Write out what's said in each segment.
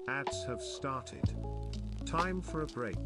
Ads have started. Time for a break.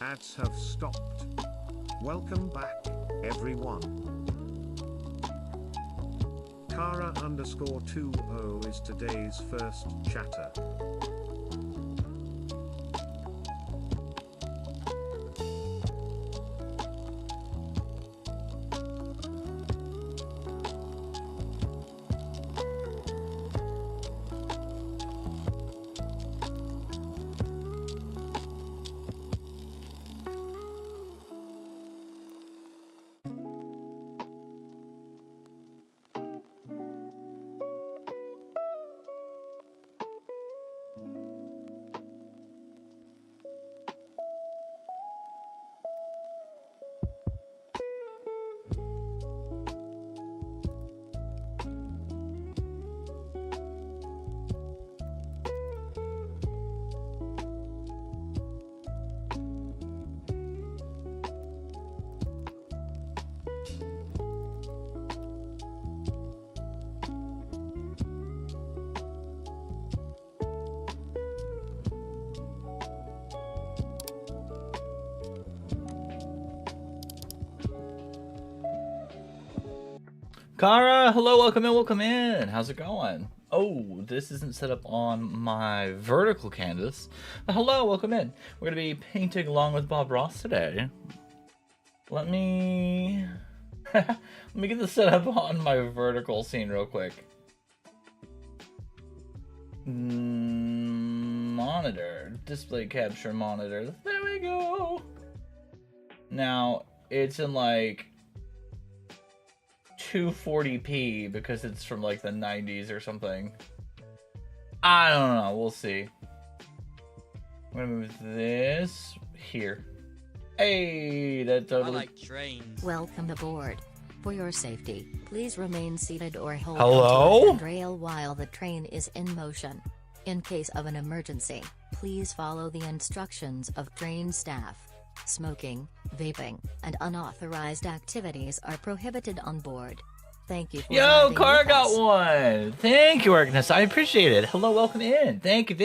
Ads have stopped. Welcome back, everyone. Kara_20 is today's first chatter. Kara, hello, welcome in, welcome in. How's it going? Oh, this isn't set up on my vertical canvas. But hello, welcome in. We're going to be painting along with Bob Ross today. Let me Let me get this set up on my vertical scene real quick. Monitor. Display capture monitor. There we go. Now, it's in like 240p because it's from like the 90s or something. I don't know. We'll see. I'm gonna move this here. Hey, that totally. I like trains. Welcome aboard. For your safety, please remain seated or hold Hello? onto the rail while the train is in motion. In case of an emergency, please follow the instructions of train staff. Smoking, vaping, and unauthorized activities are prohibited on board. Thank you for Yo, Car got one. Thank you, Agnes. I appreciate it. Hello, welcome in. Thank you.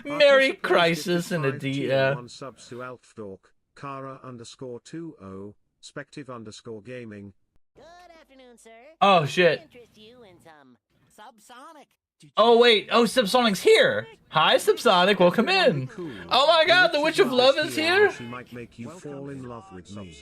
Merry Crisis and a D. One subs to Alfdork, Kara_20, Spective_gaming. Good afternoon, sir. Oh shit. Interest you in some subsonic. Oh wait. Oh, Subsonic's here. Hi, Subsonic. Welcome in. Oh my God, the Witch of Love is here. She might make you fall in love with me.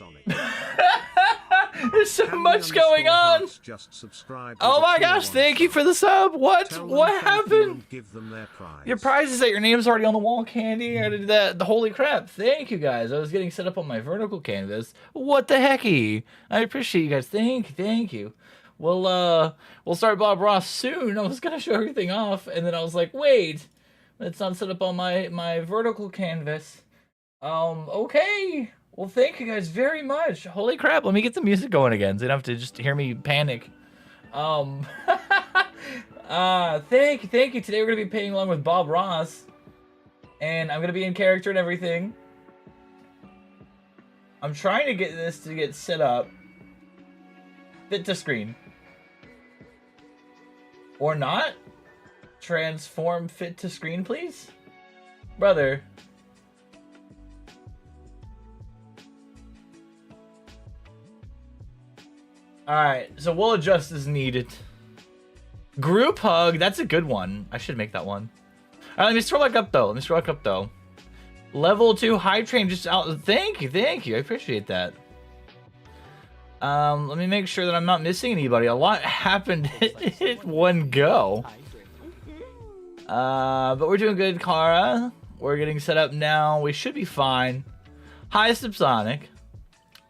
There's so much going on. Just subscribe. Oh my gosh, thank you for the sub. What happened? Give them their prize. Your prize is that your name's already on the wall, Candy. I did that. Holy crap. Thank you guys. I was getting set up on my vertical canvas. What the hecky? I appreciate you guys. Thank you. We'll start Bob Ross soon. I was gonna show everything off, and then I was like, wait, it's not set up on my vertical canvas. Okay. Well, thank you guys very much. Holy crap, let me get the music going again so you don't have to just hear me panic. Thank you. Today we're going to be playing along with Bob Ross. And I'm going to be in character and everything. I'm trying to get this to get set up. Fit to screen. Or not? Transform fit to screen, please? Brother. Alright, so we'll adjust as needed. Group hug, that's a good one. I should make that one. Alright, let me scroll back up though. Level 2 high train just out. Thank you. I appreciate that. Let me make sure that I'm not missing anybody. A lot happened in one go. But we're doing good, Kara. We're getting set up now. We should be fine. Hi, Subsonic.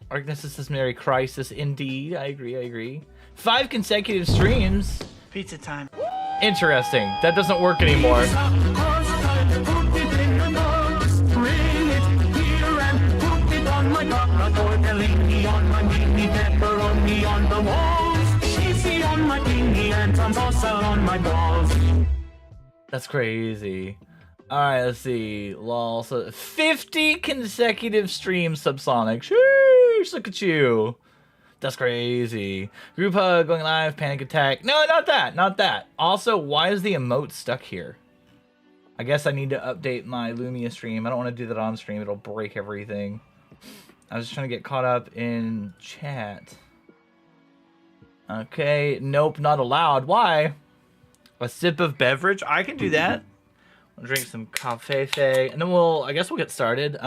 Argnesis is Merry Crisis, indeed. I agree. 5 consecutive streams. Pizza time. Interesting. That doesn't work anymore. That's crazy. Alright, let's see. Lol. So 50 consecutive streams, Subsonic. Sheesh, look at you. That's crazy. Group hug, going live, panic attack. No, not that. Also, why is the emote stuck here? I guess I need to update my Lumiastream. I don't want to do that on stream. It'll break everything. I was just trying to get caught up in chat. Okay, nope, not allowed. Why? A sip of beverage? I can do that. I'll drink some coffee, and then I guess we'll get started.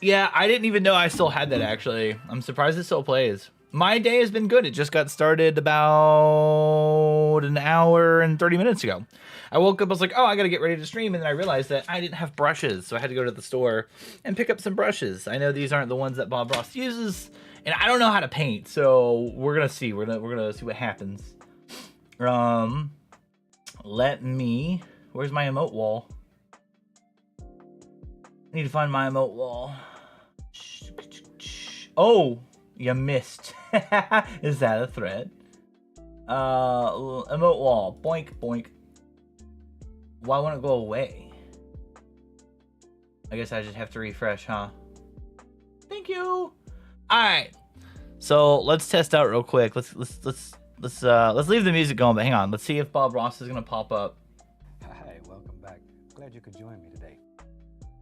Yeah, I didn't even know I still had that, actually. I'm surprised it still plays. My day has been good. It just got started about an hour and 30 minutes ago. I woke up, I was like, oh, I gotta get ready to stream, and then I realized that I didn't have brushes, so I had to go to the store and pick up some brushes. I know these aren't the ones that Bob Ross uses, and I don't know how to paint, so we're gonna see. We're gonna see what happens. Where's my emote wall? I need to find my emote wall. Oh, you missed. Is that a threat? Emote wall. Boink, boink. Why won't it go away? I guess I just have to refresh, huh? Thank you. All right. So let's test out real quick. Let's leave the music going, but hang on. Let's see if Bob Ross is gonna pop up. Hi, welcome back. Glad you could join me today.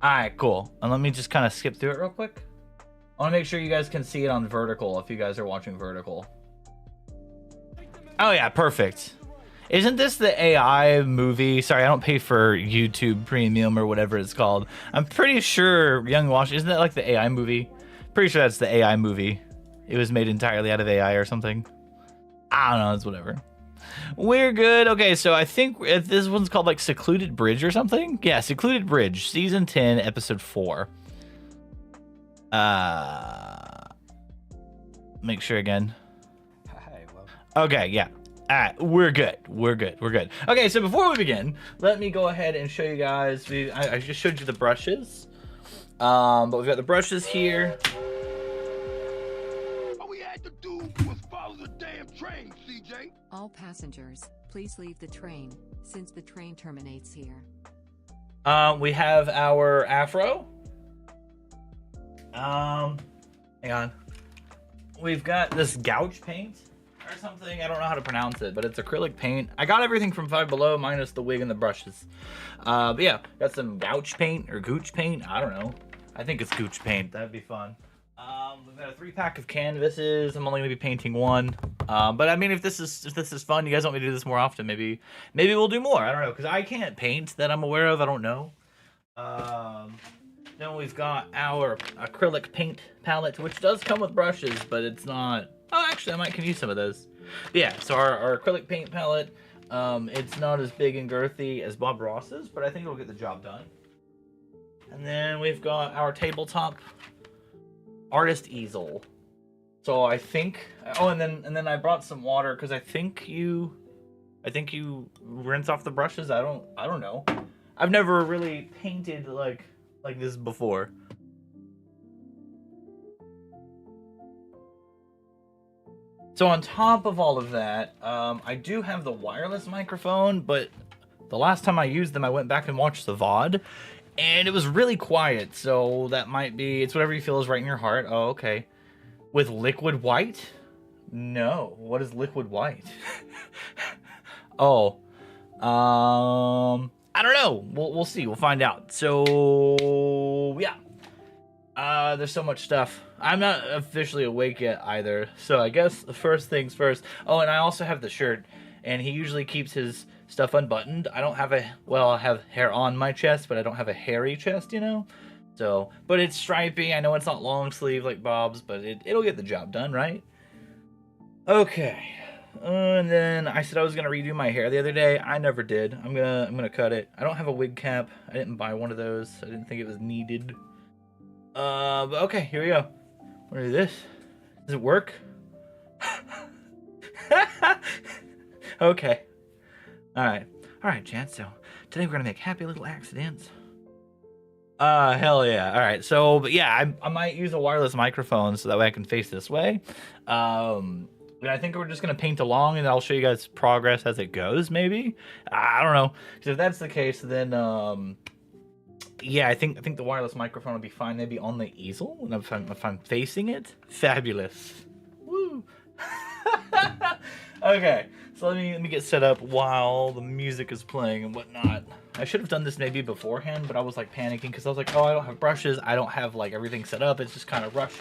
All right, cool. And let me just kind of skip through it real quick. I want to make sure you guys can see it on vertical if you guys are watching vertical. Oh yeah, perfect. Isn't this the AI movie? Sorry, I don't pay for YouTube Premium or whatever it's called. I'm pretty sure Young Wash, isn't that like the AI movie? Pretty sure that's the AI movie. It was made entirely out of AI or something. I don't know, it's whatever. We're good. Okay, so I think this one's called like Secluded Bridge or something. Yeah, Secluded Bridge, season 10, episode 4. Make sure again. Hi, well, Okay, yeah. All right, we're good. We're good. We're good. Okay, so before we begin, let me go ahead and show you guys. I just showed you the brushes, but we've got the brushes here. All we had to do was follow the damn train, CJ. All passengers, please leave the train, since the train terminates here. We have our afro. Hang on. We've got this gouge paint or something. I don't know how to pronounce it, but it's acrylic paint. I got everything from Five Below minus the wig and the brushes. But yeah, got some gouge paint or gooch paint. I don't know. I think it's gooch paint. That'd be fun. We've got a 3-pack of canvases. I'm only gonna be painting one. But I mean, if this is fun, you guys want me to do this more often, maybe we'll do more. I don't know, because I can't paint that I'm aware of. I don't know. Then we've got our acrylic paint palette, which does come with brushes, but it's not. Oh, actually, I can use some of those. But yeah, so our acrylic paint palette, it's not as big and girthy as Bob Ross's, but I think it'll get the job done. And then we've got our tabletop artist easel. So I think. Oh, and then I brought some water because I think you rinse off the brushes. I don't know. I've never really painted like this before. So on top of all of that, I do have the wireless microphone, but the last time I used them, I went back and watched the VOD, and it was really quiet, so that might be, it's whatever you feel is right in your heart. Oh, okay. With liquid white? No. What is liquid white? Oh. I don't know. We'll see. We'll find out. So, yeah. There's so much stuff. I'm not officially awake yet either. So I guess the first things first. Oh, and I also have the shirt. And he usually keeps his stuff unbuttoned. I don't have I have hair on my chest, but I don't have a hairy chest, you know? So, but it's stripy. I know it's not long sleeve like Bob's, but it'll get the job done, right? Okay. And then I said I was gonna redo my hair the other day. I never did. I'm gonna cut it. I don't have a wig cap. I didn't buy one of those. I didn't think it was needed. But okay, here we go. What is this? Does it work? Okay. Alright, Chance. So today we're gonna make happy little accidents. Hell yeah. Alright, so but yeah, I might use a wireless microphone so that way I can face this way. And I think we're just gonna paint along, and I'll show you guys progress as it goes. Maybe I don't know, because if that's the case, then yeah, I think the wireless microphone will be fine. Maybe on the easel, and if I'm facing it, fabulous. Woo. Okay, so let me get set up while the music is playing and whatnot. I should have done this maybe beforehand, but I was like panicking because I was like, oh, I don't have brushes. I don't have like everything set up. It's just kind of rushed.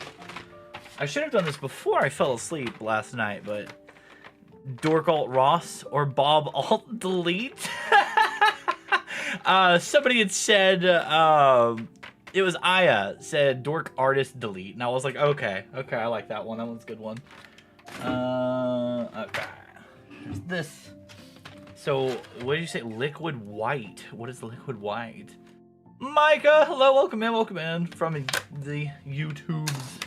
I should have done this before I fell asleep last night, but Dork Alt Ross or Bob Alt Delete. Somebody had said, it was Aya said Dork Artist Delete, and I was like, okay, I like that one. That one's a good one. Okay. There's this. So, what did you say? Liquid white. What is liquid white? Micah, hello, welcome in from the YouTubes.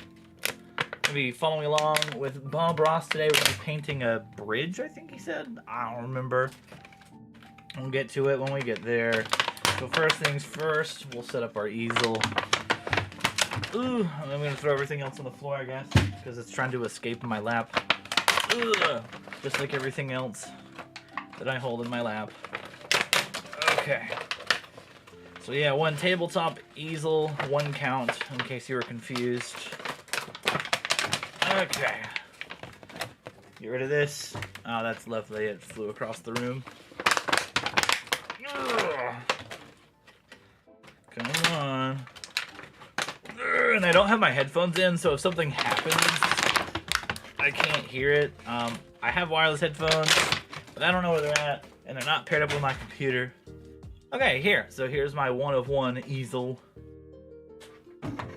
Gonna be following along with Bob Ross today. We're gonna be painting a bridge, I think he said. I don't remember. We'll get to it when we get there. So first things first, we'll set up our easel. Ooh, I'm gonna throw everything else on the floor, I guess, because it's trying to escape my lap. Ugh, just like everything else that I hold in my lap. Okay. So yeah, one tabletop easel, one count, in case you were confused. Okay. Get rid of this. Oh, that's lovely. It flew across the room. Ugh. Come on. Ugh. And I don't have my headphones in, so if something happens, I can't hear it. I have wireless headphones, but I don't know where they're at, and they're not paired up with my computer. Okay, here. So here's my 1 of 1 easel.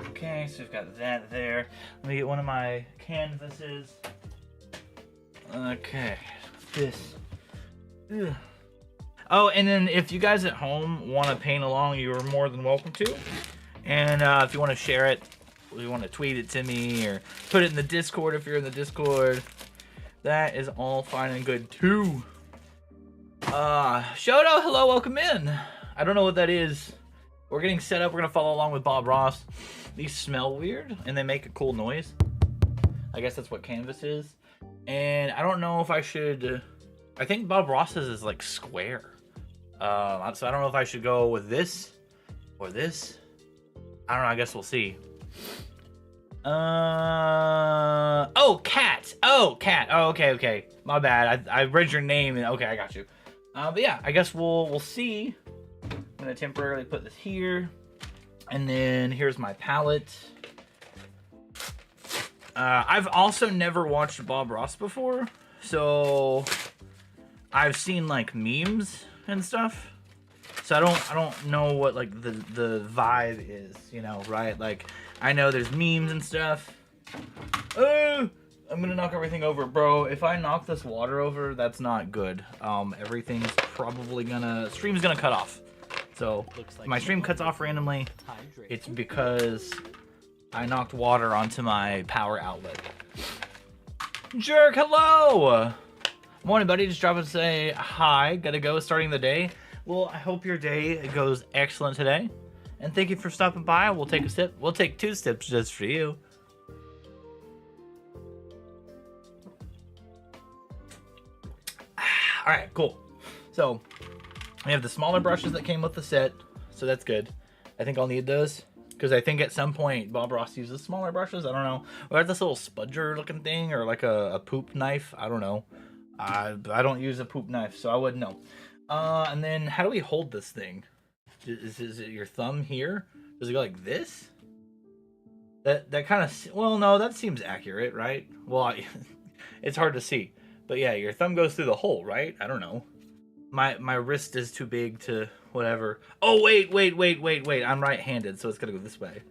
Okay, so we've got that there. Let me get one of my canvases. Okay, this. Ugh. Oh, and then if you guys at home want to paint along, you are more than welcome to. And if you want to share it, or you want to tweet it to me, or put it in the Discord if you're in the Discord, that is all fine and good too. Shoto, hello, welcome in. I don't know what that is. We're getting set up. We're gonna follow along with Bob Ross. These smell weird, and they make a cool noise. I guess that's what canvas is. And I don't know if I should. I think Bob Ross's is like square. So I don't know if I should go with this or this. I don't know. I guess we'll see. Oh, cat. Oh, cat. Oh, okay. My bad. I read your name and okay, I got you. But yeah, I guess we'll see. I'm gonna temporarily put this here, and then here's my palette. I've also never watched Bob Ross before, so I've seen like memes and stuff. So I don't know what like the vibe is, you know, right? Like I know there's memes and stuff. Oh, I'm gonna knock everything over, bro. If I knock this water over, that's not good. Everything's probably stream's gonna cut off. So if my stream cuts off randomly, it's because I knocked water onto my power outlet. Jerk, hello! Morning, buddy. Just dropping to say hi. Gotta go. Starting the day. Well, I hope your day goes excellent today. And thank you for stopping by. We'll take a sip. We'll take 2 sips just for you. Alright, cool. So, we have the smaller brushes that came with the set. So that's good. I think I'll need those. Because I think at some point Bob Ross uses smaller brushes. I don't know. Or this little spudger looking thing. Or like a poop knife. I don't know. I don't use a poop knife, so I wouldn't know. And then how do we hold this thing? Is it your thumb here? Does it go like this? That kind of... Well, no, that seems accurate, right? Well, it's hard to see. But yeah, your thumb goes through the hole, right? I don't know. My wrist is too big to whatever. Oh, wait. I'm right-handed, so it's gonna go this way.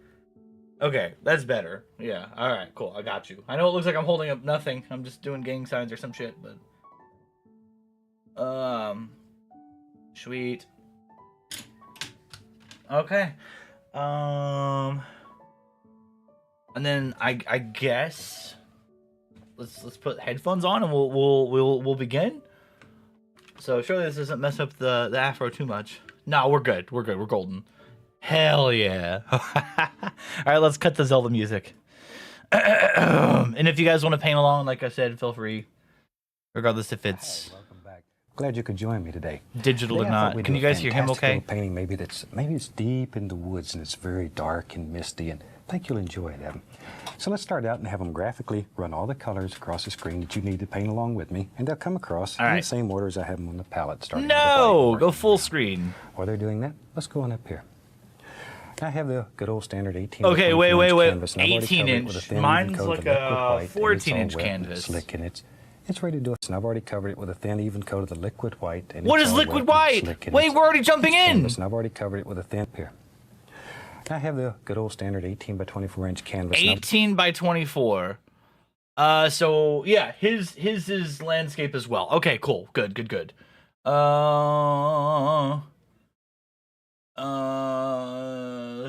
Okay, that's better. Yeah, alright, cool. I got you. I know it looks like I'm holding up nothing. I'm just doing gang signs or some shit, but... Sweet. Okay. And then I guess let's put headphones on and we'll begin. So surely this doesn't mess up the afro too much. No, we're good. We're golden. Hell yeah. All right, let's cut the Zelda music. And if you guys want to paint along, like I said, feel free. Regardless if it's Welcome back. Glad you could join me today. digital or Today I thought not. we'd Can do you a guys hear him fantastic okay? little painting maybe it's deep in the woods and it's very dark and misty, and I think you'll enjoy that. So let's start out and have them graphically run all the colors across the screen that you need to paint along with me, and they'll come across in the same order as I have them on the palette starting with the No, white. go full screen. While they're doing that, let's go on up here. I have the good old standard 18. Okay, by wait. 24 inch canvas, and I've already 18 covered it with a inch. thin, even Mine's coat of like liquid a white, and it's 14 all inch wet and canvas. Slick, and it's ready to do it. And I've already covered it with a thin, even coat of the liquid white. And What it's is all liquid wet and white? slick, and Wait, it's- we're already jumping it's in. canvas, and I've already covered it with a thin here. I have the good old standard 18 by 24 inch canvas. and I've 18 by 24. So yeah, his is landscape as well. Okay, cool. Good.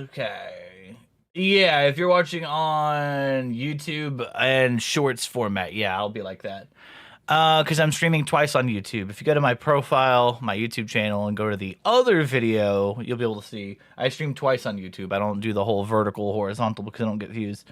Okay. Yeah, if you're watching on YouTube and shorts format, yeah, I'll be like that. Because I'm streaming twice on YouTube. If you go to my profile, my YouTube channel, and go to the other video, you'll be able to see I stream twice on YouTube. I don't do the whole vertical, horizontal because I don't get views.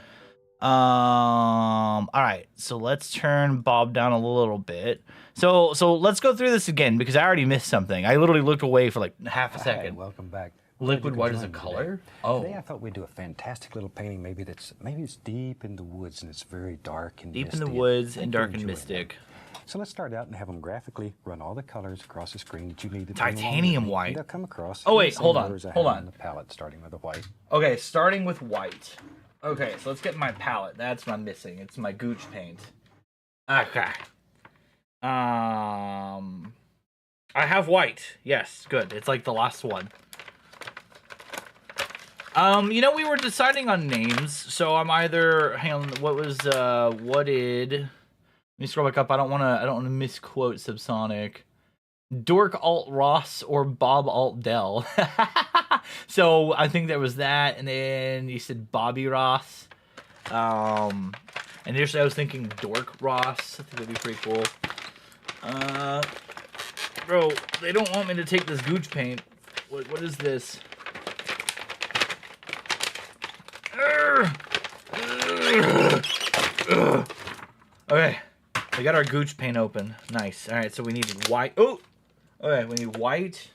All right, so let's turn Bob down a little bit. So let's go through this again because I already missed something. I literally looked away for like half a Hi, second. welcome back. Liquid Glad you white could is a join me color? today. Oh. Today I thought we'd do a fantastic little painting. Maybe it's deep in the woods and it's very dark and Deep misty. in the and woods I and think you'll dark and enjoy mystic. that. So let's start out and have them graphically run all the colors across the screen that you need to paint along with Titanium me, white. and they'll come across. Oh, in the wait, same hold on, order as I hold have them on. the palette, starting with the white. Okay, starting with white. Okay, so let's get my palette. That's what I'm missing. It's my Gooch paint. Okay. I have white. Yes, good. It's like the last one. You know, we were deciding on names, so I'm either, hang on, what did, let me scroll back up. I don't want to misquote Subsonic. Dork Alt Ross or Bob Alt Dell. So I think there was that, and then you said Bobby Ross. And initially I was thinking Dork Ross. I think that'd be pretty cool. Bro, they don't want me to take this gooch paint. What is this? Okay, we got our gooch paint open. Nice. All right, so we need white. Oh, okay, we need white,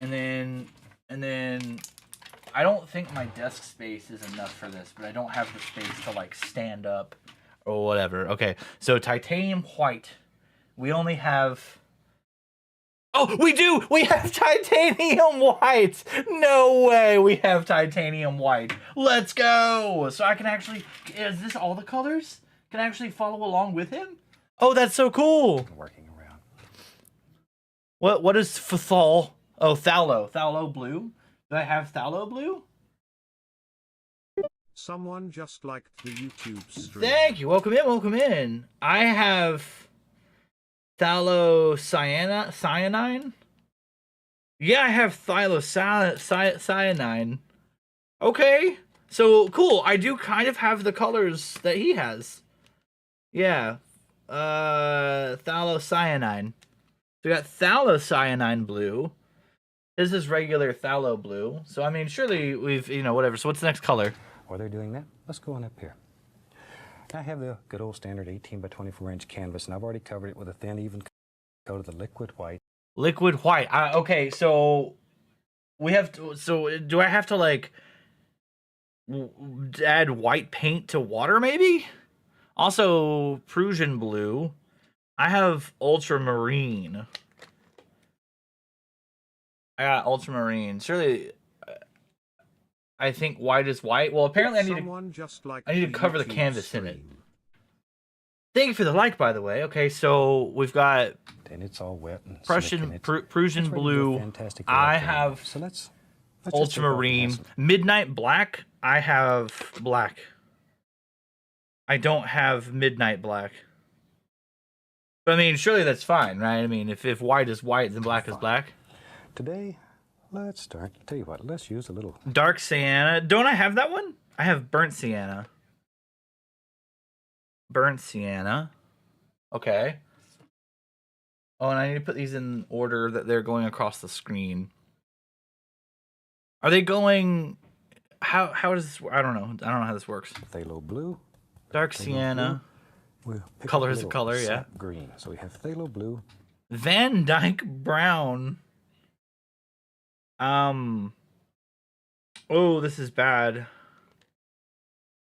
and then I don't think my desk space is enough for this, but I don't have the space to like stand up or whatever. Okay, so titanium white. We only have. Oh, we do! We have titanium white! No way we have titanium white. Let's go! So I can actually... Is this all the colors? Can I actually follow along with him? Oh, that's so cool! Working around. What is phthal? Oh, phthalo. Phthalo blue? Do I have phthalo blue? Someone just liked the YouTube stream. Thank you. Welcome in, welcome in. I have... Cyanine? Yeah, I have cyanine. Okay. So, cool. I do kind of have the colors that he has. Yeah. Cyanine. So we got cyanine blue. This is regular phthalo blue. So, I mean, surely we've, you know, whatever. So, what's the next color? While they're doing that, let's go on up here. I have the good old standard 18 by 24 inch canvas, and I've already covered it with a thin, even coat of the liquid white. Liquid white. Okay, so we have to. So do I have to like add white paint to water? Maybe. Also, Prussian blue. I have ultramarine. I got ultramarine. Surely. I think white is white. Well, apparently I need to cover the canvas in it. Thank you for the like, by the way. Okay, so we've got and it's all wet and Prussian blue. I have so let's ultramarine. Midnight black. I have black. I don't have midnight black. But I mean, surely that's fine, right? I mean, if white is white, then black is black. Today, let's start. Tell you what, let's use a little dark sienna. Don't I have that one? I have burnt sienna. Burnt sienna. Okay. Oh, and I need to put these in order that they're going across the screen. Are they going? How does this? I don't know. I don't know how this works. Phthalo blue. Dark sienna. We'll color is a color, yeah. Green. So we have phthalo blue. Van Dyke brown. Oh, this is bad.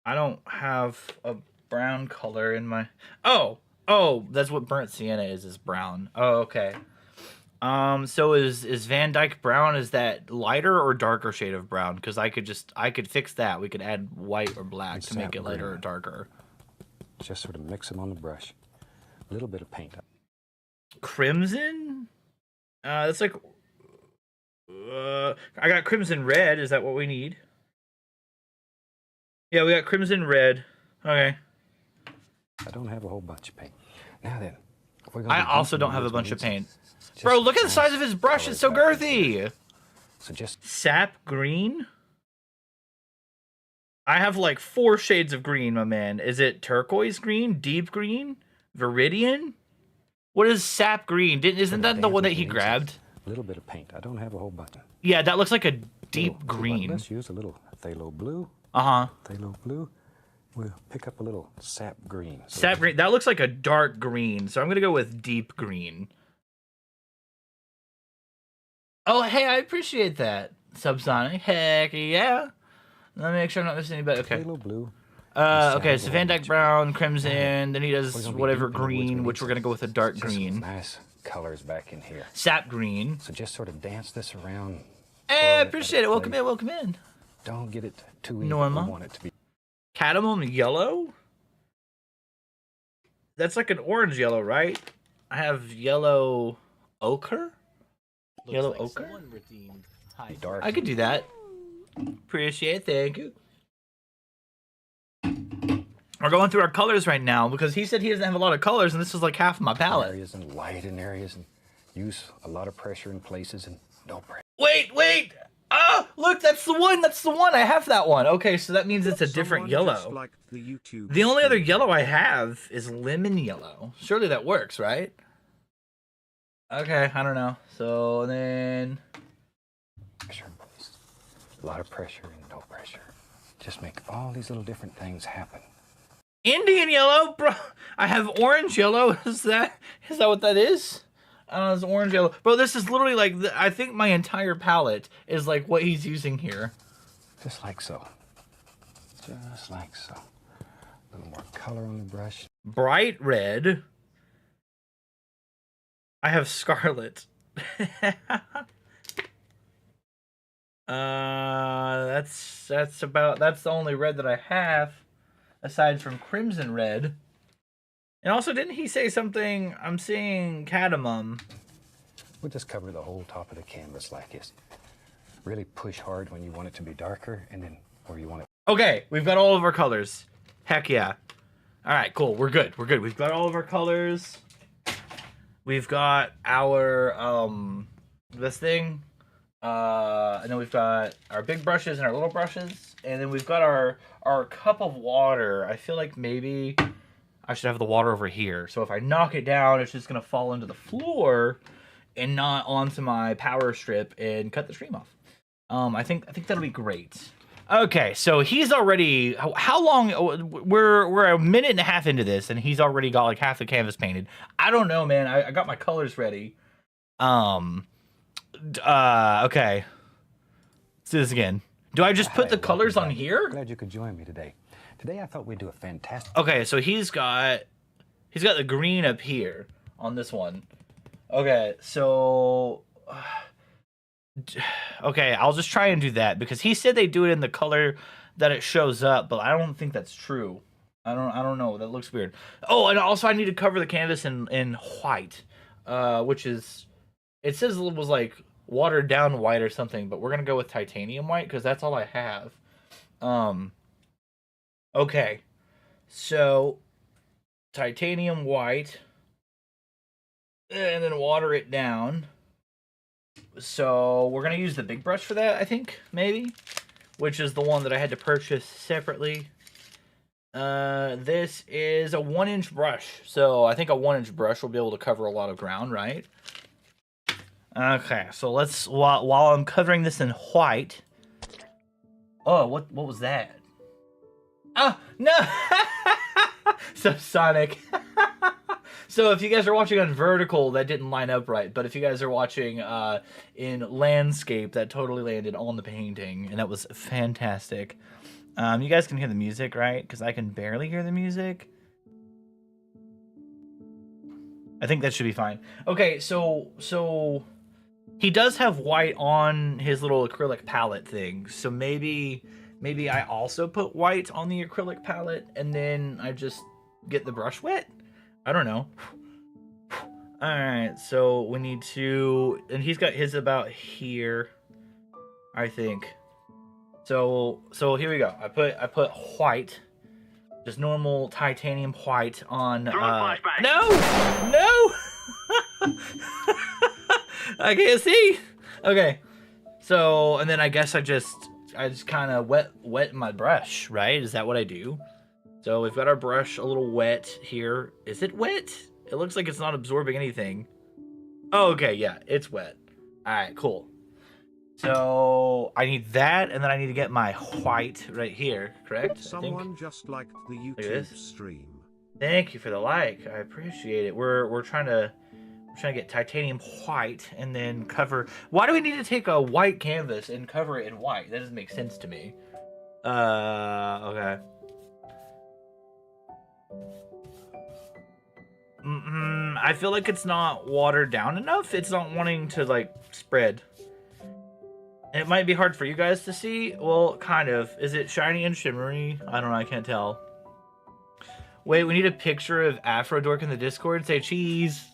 I don't have a brown color in my... Oh, that's what burnt sienna is brown. Oh, okay. So is Van Dyke brown, is that lighter or darker shade of brown? Because I could fix that. We could add white or black to make it lighter or darker. Just sort of mix them on the brush. A little bit of paint. Crimson? That's like... I got crimson red. Is that what we need? Yeah, we got crimson red. Okay. I don't have a whole bunch of paint. Now then, I also don't have a bunch of paint. Bro, look at the size of his brush. It's so girthy. So just sap green. I have like 4 shades of green, my man. Is it turquoise green, deep green, viridian? What is sap green? Isn't that the one that he grabbed? A little bit of paint. I don't have a whole bunch. Yeah, that looks like a deep green. Let's use a little phthalo blue. Phthalo blue. We'll pick up a little sap green. So sap green. That looks like a dark green, so I'm gonna go with deep green. Oh, hey, I appreciate that, Subsonic. Heck yeah. Let me make sure I'm not missing anybody. Okay. Phthalo blue. Okay, so Van Dyke brown, crimson. Then he does whatever green, which we're gonna go with a dark green. Nice colors back in here. Sap green. So just sort of dance this around. Hey, appreciate it. Welcome in. Welcome in. Don't get it too even. Normal. I want it to be cadmium yellow. That's like an orange yellow, right? I have yellow ochre. Yellow ochre. Dark. I could do that. Appreciate it. Thank you. We're going through our colors right now because he said he doesn't have a lot of colors, and this is like half of my palette. Areas and light in areas and use a lot of pressure in places and no pressure. Wait! Ah, look, that's the one. That's the one. I have that one. Okay, so that means it's a different Someone just yellow. liked the YouTube The only other stream. yellow I have is lemon yellow. Surely that works, right? Okay, I don't know. So then, Pressure in places. A lot of pressure and no pressure. Just make all these little different things happen. Indian yellow, bro. I have orange yellow. Is that what that is? It's orange yellow, bro. This is literally like I think my entire palette is like what he's using here. Just like so. Just like so. A little more color on the brush. Bright red. I have scarlet. That's the only red that I have, aside from crimson red. And also, didn't he say something? I'm seeing cadmium. We'll just cover the whole top of the canvas like this. Really push hard when you want it to be darker, and then where you want it. Okay, we've got all of our colors. Heck yeah. All right, cool. We're good. We've got all of our colors. We've got our this thing. And then we've got our big brushes and our little brushes, and then we've got our cup of water. I feel like maybe I should have the water over here. So if I knock it down, it's just gonna fall into the floor and not onto my power strip and cut the stream off. I think that'll be great. Okay, so he's already how long? We're a minute and a half into this, and he's already got like half the canvas painted. I don't know, man. I got my colors ready. Okay. Let's do this again. Do I just put the colors on here? Glad you could join me today. Today I thought we'd do a fantastic. Okay, so he's got the green up here on this one. Okay, so okay, I'll just try and do that because he said they do it in the color that it shows up, but I don't think that's true. I don't know. That looks weird. Oh, and also I need to cover the canvas in white, which is it says it was like watered down white or something, but we're gonna go with titanium white because that's all I have. Okay, so titanium white, and then water it down. So we're gonna use the big brush for that, I think, maybe, which is the one that I had to purchase separately. This is a 1-inch brush, so I think a 1-inch brush will be able to cover a lot of ground, right? Okay, so let's while I'm covering this in white. Oh, what was that? Oh no! So Sonic. So if you guys are watching on vertical, that didn't line up right. But if you guys are watching in landscape, that totally landed on the painting, and that was fantastic. You guys can hear the music, right? Because I can barely hear the music. I think that should be fine. Okay, so he does have white on his little acrylic palette thing. So maybe I also put white on the acrylic palette, and then I just get the brush wet. I don't know. All right, so we need to, and he's got his about here, I think. So here we go. I put white, just normal titanium white on. No. I can't see. Okay, so and then I guess I just kind of wet my brush, right? Is that what I do? So we've got our brush a little wet here. Is it wet? It looks like it's not absorbing anything. Oh, okay, yeah, it's wet. All right, cool. So I need that, and then I need to get my white right here, correct? Someone just liked the YouTube stream. Thank you for the like. I appreciate it. We're trying to get titanium white and then cover. Why do we need to take a white canvas and cover it in white? That doesn't make sense to me. Okay. I feel like it's not watered down enough. It's not wanting to like spread. It might be hard for you guys to see. Well, kind of. Is it shiny and shimmery? I don't know. I can't tell. Wait, we need a picture of Afro Dork in the Discord. Say cheese.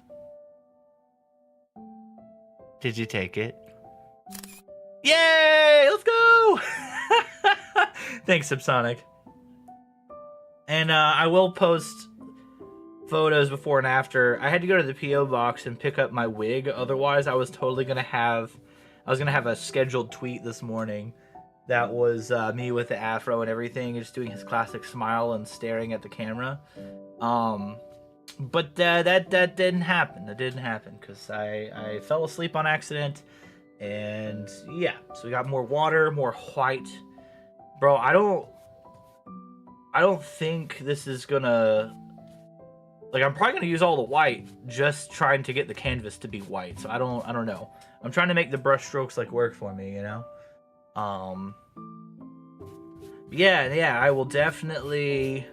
Did you take it? Yay! Let's go! Thanks, Subsonic. And I will post photos before and after. I had to go to the P.O. box and pick up my wig. Otherwise, I was totally gonna have a scheduled tweet this morning that was me with the afro and everything, just doing his classic smile and staring at the camera. But that didn't happen. That didn't happen because I fell asleep on accident. And yeah, so we got more water, more white. Bro, I don't think this is gonna, like, I'm probably gonna use all the white just trying to get the canvas to be white. So I don't know. I'm trying to make the brush strokes like work for me, you know? Yeah, I will definitely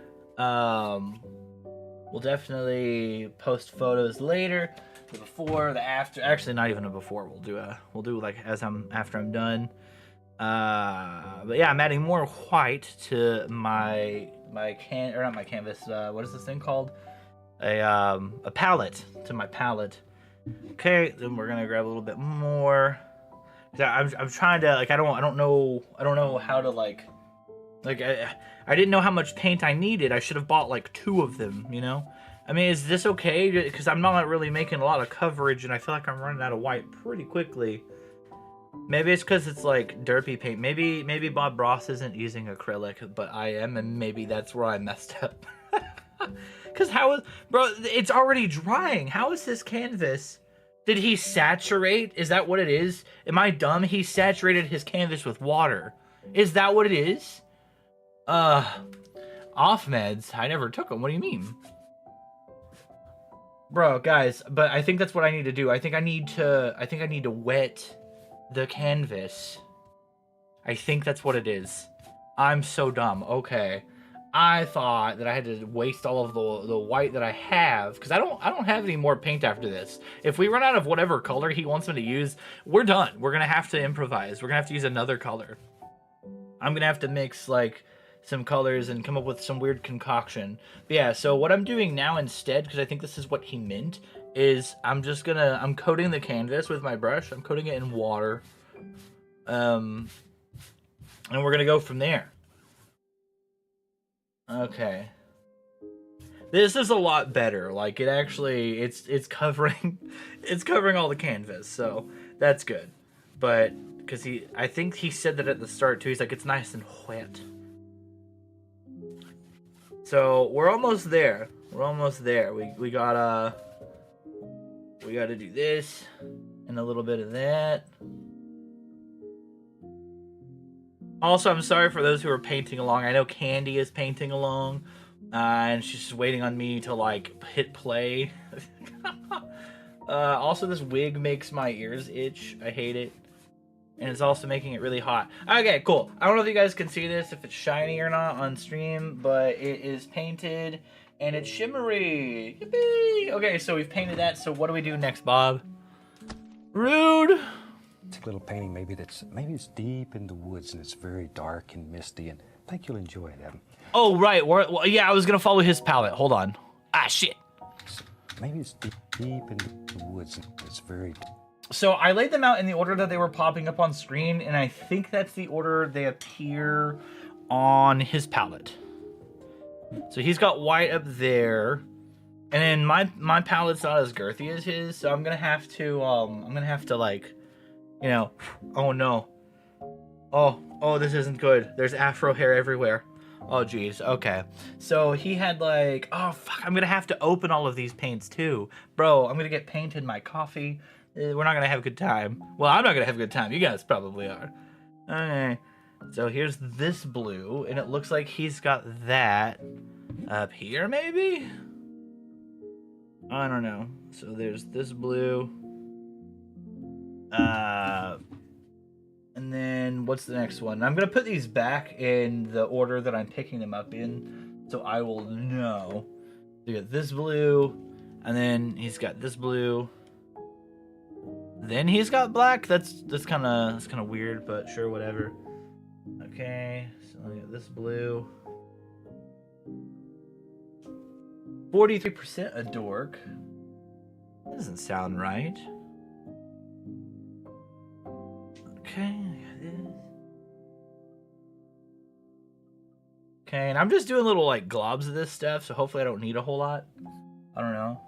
we'll definitely post photos later, the before, the after. Actually, not even a before. We'll do like after I'm done. But yeah, I'm adding more white to my not my canvas. What is this thing called? A palette, to my palette. Okay, then we're gonna grab a little bit more. I'm trying to, like, I don't know how to like I didn't know how much paint I needed. I should have bought like 2 of them, you know? I mean, is this okay? Because I'm not really making a lot of coverage and I feel like I'm running out of white pretty quickly. Maybe it's because it's like derpy paint. Maybe Bob Ross isn't using acrylic, but I am, and maybe that's where I messed up. Because bro, it's already drying. How is this canvas? Did he saturate? Is that what it is? Am I dumb? He saturated his canvas with water. Is that what it is? Off meds? I never took them. What do you mean? Bro, guys, but I think that's what I need to do. I think I need to wet the canvas. I think that's what it is. I'm so dumb. Okay. I thought that I had to waste all of the white that I have, because I don't have any more paint after this. If we run out of whatever color he wants me to use, we're done. We're gonna have to improvise. We're gonna have to use another color. I'm gonna have to mix like some colors and come up with some weird concoction. But yeah, so what I'm doing now instead, because I think this is what he meant, is I'm coating the canvas with my brush. I'm coating it in water. And we're gonna go from there. Okay. This is a lot better. Like, it actually, it's covering all the canvas, so that's good. But because I think he said that at the start too. He's like, it's nice and wet. So we're almost there. We're almost there. We gotta do this and a little bit of that. Also, I'm sorry for those who are painting along. I know Candy is painting along, and she's just waiting on me to like hit play. Also, this wig makes my ears itch. I hate it. And it's also making it really hot. Okay, cool. I don't know if you guys can see this, if it's shiny or not on stream, but it is painted and it's shimmery. Yippee! Okay, so we've painted that. So what do we do next, Bob? Rude. Take a little painting maybe it's deep in the woods and it's very dark and misty, and I think you'll enjoy it, Adam. Oh, right. Well, yeah, I was going to follow his palette. Hold on. Ah, shit. Maybe it's deep in the woods and it's very... So I laid them out in the order that they were popping up on screen, and I think that's the order they appear on his palette. So he's got white up there, and then my palette's not as girthy as his, so I'm gonna have to like, you know, oh no, oh this isn't good. There's afro hair everywhere. Oh geez, okay. So he had like, oh fuck, I'm gonna have to open all of these paints too, bro. I'm gonna get paint in my coffee. We're not gonna have a good time. Well, I'm not gonna have a good time. You guys probably are. Okay. So here's this blue, and it looks like he's got that up here, maybe? I don't know. So there's this blue. And then what's the next one? I'm gonna put these back in the order that I'm picking them up in, so I will know. So you got this blue, and then he's got this blue. Then he's got black. That's kind of weird, but sure, whatever. Okay, so I got this blue. 43% a dork. That doesn't sound right. Okay. Okay, and I'm just doing little like globs of this stuff, so hopefully I don't need a whole lot. I don't know.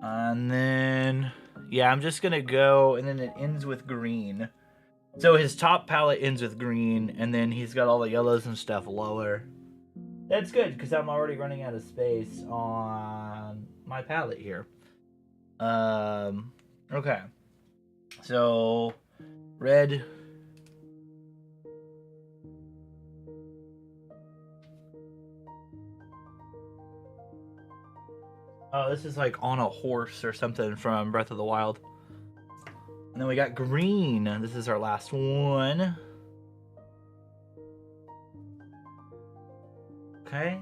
And then, yeah, I'm just gonna go, and then it ends with green. So his top palette ends with green, and then he's got all the yellows and stuff lower. That's good, because I'm already running out of space on my palette here. Okay. So, red. Oh, this is like on a horse or something from Breath of the Wild. And then we got green. This is our last one. Okay.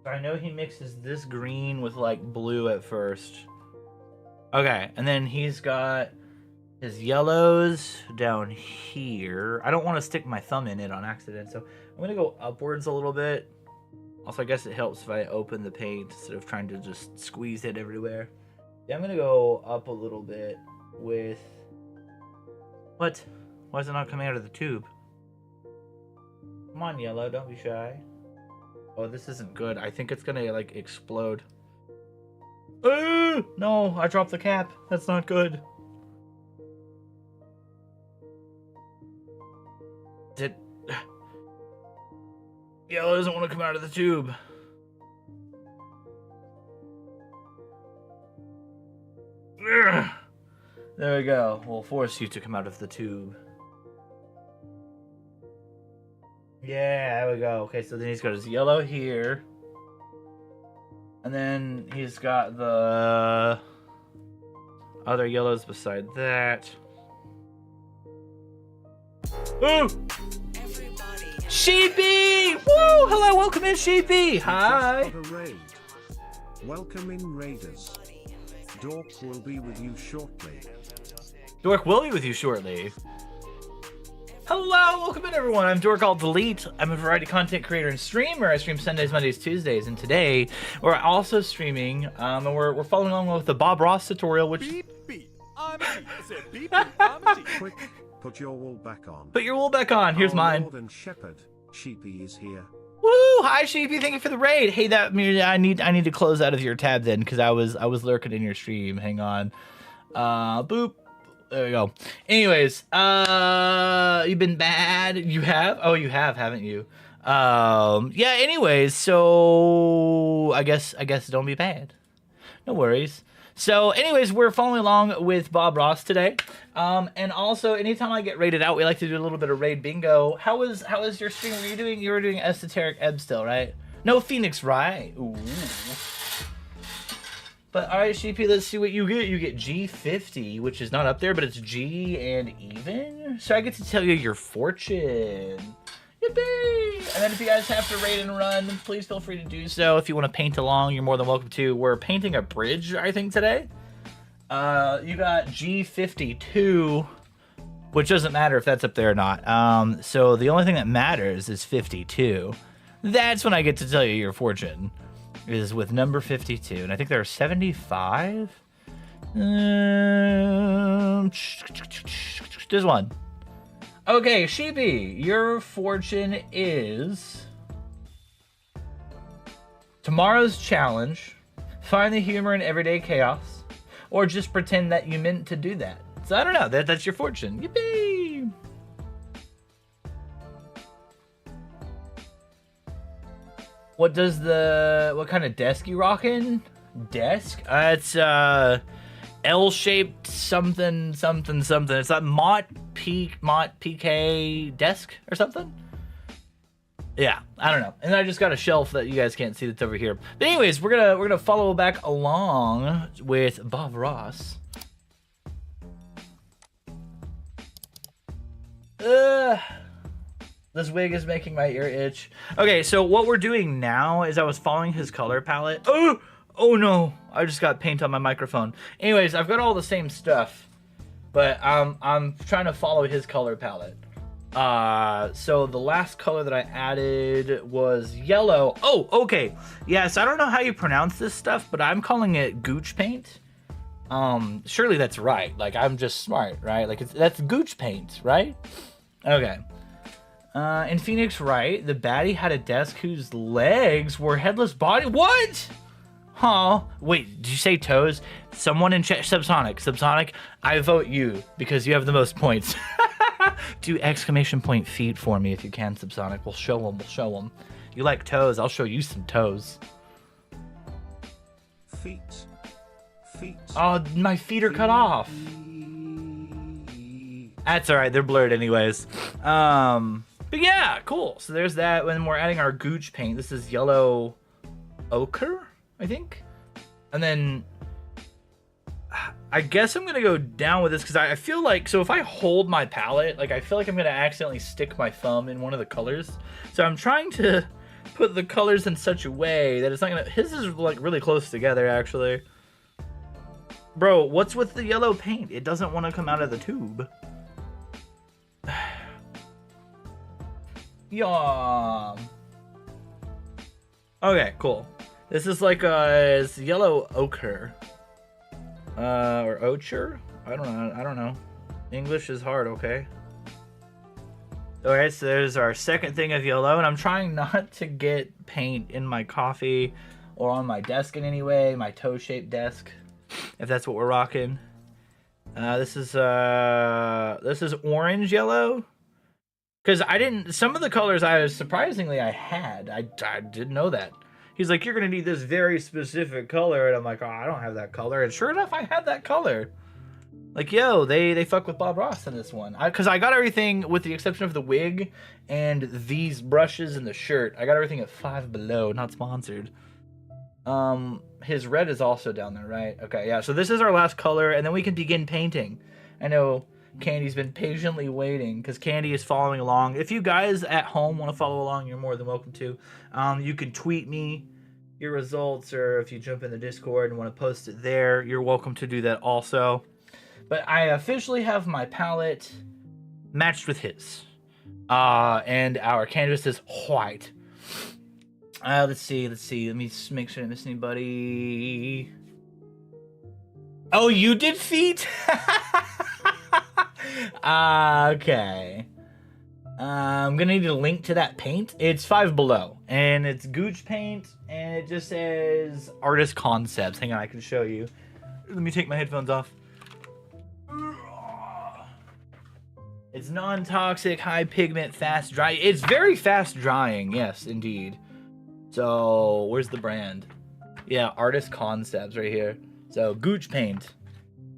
I know he mixes this green with like blue at first. Okay, and then he's got his yellows down here. I don't want to stick my thumb in it on accident, so I'm gonna go upwards a little bit. Also, I guess it helps if I open the paint instead of trying to just squeeze it everywhere. Yeah, I'm gonna go up a little bit with... What? Why is it not coming out of the tube? Come on, yellow, don't be shy. Oh, this isn't good. I think it's gonna, like, explode. No, I dropped the cap. That's not good. Yellow doesn't want to come out of the tube. Ugh. There we go. We'll force you to come out of the tube. Yeah, there we go. Okay, so then he's got his yellow here. And then he's got the other yellows beside that. Ooh! Sheepy! Woo! Hello, welcome in, Sheepy! Hi! Welcome in, Raiders. Dork will be with you shortly. Dork will be with you shortly. Hello, welcome in, everyone. I'm Dork Alt Delete. I'm a variety content creator and streamer. I stream Sundays, Mondays, Tuesdays, and today we're also streaming, and we're following along with the Bob Ross tutorial, which... Beep, beep. I'm a sheep. I said beep, beep. I'm a sheep. Quick, put your wool back on. Put your wool back on. Here's mine. Lord and Shepherd, Sheepy is here. Woo! Hi, Sheepy. Thank you for the raid. Hey, that I need to close out of your tab then, because I was lurking in your stream. Hang on. Boop. There we go. Anyways, you've been bad. You have? Oh, you have, haven't you? Yeah. Anyways, so I guess don't be bad. No worries. So, anyways, we're following along with Bob Ross today. And also, anytime I get raided out, we like to do a little bit of raid bingo. How was your stream? You were doing Esoteric Ebb still, right? No, Phoenix, right? Ooh. But all right, Sheepy, let's see what you get. You get G50, which is not up there, but it's G and even. So I get to tell you your fortune. Yippee! And then if you guys have to raid and run, please feel free to do so. If you want to paint along, you're more than welcome to. We're painting a bridge, I think, today. You got G52, which doesn't matter if that's up there or not. So the only thing that matters is 52. That's when I get to tell you your fortune. Is with number 52, and I think there are 75. There's one. Okay, Sheepy, your fortune is tomorrow's challenge, find the humor in everyday chaos, or just pretend that you meant to do that. So I don't know, that's your fortune. Yippee! What kind of desk you rocking? Desk? It's L-shaped something. It's that Mott PK desk or something? Yeah, I don't know. And I just got a shelf that you guys can't see that's over here. But anyways, we're gonna follow back along with Bob Ross. This wig is making my ear itch. Okay, so what we're doing now is I was following his color palette. Oh no, I just got paint on my microphone. Anyways, I've got all the same stuff, but I'm trying to follow his color palette. So the last color that I added was yellow. Oh, okay. Yes, I don't know how you pronounce this stuff, but I'm calling it gooch paint. Surely that's right. Like, I'm just smart, right? Like, that's gooch paint, right? Okay. In Phoenix Wright, the baddie had a desk whose legs were headless body. What? Huh? Wait, did you say toes? Someone in chat, Subsonic, I vote you because you have the most points. Do exclamation point feet for me if you can, Subsonic. We'll show them. You like toes? I'll show you some toes. Feet. Oh, my feet are cut off. That's all right. They're blurred anyways. But yeah, cool. So there's that. When we're adding our gooch paint, this is yellow ochre, I think. And then I guess I'm gonna go down with this because I feel like, so if I hold my palette, like I feel like I'm gonna accidentally stick my thumb in one of the colors. So I'm trying to put the colors in such a way that it's not gonna, his is like really close together actually. Bro, what's with the yellow paint? It doesn't want to come out of the tube. Yeah. Okay, cool. This is like it's yellow ochre. Or ochre? I don't know. English is hard, okay? Alright, so there's our second thing of yellow, and I'm trying not to get paint in my coffee or on my desk in any way, my toe-shaped desk, if that's what we're rocking. This is orange yellow. Because some of the colors I had. I didn't know that. He's like, you're going to need this very specific color. And I'm like, oh, I don't have that color. And sure enough, I had that color. Like, yo, they fuck with Bob Ross in this one. Because I got everything with the exception of the wig and these brushes and the shirt. I got everything at Five Below, not sponsored. His red is also down there, right? Okay, yeah. So this is our last color, and then we can begin painting. I know Candy's been patiently waiting because Candy is following along. If you guys at home want to follow along, you're more than welcome to. You can tweet me your results, or if you jump in the Discord and want to post it there, you're welcome to do that also. But I officially have my palette matched with his. And our canvas is white. Let's see. Let me just make sure I didn't miss anybody. Oh, you did feet? Okay. I'm gonna need a link to that paint. It's Five Below, and it's gooch paint, and it just says artist concepts. Hang on, I can show you. Let me take my headphones off. It's non-toxic, high pigment, fast dry. It's very fast drying, yes, indeed. So where's the brand? Yeah, artist concepts right here. So gooch paint.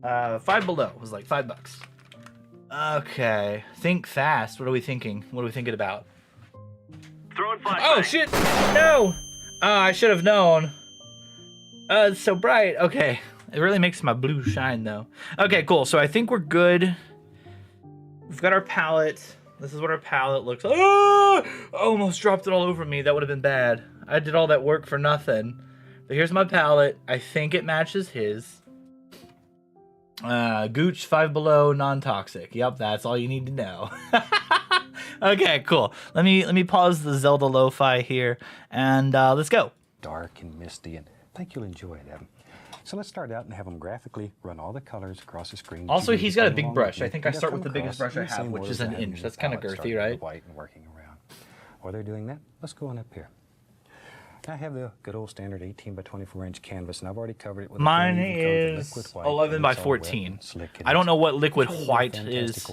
Five Below was like $5. Okay, think fast. What are we thinking? What are we thinking about? Throwing flashbang. Oh shit! No! I should have known. It's so bright. Okay, it really makes my blue shine though. Okay, cool. So I think we're good. We've got our palette. This is what our palette looks like. Oh! I almost dropped it all over me. That would have been bad. I did all that work for nothing. But here's my palette. I think it matches his. Gooch, Five Below, non-toxic. Yep, that's all you need to know. Okay, cool. Let me pause the Zelda lo-fi here, and let's go. Dark and misty, and I think you'll enjoy them. So let's start out and have them graphically run all the colors across the screen. Also, he's got a big brush. I think I start with the biggest brush I have, which is an inch. That's kind of girthy, right? White and working around. While they're doing that, let's go on up here. I have the good old standard 18 by 24 inch canvas, and I've already covered it with mine is 11 by 14. I don't know what liquid white is.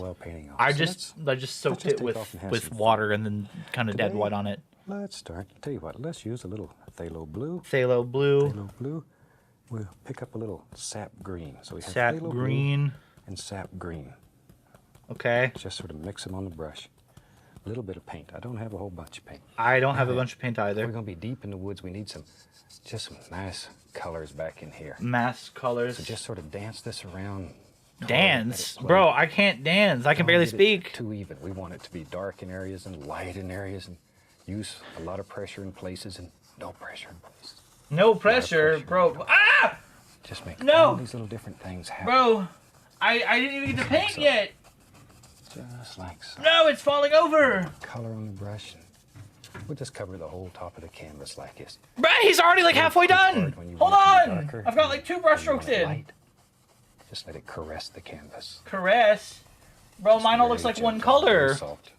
I just soaked it with water and then kind of dead white on it. Let's start. Tell you what, let's use a little phthalo blue. Phthalo blue. Phthalo blue. We'll pick up a little sap green. So we have sap phthalo green blue and sap green. Okay. Just sort of mix them on the brush. A little bit of paint. I don't have a whole bunch of paint. I don't have a bunch of paint either. We're going to be deep in the woods. We need some nice colors back in here. Mass colors. So just sort of dance this around. Dance? Bro, I can't dance. I can barely speak. Too even. We want it to be dark in areas and light in areas, and use a lot of pressure in places and no pressure in places. No pressure, bro. Ah! Just make all these little different things happen. Bro, I didn't even get the paint yet. Just like so. No, it's falling over. Color on the brush. And we'll just cover the whole top of the canvas like this. Bro, he's already like halfway done. Hold on. I've got like 2 brush strokes in. Light. Just let it caress the canvas. Caress? Bro, Just mine all very looks like gentle, one color. very soft.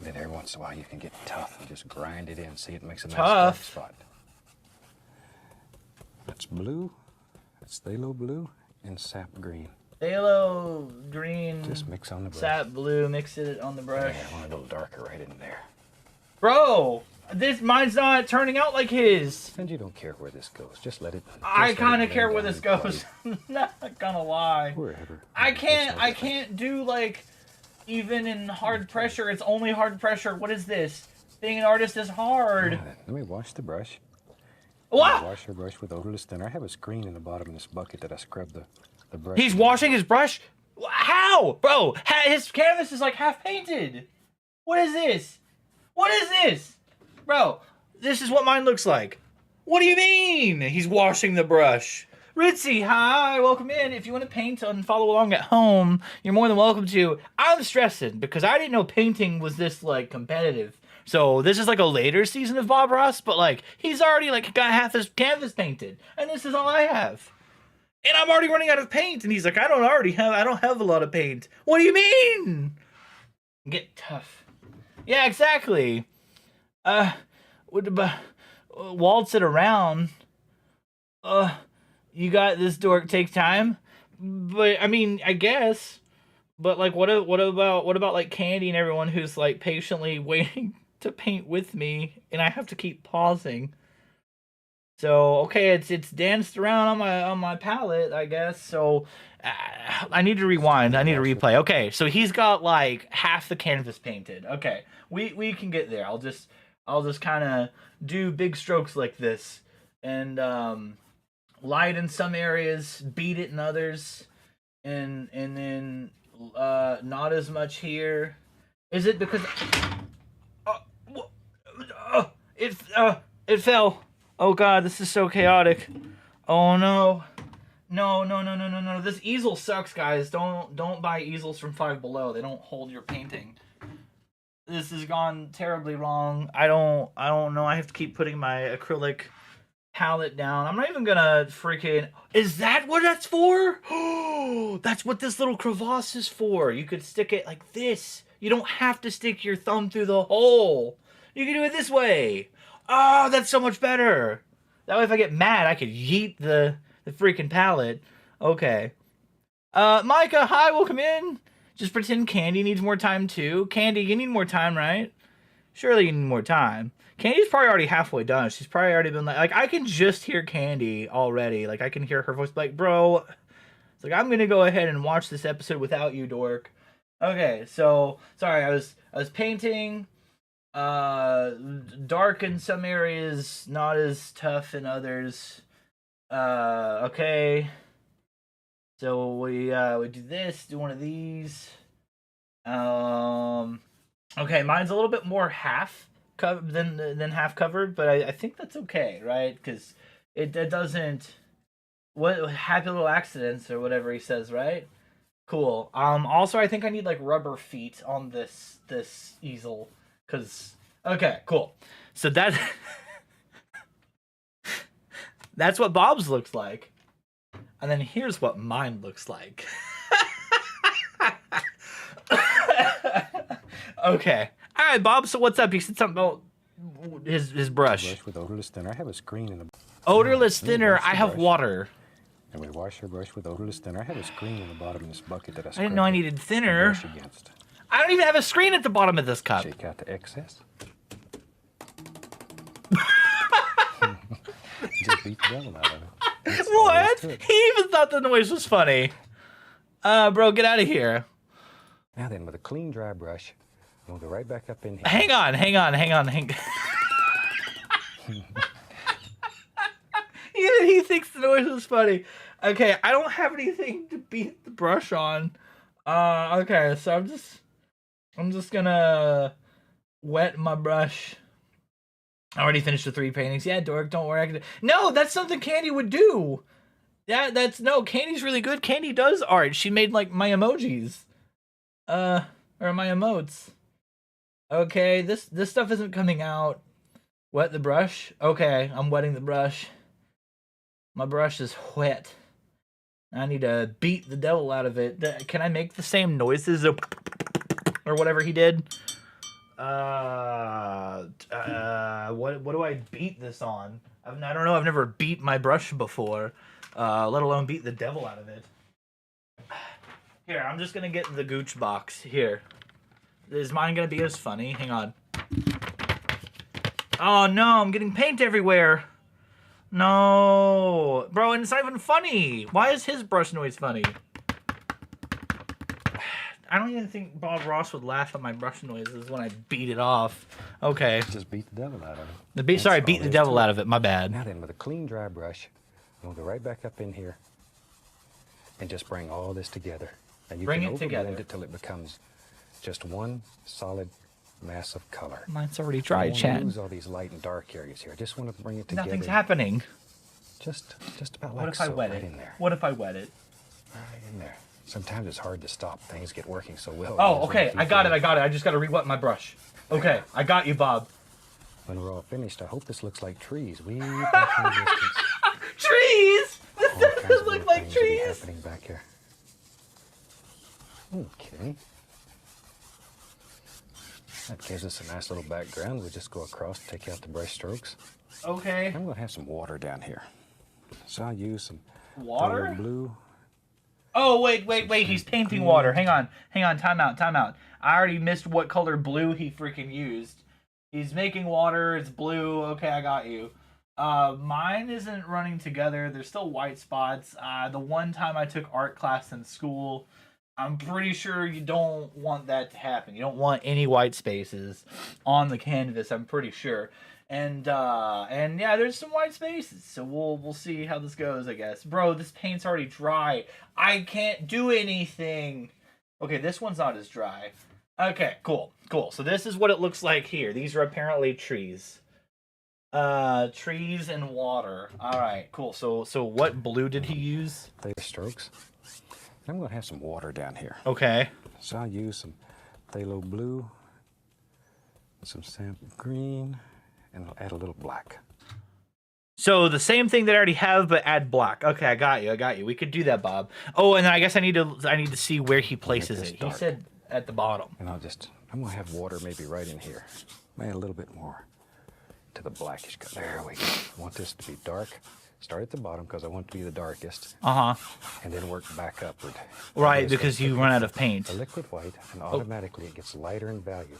Then every once in a while you can get tough and just grind it in. See, it makes a nice dark Tough? spot. That's blue. That's phthalo blue and sap green. Phthalo green. Just mix on the brush. Sap blue. Mix it on the brush. Yeah, I want a little darker right in there. Bro, mine's not turning out like his. And you don't care where this goes. Just let it. I kind of care where this goes. Not gonna lie. Wherever. I can't do like, even in hard pressure. It's only hard pressure. What is this? Being an artist is hard. Let me wash the brush. What? Wash your brush with odorless thinner. I have a screen in the bottom of this bucket that I scrubbed the brush. He's washing his brush? How? Bro, his canvas is like half painted. What is this? What is this? Bro, this is what mine looks like. What do you mean? He's washing the brush. Ritzy, hi, welcome in. If you want to paint and follow along at home, you're more than welcome to. I'm stressing because I didn't know painting was this like competitive. So this is like a later season of Bob Ross, but like he's already like got half his canvas painted, and this is all I have. And I'm already running out of paint, and he's like, I don't have a lot of paint. What do you mean? Get tough. Yeah, exactly. Waltz it around. You got this dork takes time, but I mean, I guess. But like, what about like Candy and everyone who's like patiently waiting to paint with me, and I have to keep pausing. So okay, it's danced around on my palette, I guess. So I need to rewind. I need to replay. Okay, so he's got like half the canvas painted. Okay, we can get there. I'll just kind of do big strokes like this, and light in some areas, beat it in others, and then not as much here. Is it because it fell? Oh god, this is so chaotic. Oh no. No. This easel sucks, guys. Don't buy easels from Five Below. They don't hold your painting. This has gone terribly wrong. I don't know. I have to keep putting my acrylic palette down. I'm not even gonna freaking... Is that what that's for? Oh, that's what this little crevasse is for. You could stick it like this. You don't have to stick your thumb through the hole. You can do it this way. Oh, that's so much better. That way if I get mad, I could yeet the freaking palette. Okay. Micah, hi, welcome in. Just pretend Candy needs more time too. Candy, you need more time, right? Surely you need more time. Candy's probably already halfway done. She's probably already been like I can just hear Candy already. Like I can hear her voice like, bro. It's like I'm gonna go ahead and watch this episode without you, dork. Okay, so sorry, I was painting. Dark in some areas, not as tough in others. Okay. So we do this, do one of these. Okay, mine's a little bit more half covered than half covered, but I think that's okay, right? Because it doesn't happy little accidents or whatever he says, right? Cool. Also I think I need like rubber feet on this easel. Cause okay, cool. So that's what Bob's looks like. And then here's what mine looks like. Okay. Alright, Bob, so what's up? You said something about his brush. With odorless thinner. I have a screen in the Odorless thinner, I have water. And we wash your brush with odorless thinner. I have a screen in the bottom of this bucket that I didn't know I needed thinner. Against. I don't even have a screen at the bottom of this cup. Shake out the excess. Just beat the devil out of it. That's what? He even thought the noise was funny. Bro, get out of here. Now then, with a clean, dry brush, we'll go right back up in here. Hang on. Even he thinks the noise was funny. Okay, I don't have anything to beat the brush on. Okay, so I'm just gonna wet my brush. I already finished the 3 paintings. Yeah, dork, don't worry. No, that's something Candy would do. Yeah, no, Candy's really good. Candy does art. She made like my emojis. Or my emotes. Okay, this stuff isn't coming out. Wet the brush? Okay, I'm wetting the brush. My brush is wet. I need to beat the devil out of it. Can I make the same noises or whatever he did? What do I beat this on? I don't know. I've never beat my brush before, let alone beat the devil out of it. Here, I'm just gonna get the gooch box. Here. Is mine gonna be as funny? Hang on. Oh no, I'm getting paint everywhere. No. Bro, and it's not even funny. Why is his brush noise funny? I don't even think Bob Ross would laugh at my brush noises when I beat it off. Okay. Just beat the devil out of it. Beat the devil out of it. My bad. Now then, with a clean, dry brush, I'm going to go right back up in here and just bring all this together. And you Bring can it together. overblend it till it becomes just one solid mass of color. Mine's already dry, Chad. Chad. Lose all these light and dark areas here. I just want to bring it together. Nothing's happening. Just about like What if I so, wet right it? in there. What if I wet it? Right in there. Sometimes it's hard to stop. Things get working so well. Oh, okay. I got it. I just got to re-wet my brush. Okay, I got you, Bob. When we're all finished, I hope this looks like trees. Way back in the distance. Trees! This All doesn't kinds of look little like things will be trees. happening back here. Okay. That gives us a nice little background. We'll just go across, take out the brush strokes. Okay. I'm going to have some water down here. So I'll use some Water? phthalo blue. Oh, wait. He's painting water. Hang on. Time out. I already missed what color blue he freaking used. He's making water. It's blue. Okay, I got you. Mine isn't running together. There's still white spots. The one time I took art class in school, I'm pretty sure you don't want that to happen. You don't want any white spaces on the canvas, I'm pretty sure. And yeah, there's some white spaces. So we'll see how this goes, I guess. Bro, this paint's already dry. I can't do anything. Okay, this one's not as dry. Okay, cool. So this is what it looks like here. These are apparently trees. Trees and water. All right, cool. So what blue did he use? Layer strokes. I'm going to have some water down here. Okay. So I'll use some phthalo blue, some sample green, and I'll add a little black. So the same thing that I already have, but add black. Okay, I got you. We could do that, Bob. Oh, and then I guess I need to see where he places it. He said at the bottom. And I'm going to have water maybe right in here. Add a little bit more to the blackish color. There we go. I want this to be dark. Start at the bottom because I want it to be the darkest. Uh-huh. And then work back upward. Right, because you run out of paint. The liquid white, and automatically it gets lighter in value.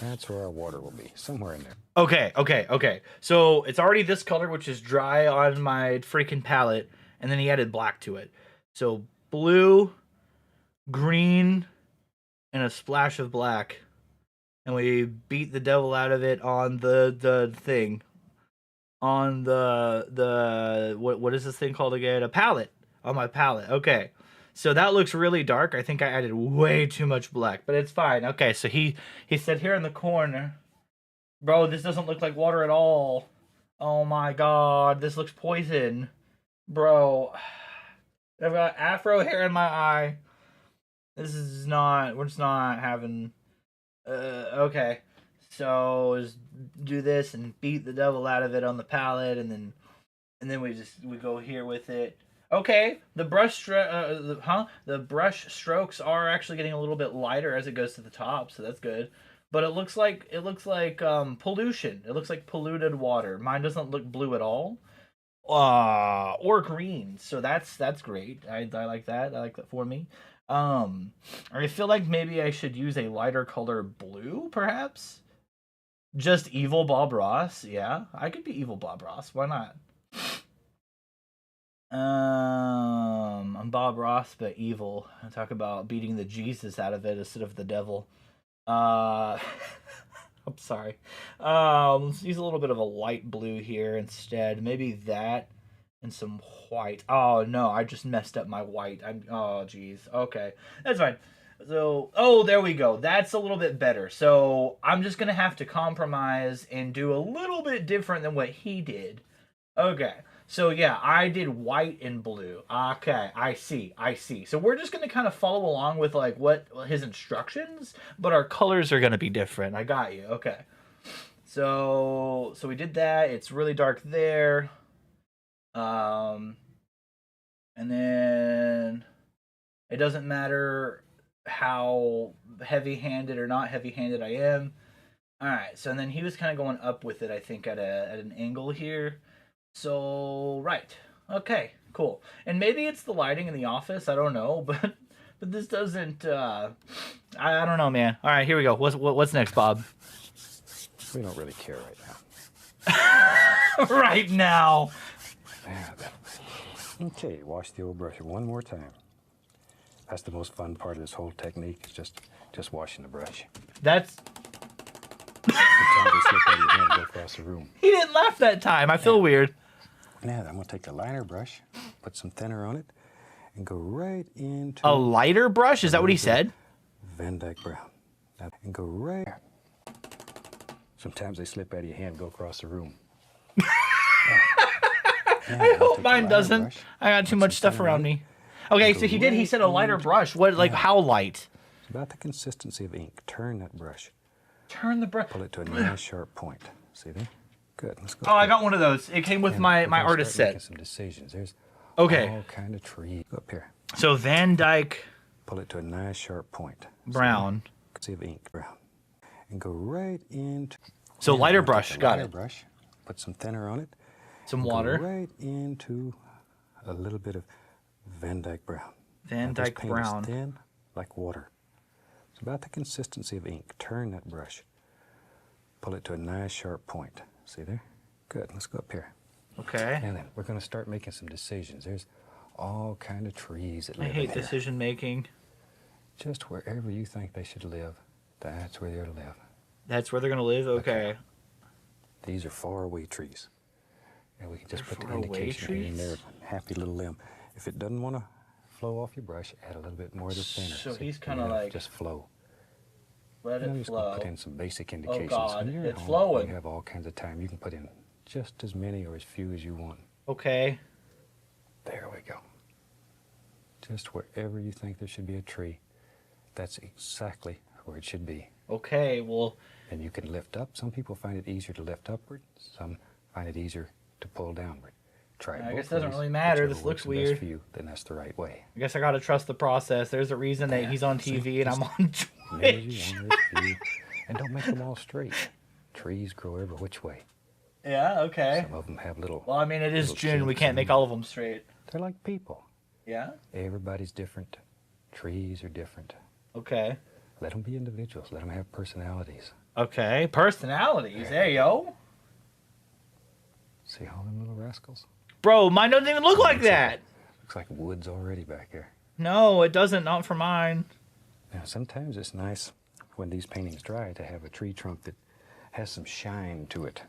That's where our water will be, somewhere in there. Okay. So it's already this color, which is dry on my freaking palette, and then he added black to it. So blue, green, and a splash of black. And we beat the devil out of it on the thing. On the what is this thing called again? A palette. On my palette. Okay. So that looks really dark. I think I added way too much black, but it's fine. Okay, so he said here in the corner, bro, this doesn't look like water at all. Oh my god, this looks poison. Bro, I've got afro hair in my eye. We're just not having, okay. So just do this and beat the devil out of it on the palette, and then we go here with it. Okay, the brush strokes are actually getting a little bit lighter as it goes to the top, so that's good. But it looks like pollution. It looks like polluted water. Mine doesn't look blue at all, or green. So that's great. I like that. I like that for me. I feel like maybe I should use a lighter color blue, perhaps. Just evil Bob Ross. Yeah, I could be evil Bob Ross. Why not? I'm Bob Ross, but evil. I talk about beating the Jesus out of it instead of the devil. I'm sorry. Let's use a little bit of a light blue here instead. Maybe that and some white. Oh no, I just messed up my white. Oh geez. Okay, that's fine. So, there we go. That's a little bit better. So I'm just gonna have to compromise and do a little bit different than what he did. Okay. So yeah, I did white and blue. Okay, I see. So we're just gonna kind of follow along with like what his instructions, but our colors are gonna be different. I got you. Okay. So we did that. It's really dark there. And then it doesn't matter how heavy-handed or not heavy-handed I am. All right, so then he was kind of going up with it, I think, at an angle here. So, right. Okay, cool. And maybe it's the lighting in the office, I don't know, but this doesn't, I don't know, man. All right, here we go. What's next, Bob? We don't really care right now. Right now. Okay, wash the old brush one more time. That's the most fun part of this whole technique, is just washing the brush. That's... Sometimes they slip out of your hand and go across the room. He didn't laugh that time. I feel weird. Now, I'm going to take the liner brush, put some thinner on it, and go right into... A lighter brush? Is that what he said? Van Dyke Brown. Now, and go right... Sometimes they slip out of your hand and go across the room. I hope mine doesn't. Brush, I got too much stuff around me. Okay, so he did. He said a lighter brush. What? Like how light? It's about the consistency of ink. Turn that brush. Turn the brush. Pull it to a nice sharp point. See there? Good. Let's go. Oh, I got one of those. It came with my artist set. Some decisions. There's okay. All kind of trees. Go up here. So Van Dyke. Pull it to a nice sharp point. Brown. See of ink. Brown. And go right into. So lighter brush. Got it. Brush. Put some thinner on it. Some water. Go right into a little bit of Van Dyke Brown. Van Dyke Brown. Is thin like water. It's about the consistency of ink. Turn that brush. Pull it to a nice sharp point. See there? Good. Let's go up here. Okay. And then we're going to start making some decisions. There's all kind of trees that I live hate in here. decision making. Just wherever you think they should live, that's where they're to live. That's where they're going to live? Okay. These are faraway trees. And we can just put the Faraway indication in trees? their happy little limb. If it doesn't want to flow off your brush, add a little bit more of the thinner. So See, he's kind of yeah, like... just flow. Let I'm it just going flow. to put in some basic indications. Oh, God. When you're at It's home, flowing. You have all kinds of time. You can put in just as many or as few as you want. Okay. There we go. Just wherever you think there should be a tree, that's exactly where it should be. Okay, well... And you can lift up. Some people find it easier to lift upward. Some find it easier to pull downward. Try I both guess it doesn't ways. really matter. Whichever This looks works the best weird. for you, then that's the right way. I guess I gotta trust the process. There's a reason that Yeah, he's on see, TV and I'm just on Measure Twitch. one or two, and don't make them all straight. Trees grow every which way. Yeah, okay. Some of them have little... Well, I mean, it is little June. We kinks can't in make them. all of them straight. They're like people. Yeah? Everybody's different. Trees are different. Okay. Let them be individuals. Let them have personalities. Okay. Personalities. There you go. See all them little rascals? Bro, mine doesn't even look like that. Looks like woods already back here. No, it doesn't. Not for mine. Now, sometimes it's nice when these paintings dry to have a tree trunk that has some shine to it.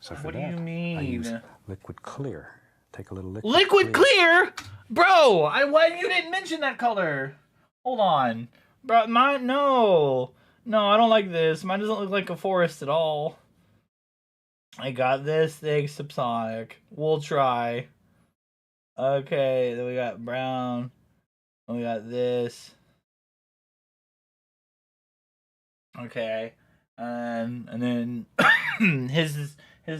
So for What do that, you I use mean? liquid clear. Take a little liquid, Liquid clear? Bro, why you didn't mention that color? Hold on. Bro, mine, no. No, I don't like this. Mine doesn't look like a forest at all. I got this thing, Subsonic. We'll try. Okay, then we got brown. Then we got this. Okay. And then his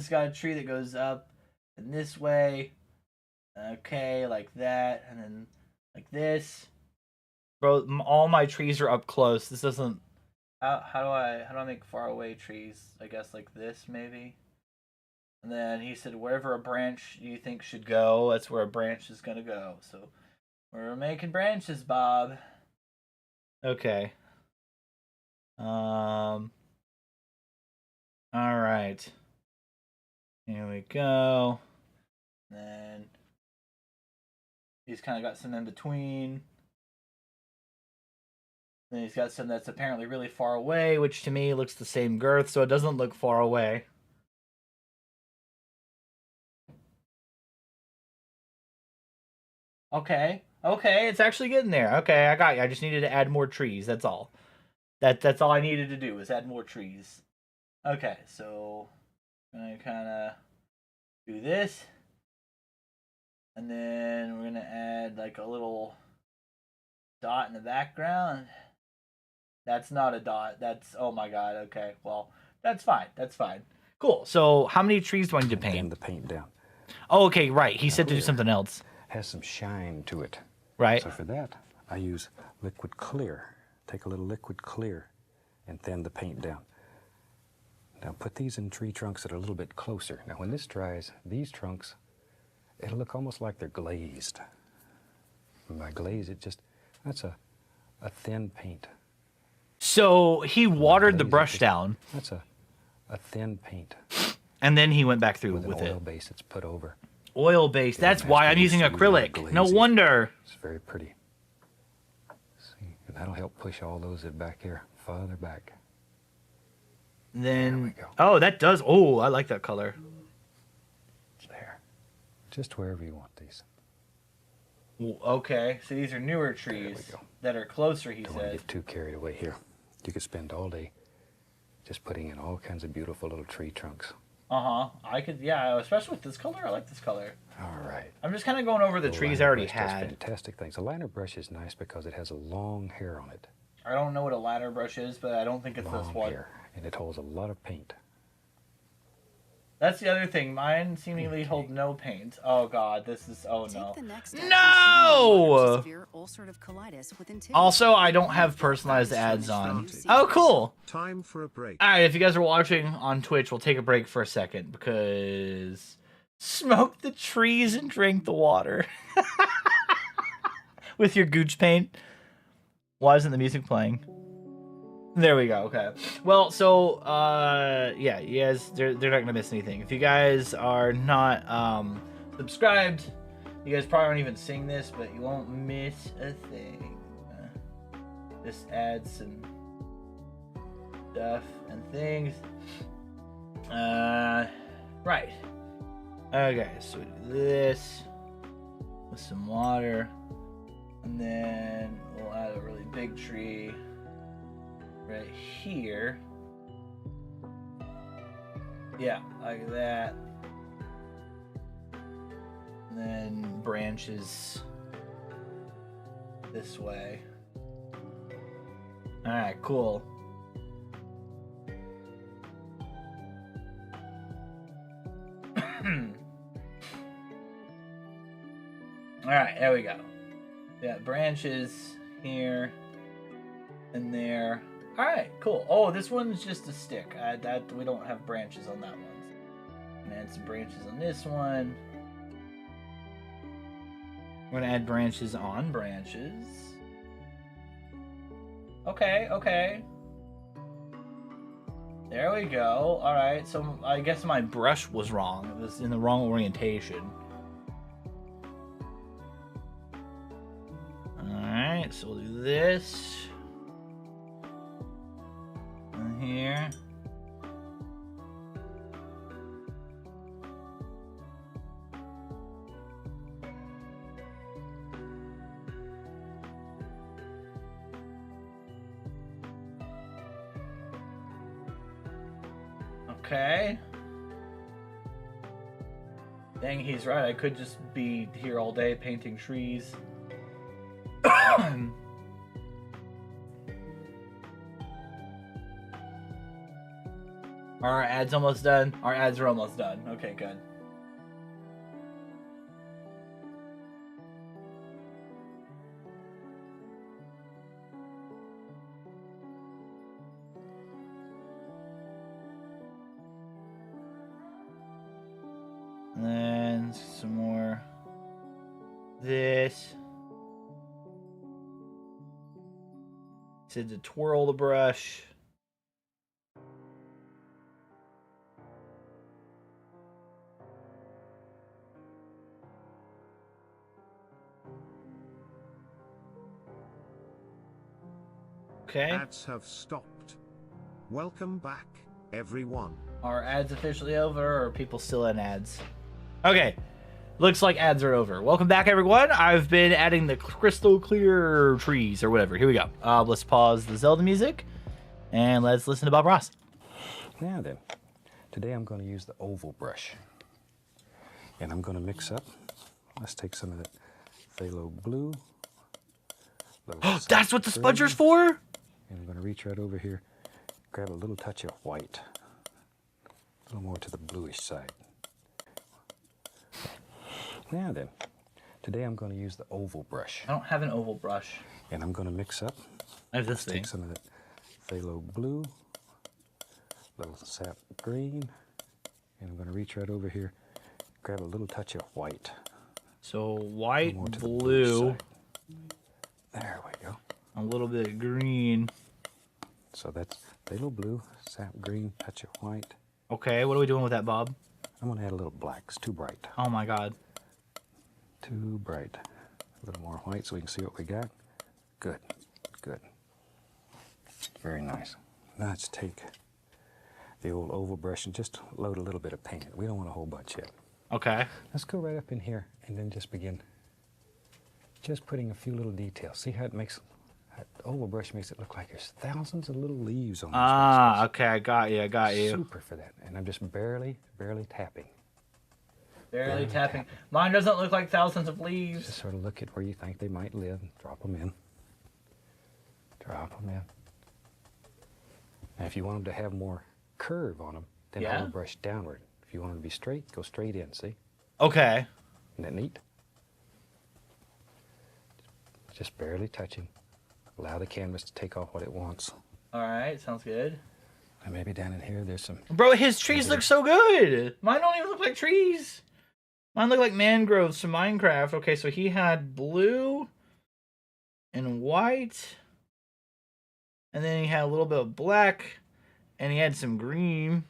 got a tree that goes up and this way. Okay, like that, and then like this. Bro, all my trees are up close. This doesn't. How do I make far away trees? I guess like this maybe. And then he said, wherever a branch you think should go, that's where a branch is gonna go. So we're making branches, Bob. Okay. All right. Here we go. Then he's kind of got some in between. Then he's got some that's apparently really far away, which to me looks the same girth, so it doesn't look far away. Okay. Okay, it's actually getting there. Okay, I got you. I just needed to add more trees. That's all. That's all I needed to do was add more trees. Okay, so I'm gonna kind of do this, and then we're gonna add like a little dot in the background. That's not a dot. That's, oh my god. Okay, well that's fine. That's fine. Cool. So how many trees do I need to paint? Dim the paint down. Oh, okay, right. He said to do something else. has some shine to it. Right. So for that, I use liquid clear. Take a little liquid clear and thin the paint down. Now put these in tree trunks that are a little bit closer. Now when this dries, these trunks, it'll look almost like they're glazed. And by glaze, that's a thin paint. So he watered the brush down. That's a thin paint. And then he went back through with it. Oil base it's put over. Oil base. That's why I'm using acrylic. No wonder. It's very pretty. See, and that'll help push all those back here farther back. Then, there we go. Oh, that does. Oh, I like that color. There. Just wherever you want these. Okay, so these are newer trees that are closer, he Don't want to said. get too carried away here. You could spend all day just putting in all kinds of beautiful little tree trunks. Uh-huh. I could, yeah, especially with this color. I like this color. All right. I'm just kind of going over the trees I liner already brush does had. fantastic things. A liner brush is nice because it has a long hair on it. I don't know what a ladder brush is, but I don't think it's this one. Hair, and it holds a lot of paint. That's the other thing. Mine seemingly hold no paint. Oh god, this is no. No! Also, I don't have personalized ads on. Oh, cool. Time for a break. All right, if you guys are watching on Twitch, we'll take a break for a second because smoke the trees and drink the water with your gooch paint. Why isn't the music playing? There we go. Okay. Well, so yeah, you guys, they're not gonna miss anything. If you guys are not subscribed, you guys probably aren't even seeing this, but you won't miss a thing. This adds some stuff and things. Right. Okay, so we do this with some water, and then we'll add a really big tree right here. Yeah, like that. And then branches this way. Alright, cool. Alright, there we go. Yeah, branches here and there. Alright, cool. Oh, this one's just a stick. That we don't have branches on that one. And add some branches on this one. We're gonna add branches on branches. Okay, okay. There we go. Alright, so I guess my brush was wrong. It was in the wrong orientation. Alright, so we'll do this. And here. Okay. Dang, he's right. I could just be here all day painting trees. Are our ads almost done? Our ads are almost done. Okay, good. And then some more this. Said to twirl the brush. Okay. Ads have stopped. Welcome back, everyone. Are ads officially over, or are people still in ads? Okay. Looks like ads are over. Welcome back, everyone. I've been adding the crystal clear trees, or whatever. Here we go. Let's pause the Zelda music, and let's listen to Bob Ross. Now then, today I'm going to use the oval brush. And I'm going to mix up. Let's take some of that phthalo blue. That's what the spudger's for? And I'm going to reach right over here, grab a little touch of white. A little more to the bluish side. Now then, Today I'm going to use the oval brush. I don't have an oval brush. And I'm going to mix up. I have this thing. Take some of that phthalo blue, little sap green, and I'm going to reach right over here, grab a little touch of white. So white, More to the blue, side. There we go. a little bit of green. So that's phthalo blue, sap green, touch of white. Okay, what are we doing with that, Bob? I'm going to add a little black. It's too bright. Oh my God. Too bright. A little more white so we can see what we got. Good, good. Very nice. Now let's take the old oval brush and just load a little bit of paint. We don't want a whole bunch yet. Okay. Let's go right up in here and then just begin just putting a few little details. See how it makes, that oval brush makes it look like there's thousands of little leaves on this. Ah, okay, I got you. Super for that. And I'm just barely tapping. Barely tapping. Mine doesn't look like thousands of leaves. Just sort of look at where you think they might live. Drop them in. Drop them in. Now if you want them to have more curve on them, then hold the brush downward. If you want them to be straight, go straight in, see? Okay. Isn't that neat? Just barely touching. Allow the canvas to take off what it wants. All right, sounds good. And maybe down in here there's some... Bro, his trees look so good. Mine don't even look like trees. Mine look like mangroves from Minecraft. Okay, so he had blue and white. And then he had a little bit of black. And he had some green.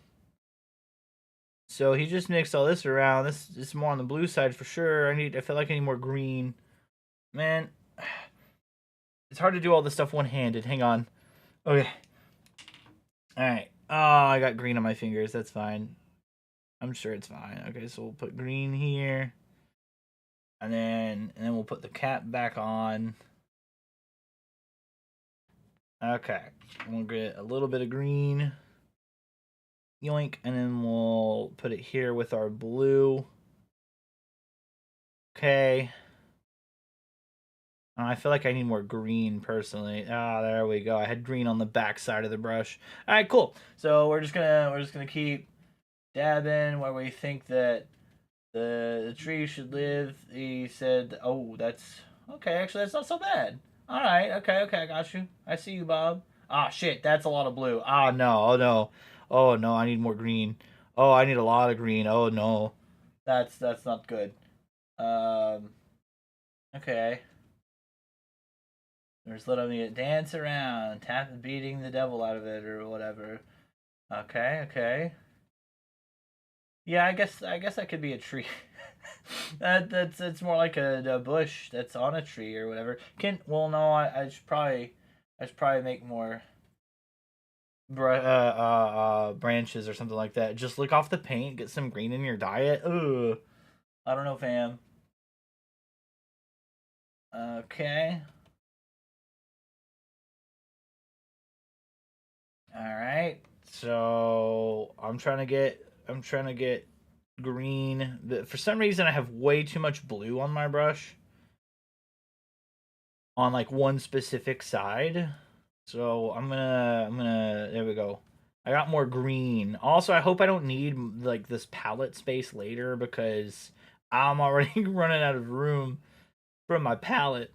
So he just mixed all this around. This is more on the blue side for sure. I feel like I need more green. Man, it's hard to do all this stuff one-handed. Hang on. Okay. Alright. Oh, I got green on my fingers. That's fine. I'm sure it's fine. Okay, so we'll put green here. And then we'll put the cap back on. Okay. We'll get a little bit of green. Yoink. And then we'll put it here with our blue. Okay. I feel like I need more green personally. Ah, there we go. I had green on the back side of the brush. All right, cool. So we're just gonna keep dabbing where we think that the tree should live. He said, "Oh, that's okay. Actually, that's not so bad." All right, okay, I got you. I see you, Bob. Ah, shit, that's a lot of blue. Ah, no, oh no, oh no, I need more green. Oh, I need a lot of green. Oh no, that's not good. Okay. They're just letting me dance around, beating the devil out of it or whatever. Okay. Yeah, I guess that could be a tree. It's more like a bush that's on a tree or whatever. I should probably make more branches or something like that. Just lick off the paint, get some green in your diet. Ugh. I don't know, fam. Okay. All right, so I'm trying to get green. But for some reason, I have way too much blue on my brush. On like one specific side, so I'm gonna. There we go. I got more green. Also, I hope I don't need like this palette space later because I'm already running out of room from my palette.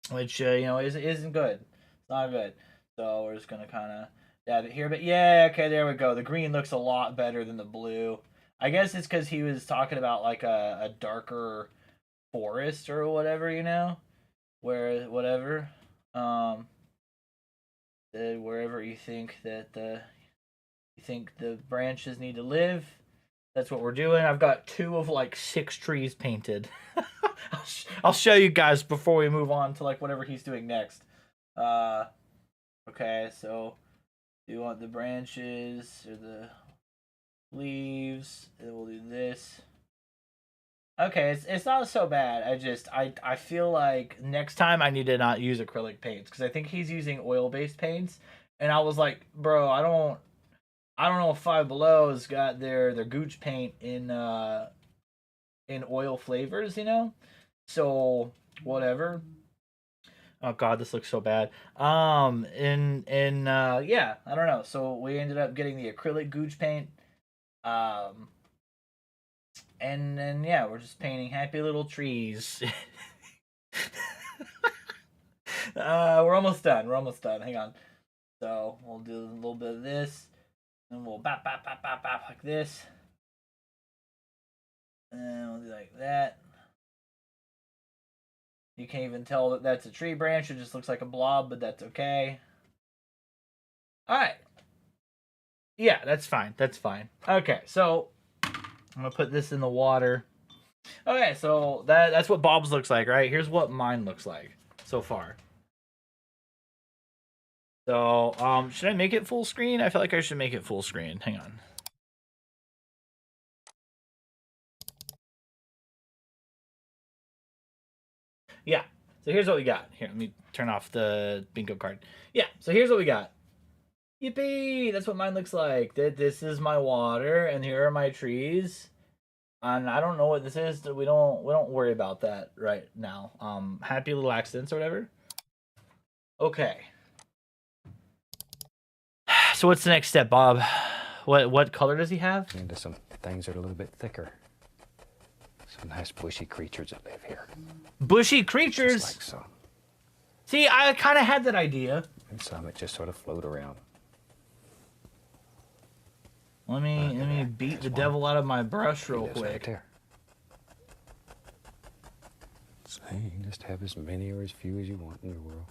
Which isn't good. It's not good. So we're just gonna kind of dab it here, but yeah, okay, there we go. The green looks a lot better than the blue. I guess it's because he was talking about like a darker forest or whatever, where whatever, wherever you think that the branches need to live. That's what we're doing. I've got 2 of like 6 trees painted. I'll show you guys before we move on to like whatever he's doing next. Okay, so do you want the branches or the leaves? And we'll do this. Okay, it's not so bad. I feel like next time I need to not use acrylic paints because I think he's using oil-based paints, and I was like, bro, I don't know if Five Below's got their gooch paint in oil flavors, So whatever. Oh god, this looks so bad. Yeah, I don't know. So we ended up getting the acrylic gooch paint. And then yeah, we're just painting happy little trees. We're almost done. We're almost done. Hang on. So we'll do a little bit of this, and we'll bap bap bap bap bap like this, and we'll do like that. You can't even tell that that's a tree branch. It just looks like a blob, but that's okay. All right. Yeah, that's fine. That's fine. Okay, so I'm gonna put this in the water. Okay, so that's what Bob's looks like, right? Here's what mine looks like so far. So, should I make it full screen? I feel like I should make it full screen. Hang on. Yeah. So here's what we got. Here, let me turn off the bingo card. Yeah. So here's what we got. Yippee! That's what mine looks like. This is my water, and here are my trees. And I don't know what this is. We don't worry about that right now. Happy little accidents or whatever. Okay. So what's the next step, Bob? What color does he have? Into some things that are a little bit thicker. Some nice bushy creatures that live here. Bushy creatures? Just like so. See, I kind of had that idea. And some that just sort of float around. Let me beat the devil out of my brush real quick. Right there. So you can just have as many or as few as you want in the world.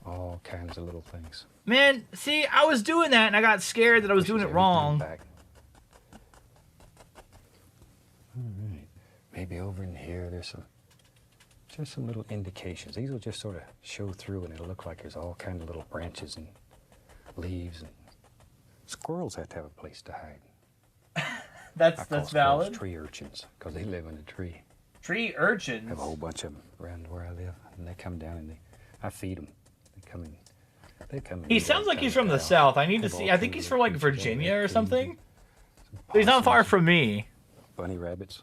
All kinds of little things. Man, see, I was doing that and I got scared that I was doing it wrong. All right. Maybe over in here there's just some little indications. These will just sort of show through and it'll look like there's all kinds of little branches and leaves. And squirrels have to have a place to hide. That's valid. Tree urchins, because they live in a tree. Tree urchins? I have a whole bunch of them around where I live, and they come down and I feed them. They come in. He sounds like he's from the South. I need to see. I think he's from like Virginia or something. He's not far from me. Bunny rabbits.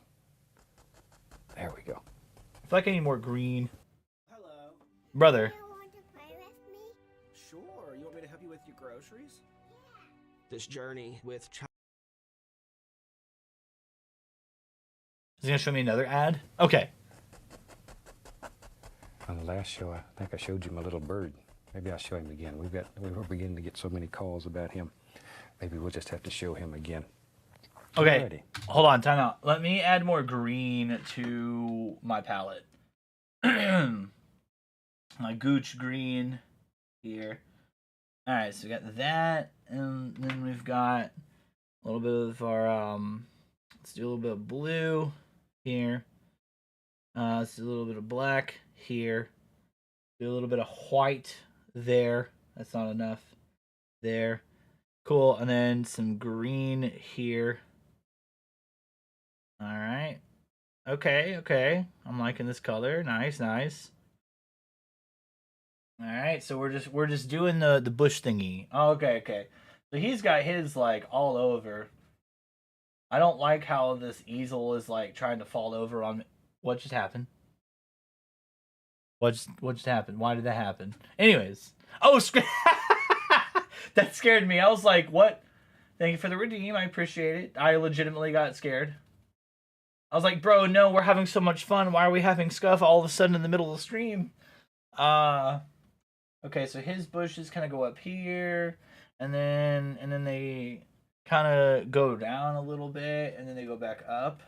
There we go. I feel like I need more green. Hello. Brother. Sure. You want me to help you with your groceries? This journey with Is he gonna show me another ad? Okay. On the last show, I think I showed you my little bird. Maybe I'll show him again. We were beginning to get so many calls about him. Maybe we'll just have to show him again. Okay. Alrighty. Hold on, time out. Let me add more green to my palette. My gooch green here. Alright, so we got that, and then we've got a little bit of our let's do a little bit of blue here. Let's do a little bit of black here. Do a little bit of white there. That's not enough. There. Cool. And then some green here. Alright. Okay. I'm liking this color. Nice. Alright, so we're just doing the bush thingy. Okay. So he's got his like all over. I don't like how this easel is like trying to fall over on me. What just happened? What just happened? Why did that happen? Anyways. Oh, that scared me. I was like, what? Thank you for the redeem. I appreciate it. I legitimately got scared. I was like, bro, no, we're having so much fun. Why are we having scuff all of a sudden in the middle of the stream? Okay, so his bushes kind of go up here, and then they kind of go down a little bit, and then they go back up.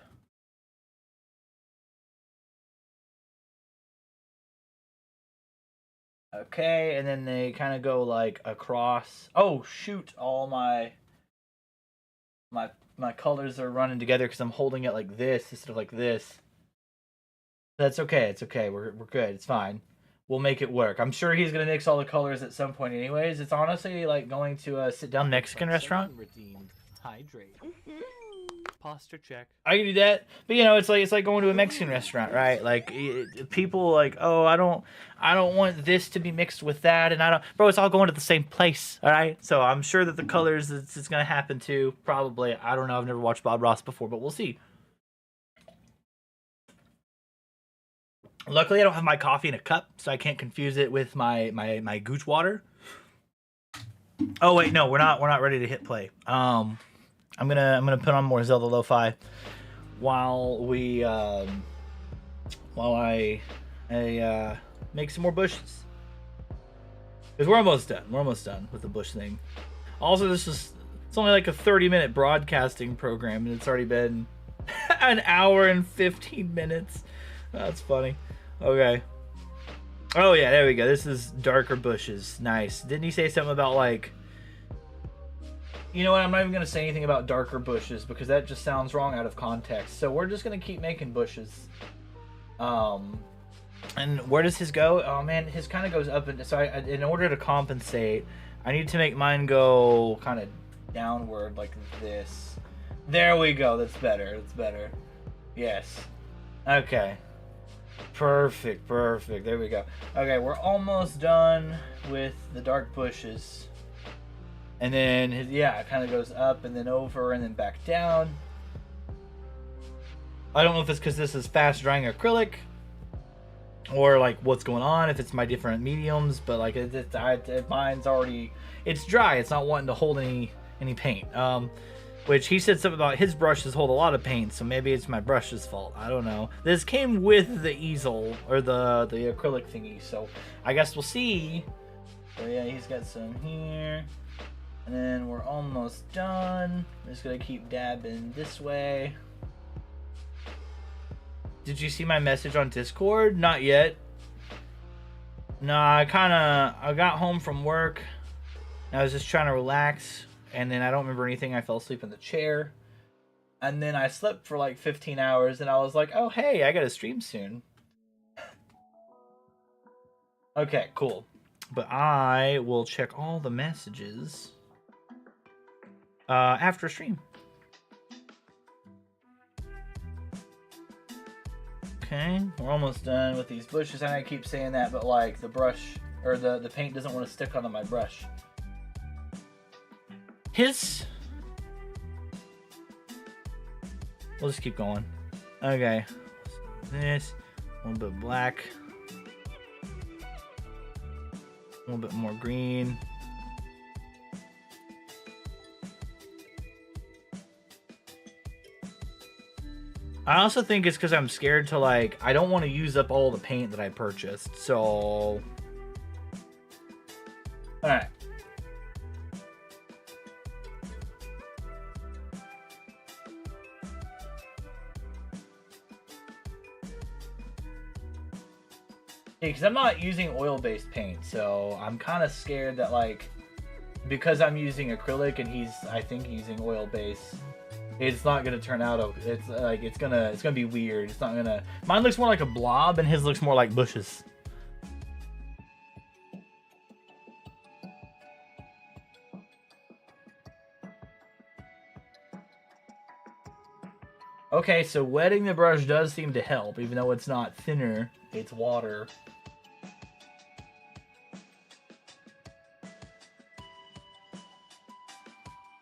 Okay, and then they kind of go like across. Oh shoot! All my colors are running together because I'm holding it like this instead of like this. That's okay. It's okay. We're good. It's fine. We'll make it work. I'm sure he's gonna mix all the colors at some point, anyways. It's honestly like going to a sit-down Mexican restaurant. Redeemed. Hydrate. Posture check. I can do that, but you know, it's like going to a Mexican restaurant, right? Like people like, oh, I don't want this to be mixed with that, and bro, it's all going to the same place, all right? So I'm sure that the colors it's gonna happen too. Probably, I don't know. I've never watched Bob Ross before, but we'll see. Luckily, I don't have my coffee in a cup, so I can't confuse it with my gooch water. Oh wait, no, we're not ready to hit play. I'm gonna put on more Zelda Lo-Fi while we while I make some more bushes. Because we're almost done. We're almost done with the bush thing. Also, it's only like a 30-minute broadcasting program, and it's already been an hour and 15 minutes. That's funny. Okay. Oh yeah, there we go. This is darker bushes. Nice. Didn't he say something about like? You know what? I'm not even gonna say anything about darker bushes because that just sounds wrong out of context. So we're just gonna keep making bushes. And where does his go? Oh man, his kind of goes up, and so in order to compensate, I need to make mine go kind of downward like this. There we go. That's better. That's better. Yes. Okay. Perfect. Perfect. There we go. Okay, we're almost done with the dark bushes. And then, yeah, it kind of goes up and then over and then back down. I don't know if it's because this is fast drying acrylic or like what's going on, if it's my different mediums, but like mine's already, it's dry. It's not wanting to hold any paint. Which he said something about his brushes hold a lot of paint, so maybe it's my brush's fault. I don't know. This came with the easel or the acrylic thingy, so I guess we'll see. So yeah, he's got some here. And then we're almost done. I'm just gonna keep dabbing this way. Did you see my message on Discord? Not yet. No, I got home from work. I was just trying to relax, and then I don't remember anything. I fell asleep in the chair. And then I slept for like 15 hours, and I was like, oh hey, I gotta stream soon. Okay, cool. But I will check all the messages after stream. Okay, we're almost done with these bushes. I keep saying that, but like the brush or the paint doesn't want to stick onto my brush. We'll just keep going. Okay, this a little bit black, a little bit more green. I also think it's because I'm scared to like, I don't want to use up all the paint that I purchased, so. Alright. Because I'm not using oil-based paint, so I'm kind of scared that like, because I'm using acrylic and he's, I think, using oil-based, it's not gonna turn out. It's like it's gonna be weird. It's not gonna. Mine looks more like a blob, and his looks more like bushes. Okay, so wetting the brush does seem to help, even though it's not thinner. It's water.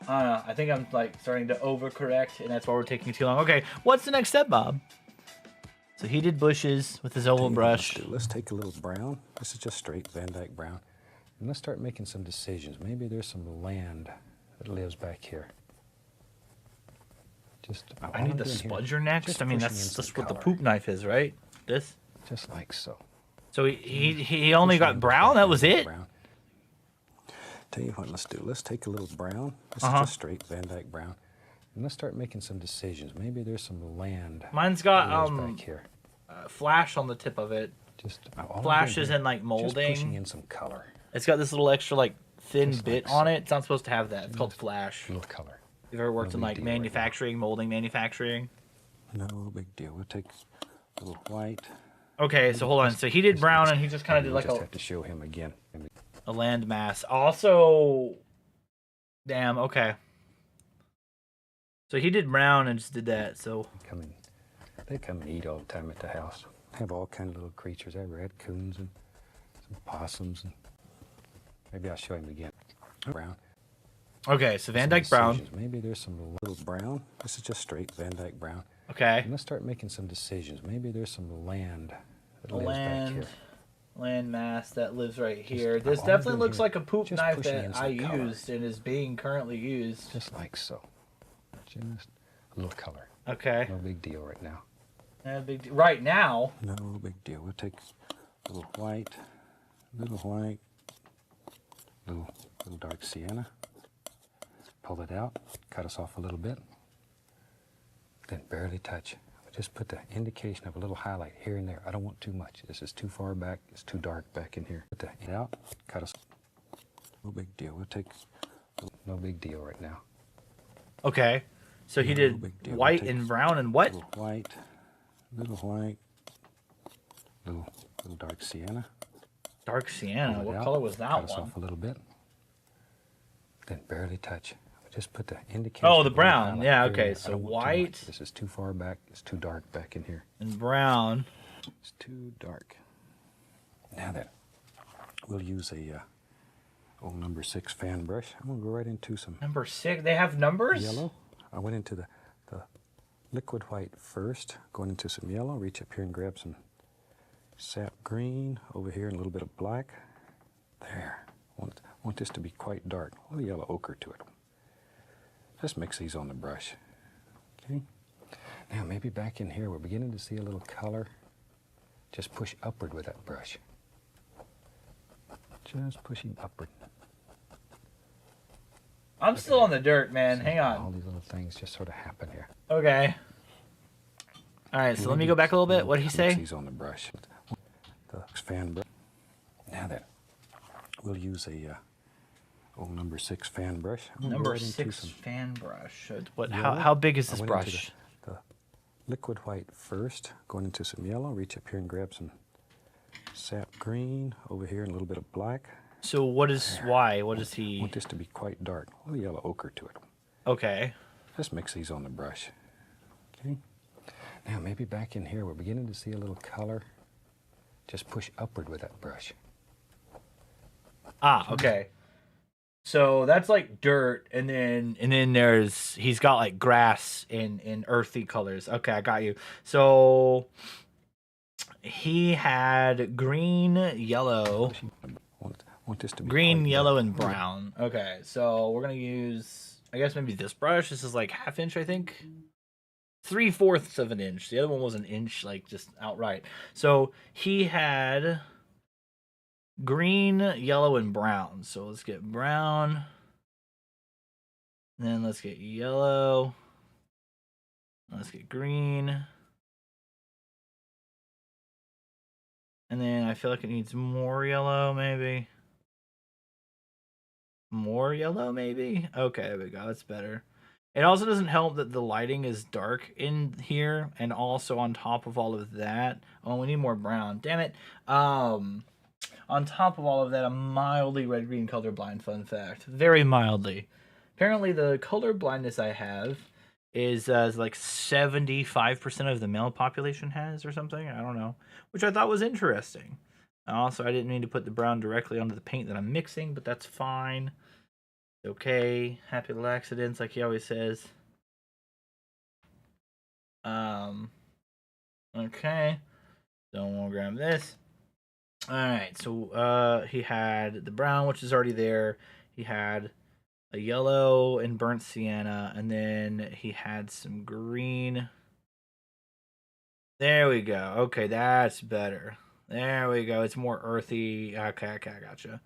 I don't know. I think I'm like starting to overcorrect, and that's why we're taking too long. Okay, what's the next step, Bob? So he did bushes with his oval brush. Let's take a little brown. This is just straight Van Dyke brown. And let's start making some decisions. Maybe there's some land that lives back here. Just I need the spudger next. I mean, that's what the poop knife is, right? This? Just like so. So he only got brown? That was it? Brown. Tell you what, let's do. Let's take a little brown. This is just straight Van Dyke brown. And let's start making some decisions. Maybe there's some land. Mine's got back here. Flash on the tip of it. Just Flash is in like molding. Just pushing in some color. It's got this little extra like thin bit on it. It's not supposed to have that. It's called flash. A little color. You've ever worked in like manufacturing, molding manufacturing? No big deal. We'll take a little white. Okay, so hold on. So he did brown, and he just kind of did like have to show him again. A land mass. Also, damn. Okay. So he did brown and just did that. So they come and eat all the time at the house. Have all kind of little creatures. They have raccoons and some possums, and maybe I'll show him again. Brown. Okay, so Van Dyke brown. Maybe there's some little brown. This is just straight Van Dyke brown. Okay. And let's start making some decisions. Maybe there's some land that lives back here. Land mass that lives right here. This definitely looks like a poop knife that I used and is being currently used. Just like so. Just a little color. Okay. No big deal right now. Right now? No big deal. We'll take a little white, little dark sienna. Pull it out, cut us off a little bit, then barely touch. Just put the indication of a little highlight here and there. I don't want too much. This is too far back. It's too dark back in here. Put that out, cut us. No big deal. We'll take no big deal right now. Okay. So he did white and brown and what? Little white, little dark sienna. Dark sienna. What color was that one? Cut us off a little bit, then barely touch. Just put the indication. Oh, the brown. Yeah, okay. So white. This is too far back. It's too dark back in here. And brown. It's too dark. Now that we'll use a old number 6 fan brush. I'm gonna go right into some number 6. They have numbers. Yellow. I went into the liquid white first. Going into some yellow. Reach up here and grab some sap green over here and a little bit of black. There. Want this to be quite dark. A little yellow ochre to it. Just mix these on the brush. Okay. Now maybe back in here we're beginning to see a little color. Just push upward with that brush. Just pushing upward. I'm still on the dirt, man. Hang on. All these little things just sort of happen here. Okay. All right, so let me go back a little bit. What did he say? Mix these on the brush. The fan brush. Now that we'll use a old number 6 fan brush. Number 6 fan brush. What? How big is this brush? The liquid white first. Going into some yellow. Reach up here and grab some sap green over here and a little bit of black. So what is why? What is he? Want this to be quite dark. A little yellow ochre to it. Okay. Just mix these on the brush. Okay. Now maybe back in here we're beginning to see a little color. Just push upward with that brush. Ah, okay. So that's like dirt, and then he's got like grass in earthy colors. Okay, I got you. So he had green, yellow. Want this to be green, yellow, and brown. Okay, so we're gonna use, I guess maybe this brush. This is like 1/2 inch, I think. 3/4 of an inch. The other one was an inch, like just outright. So he had green, yellow, and brown. So let's get brown. Then let's get yellow. Let's get green. And then I feel like it needs more yellow, maybe. More yellow, maybe? Okay, there we go. That's better. It also doesn't help that the lighting is dark in here, and also on top of all of that, oh, we need more brown. Damn it. On top of all of that, I'm mildly red-green colorblind, fun fact. Very mildly. Apparently, the color blindness I have is like 75% of the male population has or something. I don't know. Which I thought was interesting. Also, I didn't mean to put the brown directly onto the paint that I'm mixing, but that's fine. Okay, happy little accidents, like he always says. Okay, so we'll grab this. All right, so he had the brown, which is already there. He had a yellow and burnt sienna, and then he had some green. There we go. Okay, that's better. There we go. It's more earthy. Okay, I gotcha.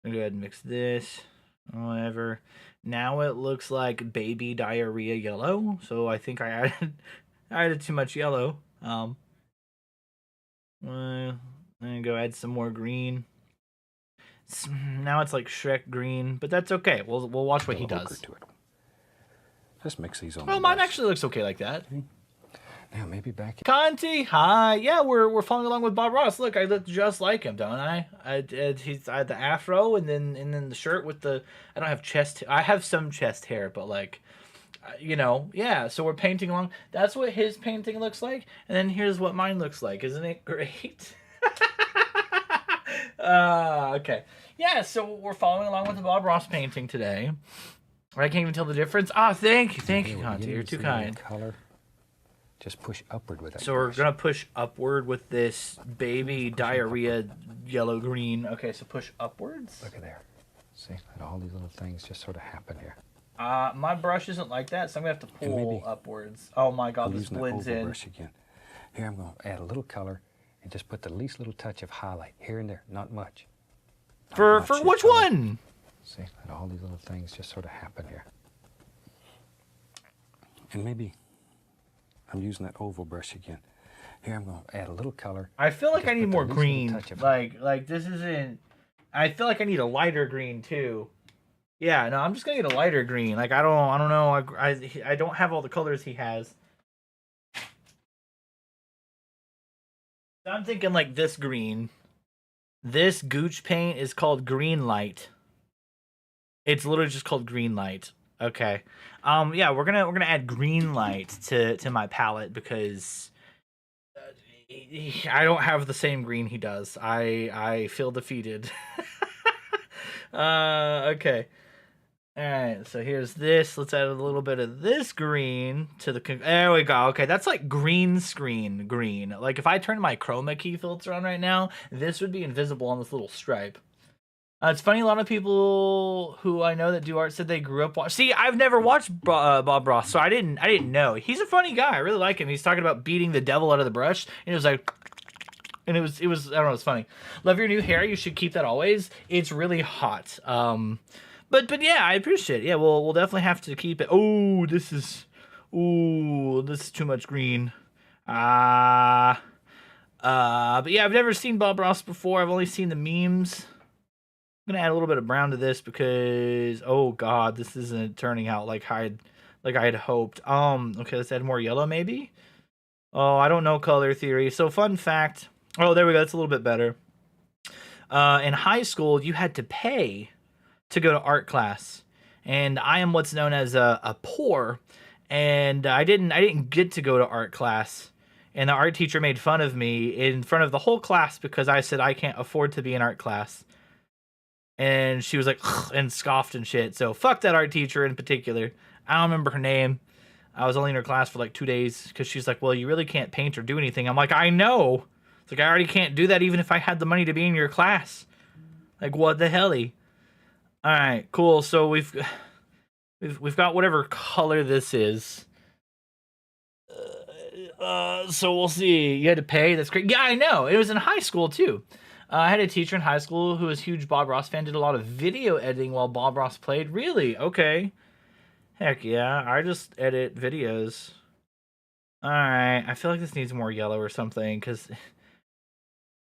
I'll go ahead and mix this. Whatever. Now it looks like baby diarrhea yellow. So I think I added too much yellow. I'm gonna go add some more green. Now it's like Shrek green, but that's okay. We'll watch what he does. Just mix these on. Well, mine actually looks okay like that. Now maybe back. Conti, hi. Yeah, we're following along with Bob Ross. Look, I look just like him, don't I? I had the afro and then the shirt with the. I don't have chest. I have some chest hair, but like, you know, yeah. So we're painting along. That's what his painting looks like, and then here's what mine looks like. Isn't it great? Okay. Yeah. So we're following along with the Bob Ross painting today. I can't even tell the difference. Ah, thank you, Conti. You're too kind. Color. Just push upward with that. So we're gonna push upward with this baby diarrhea yellow green. Okay, so push upwards. Look at there. See, and all these little things just sort of happen here. My brush isn't like that, so I'm gonna have to pull upwards. Oh my god, this blends in. Brush again. Here I'm going to add a little color and just put the least little touch of highlight here and there, not much. For which one? See, let all these little things just sort of happen here. And maybe I'm using that oval brush again. Here I'm going to add a little color. I feel like I need more green. Like this isn't. I feel like I need a lighter green too. Yeah, no, I'm just gonna get a lighter green. Like I don't know. I don't have all the colors he has. So I'm thinking like this green. This Gooch paint is called Green Light. It's literally just called Green Light. Okay. Yeah, we're gonna add Green Light to my palette because I don't have the same green he does. I feel defeated. Okay. All right, so here's this. Let's add a little bit of this green to the... There we go. Okay, that's like green screen green. Like if I turn my chroma key filter on right now, this would be invisible on this little stripe. It's funny, a lot of people who I know that do art said they grew up watching... See, I've never watched Bob Ross, so I didn't know. He's a funny guy. I really like him. He's talking about beating the devil out of the brush, and it was like... And it was I don't know, it's funny. Love your new hair. You should keep that always. It's really hot. But yeah, I appreciate it. Yeah, we'll definitely have to keep it. Oh, this is too much green. But yeah, I've never seen Bob Ross before. I've only seen the memes. I'm gonna add a little bit of brown to this because oh god, this isn't turning out like I had hoped. Okay, let's add more yellow maybe. Oh, I don't know color theory. So fun fact. Oh, there we go. That's a little bit better. In high school, you had to pay to go to art class, and I am what's known as a poor, and I didn't get to go to art class, and the art teacher made fun of me in front of the whole class because I said I can't afford to be in art class, and she was like and scoffed and shit. So fuck that art teacher in particular. I don't remember her name. I was only in her class for like 2 days because she's like, well, you really can't paint or do anything. I'm like, I know. It's like I already can't do that even if I had the money to be in your class. Like what the helly? All right, cool. So we've got whatever color this is. So we'll see. You had to pay. That's great. Yeah, I know. It was in high school too. I had a teacher in high school who was a huge Bob Ross fan. Did a lot of video editing while Bob Ross played. Really? Okay. Heck yeah. I just edit videos. All right. I feel like this needs more yellow or something because.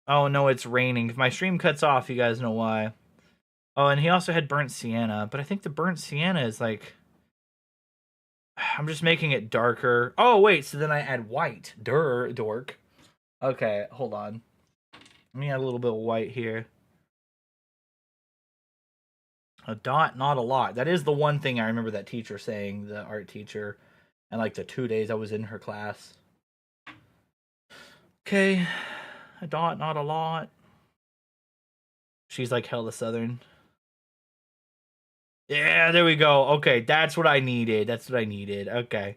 Oh no, it's raining. If my stream cuts off, you guys know why. Oh, and he also had burnt sienna, but I think the burnt sienna is like... I'm just making it darker. Oh, wait, so then I add white. Dork. Okay, hold on. Let me add a little bit of white here. A dot, not a lot. That is the one thing I remember that teacher saying, the art teacher, and like the 2 days I was in her class. Okay, a dot, not a lot. She's like hella southern. Yeah, there we go. Okay, that's what I needed. Okay.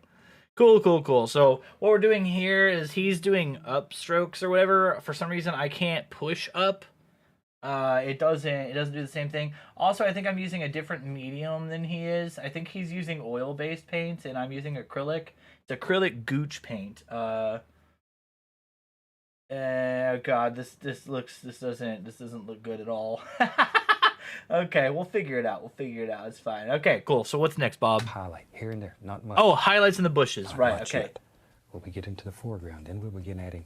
Cool. So what we're doing here is he's doing upstrokes or whatever. For some reason, I can't push up. It doesn't do the same thing. Also, I think I'm using a different medium than he is. I think he's using oil-based paint, and I'm using acrylic. It's acrylic Gooch paint. God, this doesn't look good at all. Okay, we'll figure it out. It's fine. Okay, cool. So what's next, Bob? Highlight here and there, not much. Oh, highlights in the bushes. Not right, much okay. Yet. When we get into the foreground, then we'll begin adding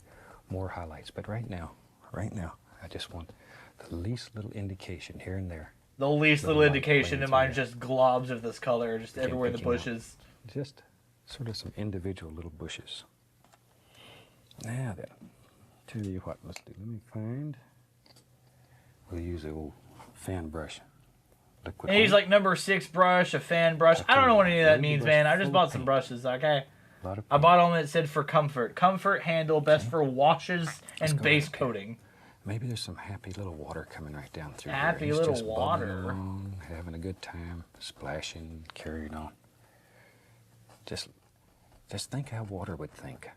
more highlights. But right now, I just want the least little indication here and there. The least little indication, and mine's just globs of this color, just everywhere in the bushes. Just sort of some individual little bushes. Now then, tell you what, let's do. Let me find. We'll use the old fan brush. Liquid. And he's like number 6 brush, a fan brush. I don't know what any of that means, man. I just bought some brushes, okay? I bought them that said for comfort. Comfort handle, best for washes and base coating. Maybe there's some happy little water coming right down through happy here. Little just water. Along, having a good time, splashing, carrying on. Just think how water would think.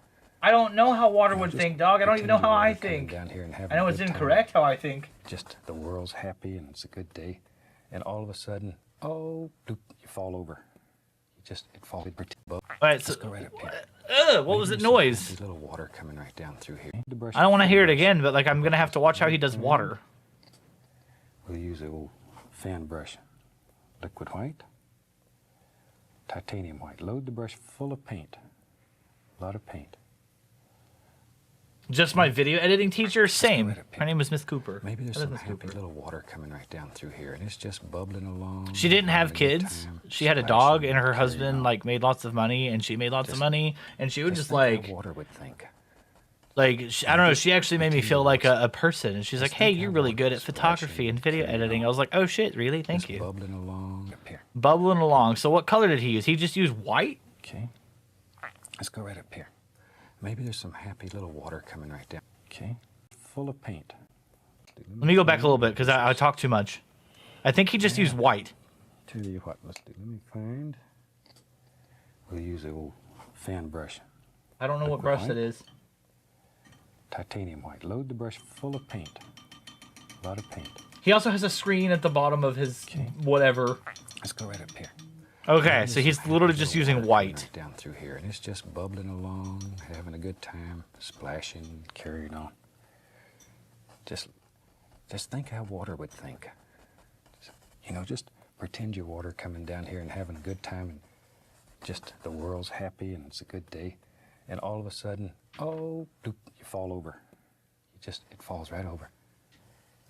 I don't know how water would think, dog. I don't even know how I think. Down here and I know it's incorrect how I think. Just the world's happy and it's a good day. And all of a sudden, oh, bloop, you fall over. Just it falls. All right, so Let's go right up here. what was Maybe that there's some noise? happy little water coming right down through here. I don't want to hear it again, but like I'm gonna have to watch how he does water. We'll use a old fan brush, liquid white, titanium white. Load the brush full of paint. A lot of paint. Just my video editing teacher, same. Her name is Miss Cooper. Maybe there's That is some Miss happy Cooper. little water coming right down through here, and it's just bubbling along. She didn't have having a good kids. time, She had a splashing, dog, and her carrying husband on. like made lots of money, and she made lots of money, and she would just think how like, water would think. I don't know. She actually made me feel like a person, and she's like, "Hey, you're really good at photography and video editing." I was like, "Oh shit, really? Thank you." Bubbling along up here. Bubbling along. So what color did he use? He just used white. Okay. Let's go right up here. Maybe there's some happy little water coming right down. Okay. Full of paint. Let me go back a little bit because I talk too much. I think he just used white. Tell you what, let's do. Let me find. We'll use a old fan brush. I don't know what Liquid brush white. that is. Titanium white. Load the brush full of paint. A lot of paint. He also has a screen at the bottom of his whatever. Let's go right up here. Okay, so he's literally just using white. Right down through here, and it's just bubbling along, having a good time, splashing, carrying on. Just think how water would think. You know, just pretend your water coming down here and having a good time, and just the world's happy and it's a good day, and all of a sudden, oh, doop, you fall over. It falls right over.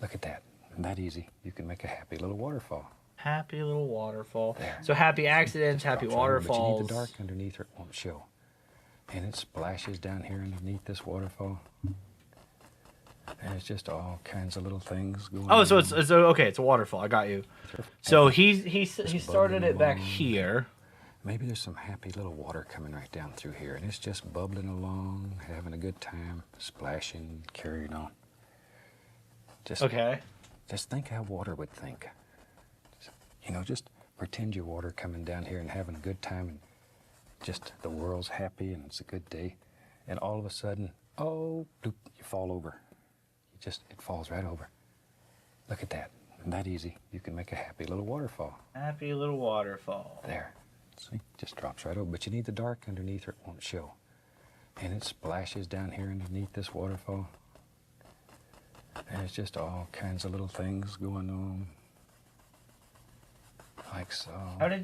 Look at that. Isn't that easy? You can make a happy little waterfall. Happy little waterfall. There. So happy accidents, happy Drops right over, waterfalls. But you need the dark underneath or it won't show. And it splashes down here underneath this waterfall. And it's just all kinds of little things going on. Oh, so it's okay. It's a waterfall. I got you. So he started it back here. Maybe there's some happy little water coming right down through here, and it's just bubbling along, having a good time, splashing, carrying on. Okay. Just think how water would think. You know, just pretend your water coming down here and having a good time, and just the world's happy and it's a good day, and all of a sudden, oh, doop, you fall over. It falls right over. Look at that. Isn't that easy? You can make a happy little waterfall. Happy little waterfall. There. See? Just drops right over. But you need the dark underneath or it won't show. And it splashes down here underneath this waterfall. And it's just all kinds of little things going on. Like so.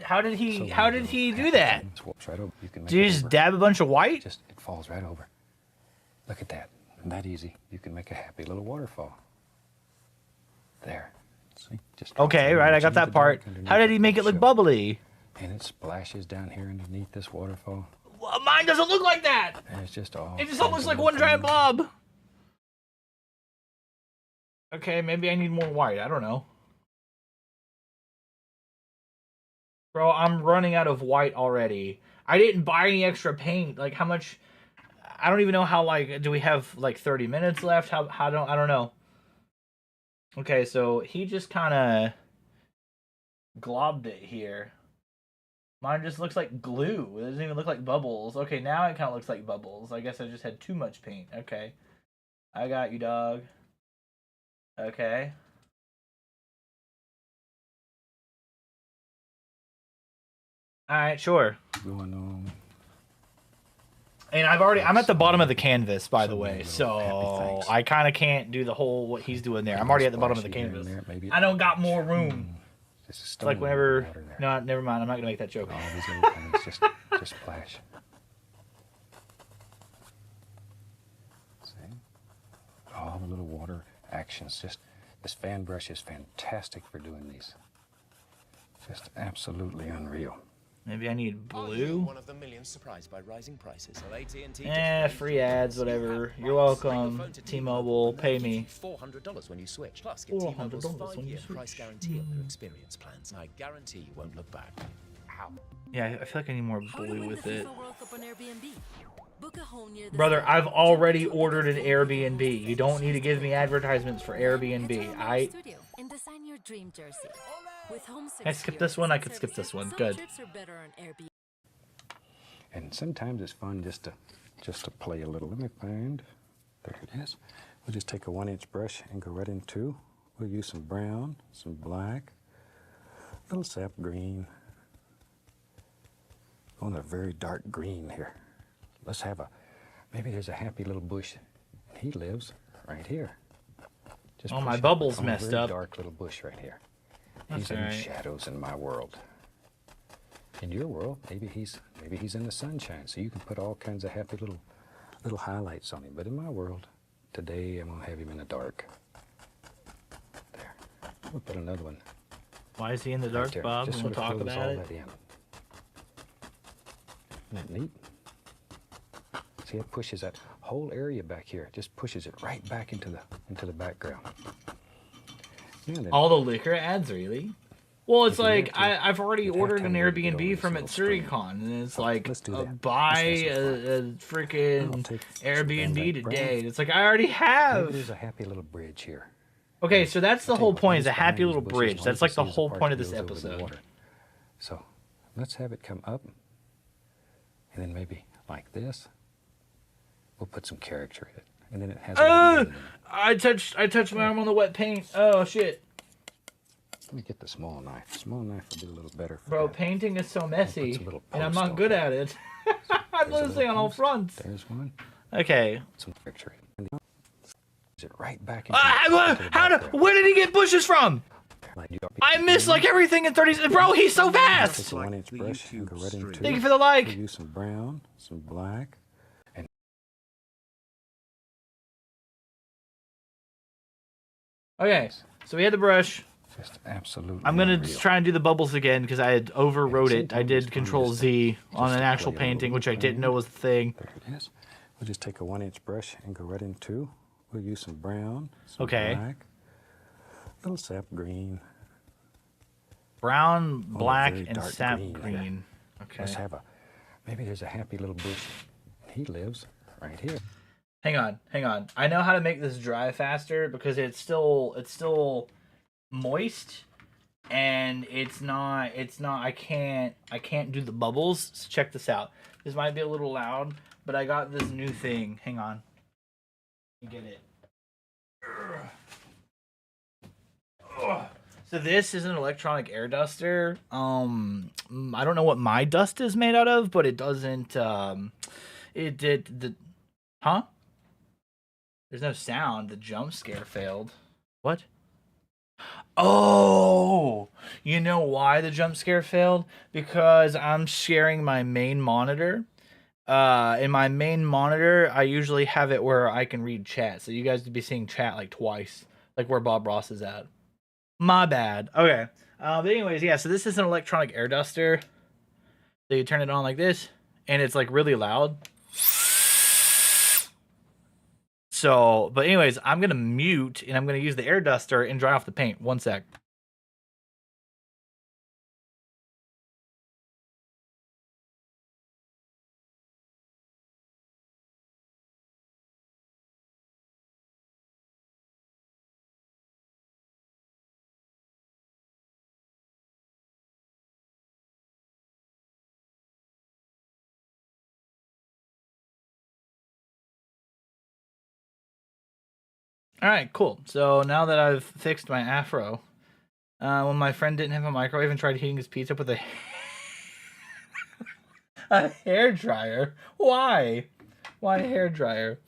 How did he do that? Right over. You can make Did you it just over. dab a bunch of white? It falls right over. Look at that. Isn't that easy? You can make a happy little waterfall. There. See? Just drops Okay, over. right. But I you got need that the part. dark underneath How did or he it make it won't look show. bubbly? And it splashes down here underneath this waterfall. Well, mine doesn't look like that. And it's just all. It just kinds almost of like little one giant things. blob. Okay, maybe I need more white. I don't know. Bro, I'm running out of white already. I didn't buy any extra paint. Like, how much? I don't even know how, like, do we have, like, 30 minutes left? I don't know. Okay, so he just kind of globbed it here. Mine just looks like glue. It doesn't even look like bubbles. Okay, now it kind of looks like bubbles. I guess I just had too much paint. Okay. I got you, dog. Okay. Alright, sure. Going on. And I'm at the bottom of the canvas, by the So way, many little so happy things. I kind of can't do the whole what he's doing there. I'm already at the bottom of the Splashy here and canvas. there, maybe I don't got more room. Just a It's stone like in whenever. the water there. No, never mind. I'm not gonna make that joke. All these little things just splash. See? All the little water actions. Just this fan brush is fantastic for doing these. Just absolutely unreal. Maybe I need blue. One of the millions surprised by rising prices. Well, AT&T Free ads, whatever. You're welcome. T-Mobile, pay me. $400 when you switch. Plus, get T-Mobile's $400 when you 5-year price switch. guarantee on their experience plans. I guarantee you won't look back. Ow. Yeah, I feel like I need more blue with it. Brother, I've already ordered an Airbnb. You don't need to give me advertisements for Airbnb. Can I skip this one? I could skip this one. Good. And sometimes it's fun just to play a little. Let me find. There it is. We'll just take a 1-inch brush and go right into. We'll use some brown, some black, a little sap green. on a very dark green here. Let's have maybe there's a happy little bush. He lives right here. Just oh, my push it bubble's on a messed very up. dark little bush right here. That's He's in all the right. shadows in my world. In your world, maybe he's in the sunshine, so you can put all kinds of happy little highlights on him. But in my world, today I'm gonna have him in the dark. There. We'll put another one. Why is he in the right dark, there. Bob? Just We'll sort of talk fills about all it. that in. Isn't that neat? See, it pushes that whole area back here. Just pushes it right back into the background. All the liquor ads, really? Well, it's If you like had to, I've already you'd have ordered to an have a way to get over Airbnb this from little at stream. SuriCon, and it's So, like let's do that. buy Let's have some fun. a I'll freaking take some Airbnb Van Dyke today. Brown. It's like I already Maybe have. there's a happy little bridge here. Okay, so that's the I'll tell whole you what, point, is a just behind happy these little bushes, bridge. all That's you like the see is whole part point of that this goes over the episode. water. So let's have it come up, and then maybe like this. We'll put some character in it, and then it has. A little bit in it. I touched my arm on the wet paint. Oh shit. Let me get the small knife. The small knife will do a little better for Bro, that. painting is so messy, some little and I'm post not on good here. at it. I'm There's a losing little on all post. fronts. There's one. Okay. Some character in it. And is it right back into, into the How background. where did he get bushes from? Like, you got I missed like everything in 30 Bro, he's so Take fast! a 1-inch brush and go right into Thank you it. for the like. We'll use some brown, some black, and Okay, so we had the brush. just absolutely. I'm gonna unreal. try and do the bubbles again because I had overwrote it. I did Sometimes Control just- Z on just an to actual play a little painting, bit which I didn't around. know was the thing. There it is. We'll just take a 1-inch brush and go right into. We'll use some brown, some Okay. black, little sap green. Brown, Oh, black, very and dark sap green here. green. Okay. Let's have maybe there's a happy little bush. He lives right here. Hang on. I know how to make this dry faster because it's still moist, and it's not I can't do the bubbles. So check this out. This might be a little loud, but I got this new thing. Hang on. You get it. Ugh. So this is an electronic air duster. I don't know what my dust is made out of, but it doesn't it did the huh? There's no sound. The jump scare failed. What? Oh, you know why the jump scare failed? Because I'm sharing my main monitor. In my main monitor, I usually have it where I can read chat. So you guys would be seeing chat like twice, like where Bob Ross is at. My bad. Okay. But anyways, yeah. So this is an electronic air duster. So you turn it on like this, and it's like really loud. So, but anyways, I'm gonna mute and I'm gonna use the air duster and dry off the paint. One sec. All right, cool. So now that I've fixed my afro, when my friend didn't have a microwave and tried heating his pizza up with a a hair dryer, why? Why a hair dryer?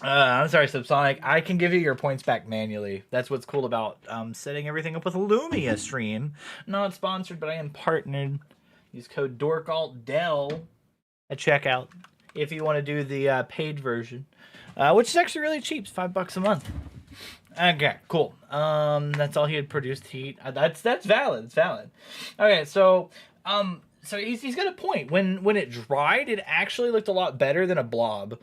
I'm sorry, Subsonic. I can give you your points back manually. That's what's cool about setting everything up with Lumiastream. Not sponsored, but I am partnered. Use code DorkAltDell at checkout if you want to do the paid version. Which is actually really cheap. It's $5 a month. Okay, cool. That's all he had produced. That's valid. It's valid. Okay, so he's got a point. When it dried, it actually looked a lot better than a blob.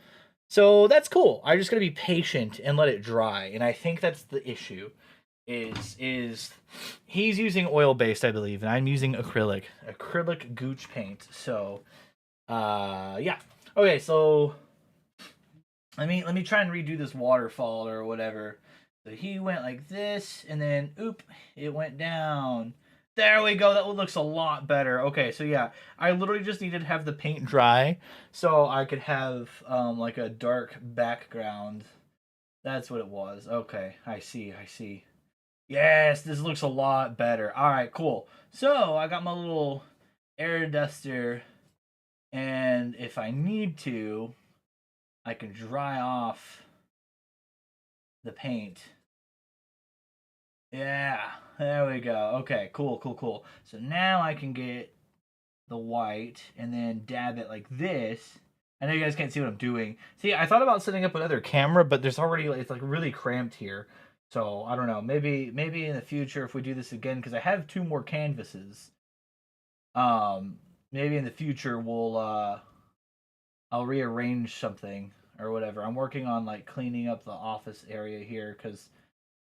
So that's cool. I'm just gonna be patient and let it dry. And I think that's the issue. Is he's using oil based, I believe, and I'm using acrylic gooch paint. So yeah. Okay, so let me try and redo this waterfall or whatever. So he went like this, and then oop, it went down. There we go. That looks a lot better. Okay, so yeah, I literally just needed to have the paint dry so I could have like a dark background. That's what it was. Okay, I see. Yes, this looks a lot better. All right, cool. So I got my little air duster, and if I need to, I can dry off the paint. Yeah, there we go. Okay, cool. So now I can get the white and then dab it like this. I know you guys can't see what I'm doing. See, I thought about setting up another camera, but there's already, it's like really cramped here. So I don't know. Maybe in the future if we do this again, because I have 2 more canvases. Maybe in the future we'll I'll rearrange something or whatever. I'm working on like cleaning up the office area here because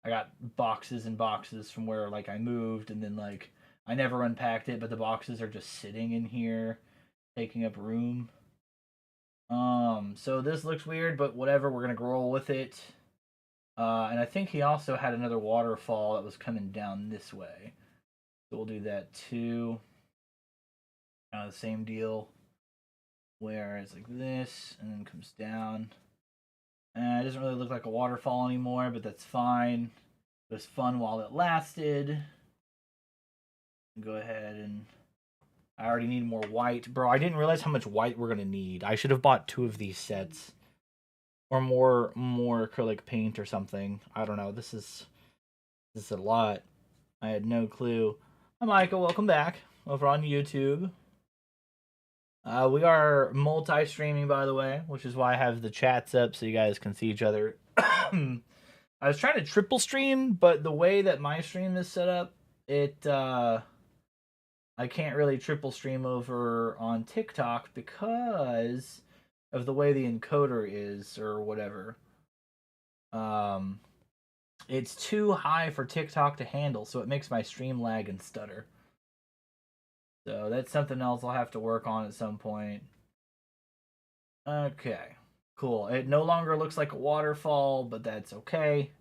I got boxes and boxes from where like I moved, and then like I never unpacked it, but the boxes are just sitting in here, taking up room. So this looks weird, but whatever, we're gonna roll with it. And I think he also had another waterfall that was coming down this way. So we'll do that too. The same deal, where it's like this, and then comes down. It doesn't really look like a waterfall anymore, but that's fine. It was fun while it lasted. Go ahead and... I already need more white. Bro, I didn't realize how much white we're going to need. I should have bought 2 of these sets. Or more acrylic paint or something. I don't know. This is a lot. I had no clue. Hi, Michael. Welcome back. Over on YouTube. We are multi-streaming, by the way, which is why I have the chats up so you guys can see each other. I was trying to triple stream, but the way that my stream is set up, I can't really triple stream over on TikTok because of the way the encoder is or whatever. It's too high for TikTok to handle, so it makes my stream lag and stutter. So that's something else I'll have to work on at some point. Okay, cool. It no longer looks like a waterfall, but that's okay.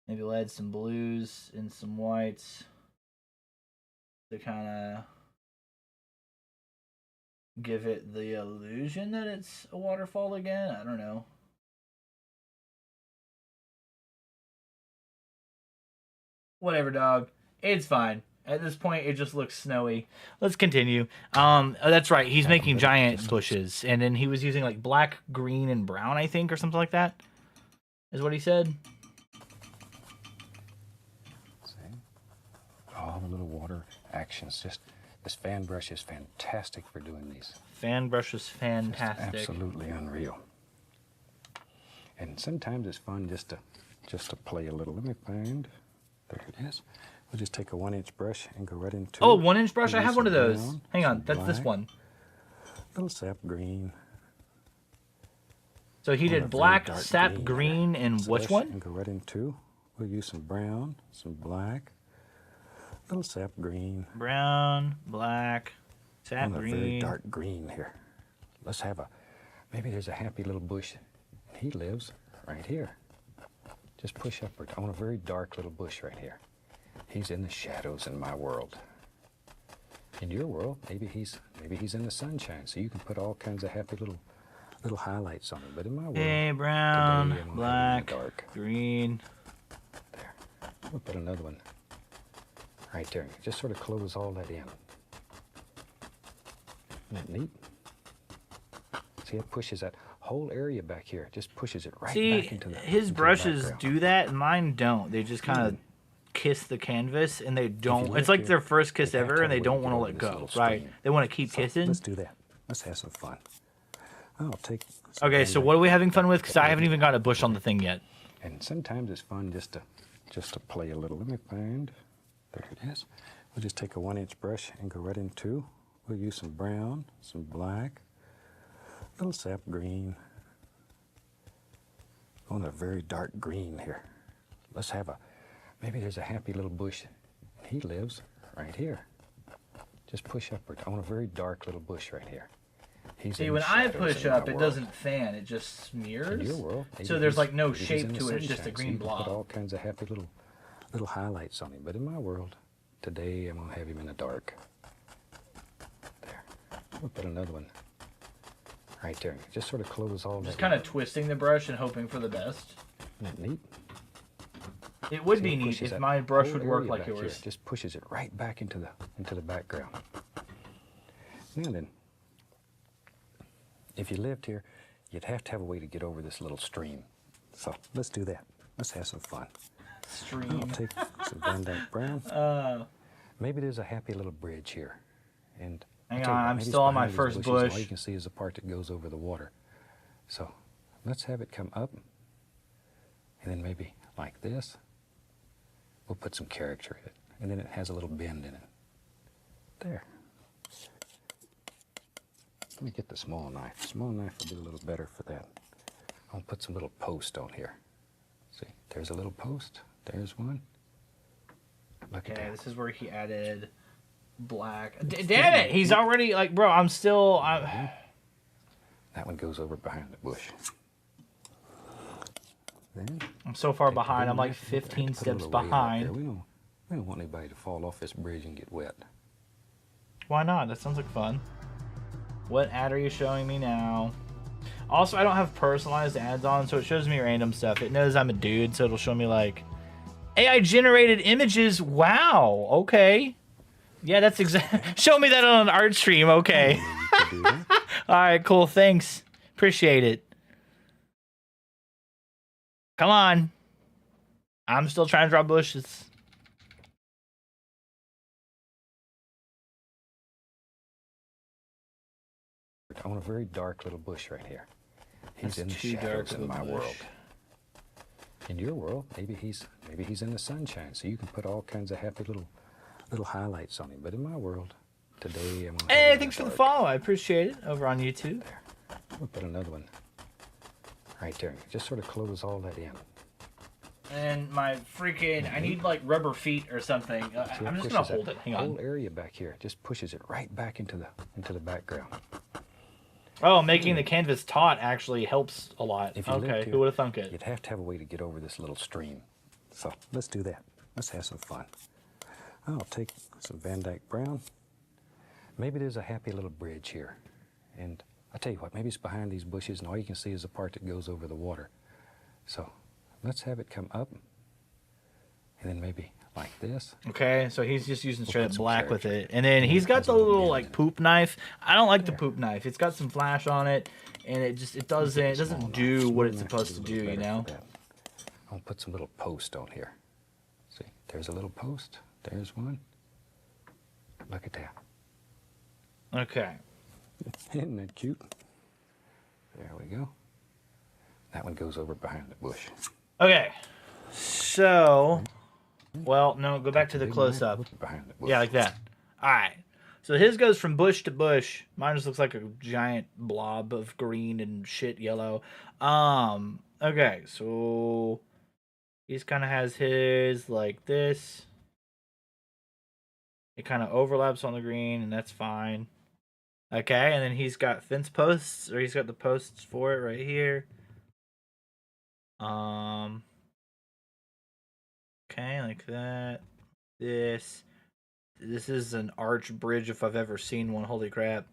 Maybe we'll add some blues and some whites to kind of give it the illusion that it's a waterfall again. I don't know. Whatever, dog. It's fine. At this point, it just looks snowy. Let's continue. That's right. He's making giant bushes, and then he was using like black, green, and brown, I think, or something like that. Is what he said. See? All the little water actions. Just this fan brush is fantastic for doing these. Fan brush is fantastic. Just absolutely unreal. And sometimes it's fun just to play a little. Let me find. There it is. We'll just take a 1-inch brush and go right into. Oh, 1-inch brush. I have one of those. Brown, hang on, that's black, this one. Little sap green. So he did black, sap green, and which one? And go right into. We'll use some brown, some black, little sap green. Brown, black, sap green. A very dark green here. Let's have maybe there's a happy little bush. He lives right here. Just push upward. I want a very dark little bush right here. He's in the shadows in my world. In your world, maybe he's in the sunshine, so you can put all kinds of happy little highlights on him. But in my world, hey, brown, black, dark, green. There. We'll put another one right there. Just sort of close all that in. Isn't that neat? See, it pushes that whole area back here. Just pushes it right back into the. His brushes do that, and mine don't. They just kind of kiss the canvas, and they don't. It's like their first kiss ever, and they don't want to let go. Right? They want to keep kissing. Let's do that. Let's have some fun. I'll take. Okay, so what are we having fun with? Because I haven't even got a bush on the thing yet. And sometimes it's fun just to play a little. Let me find. There it is. We'll just take a 1-inch brush and go right into. We'll use some brown, some black, little sap green. I want a very dark green here. Let's have maybe there's a happy little bush. He lives right here. Just push upward. I want a very dark little bush right here. See, when I push up, it doesn't fan. It just smears. In your world, so there's like no shape to it. It's just a green blob. Put all kinds of happy little highlights on him. But in my world, today I'm going to have him in the dark. There. We'll put another one right there. Just sort of close all that. Just kind of twisting the brush and hoping for the best. Isn't that neat? It would be neat if my brush would work like yours. Here. Just pushes it right back into the background. Now then, if you lived here, you'd have to have a way to get over this little stream. So let's do that. Let's have some fun. Stream. I'll take some Van Dyke Brown. Maybe there's a happy little bridge here. And Hang I'll tell you on, what, I'm maybe still on it's my behind these first bushes, and bush. all you can see is the part that goes over the water. So let's have it come up, and then maybe like this. We'll put some character in it, and then it has a little bend in it. There. Let me get the small knife. Small knife will do a little better for that. I'll put some little post on here. See, there's a little post. There's one. Look at Okay, that. this is where he added black. Damn it! He's already like, bro. I'm still. That one goes over behind the bush. Then I'm so far take the behind. big I'm like knife, we'll have to 15 put a steps little rail up there. behind. We don't want anybody to fall off this bridge and get wet. Why not? That sounds like fun. What ad are you showing me now? Also, I don't have personalized ads on, so it shows me random stuff. It knows I'm a dude, so it'll show me like AI generated images. Wow. Okay. Yeah, that's exact. Show me that on an art stream. Okay. All right. Cool. Thanks. Appreciate it. Come on. I'm still trying to draw bushes. I want a very dark little bush right here. He's That's in the too dark shadows of in a my bush. world. In your world, maybe he's in the sunshine, so you can put all kinds of happy little highlights on him. But in my world, today I'm gonna have Hey, it thanks for in the dark. follow. I appreciate it. Over on YouTube. There. We'll put another one right there. Just sort of close all that in. And my freaking, I need like rubber feet or something. See, it I'm just pushes gonna that hold it. Hang whole on. area back here just pushes it right back into the background. Oh, making the canvas taut actually helps a lot. If you lived Okay, here, who would have thunk it? You'd have to have a way to get over this little stream. So let's do that. Let's have some fun. I'll take some Van Dyke Brown. Maybe there's a happy little bridge here. And I'll tell you what, maybe it's behind these bushes and all you can see is the part that goes over the water. So let's have it come up, and then maybe like this. Okay, so he's just using straight put up some black with character. it. And then he's got has a the little little bend like in it. poop knife. I don't like the poop knife. It's got some flash on it, and it Small doesn't knife. do Small what it's knife supposed to will do, a little you better know? for that. I'll put some little post on here. See, there's a little post. There's one. Look at that. Okay. Isn't that cute? There we go. That one goes over behind the bush. Okay. So, well, no, go back to the Big close knife, up. look behind the bush. Yeah, like that. All right. So his goes from bush to bush. Mine just looks like a giant blob of green and shit yellow. Okay, so he's kind of has his like this. It kind of overlaps on the green, and that's fine. Okay, and then he's got fence posts, or he's got the posts for it right here. Okay, like that. This is an arch bridge if I've ever seen one. Holy crap.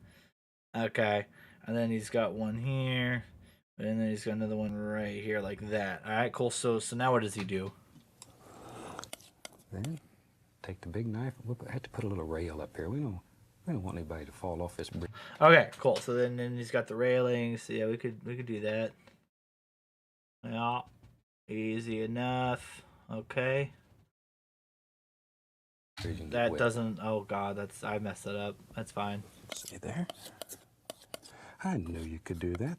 Okay, and then he's got one here, and then he's got another one right here, like that. All right, cool. So now what does he do? Then take the big knife. We'll have to put a little rail up here. We don't want anybody to fall off this bridge. Okay, cool. So then he's got the railings. Yeah, we could do that. Yeah, easy enough. Okay. That doesn't. Oh god, I messed it up. That's fine. See there? I knew you could do that.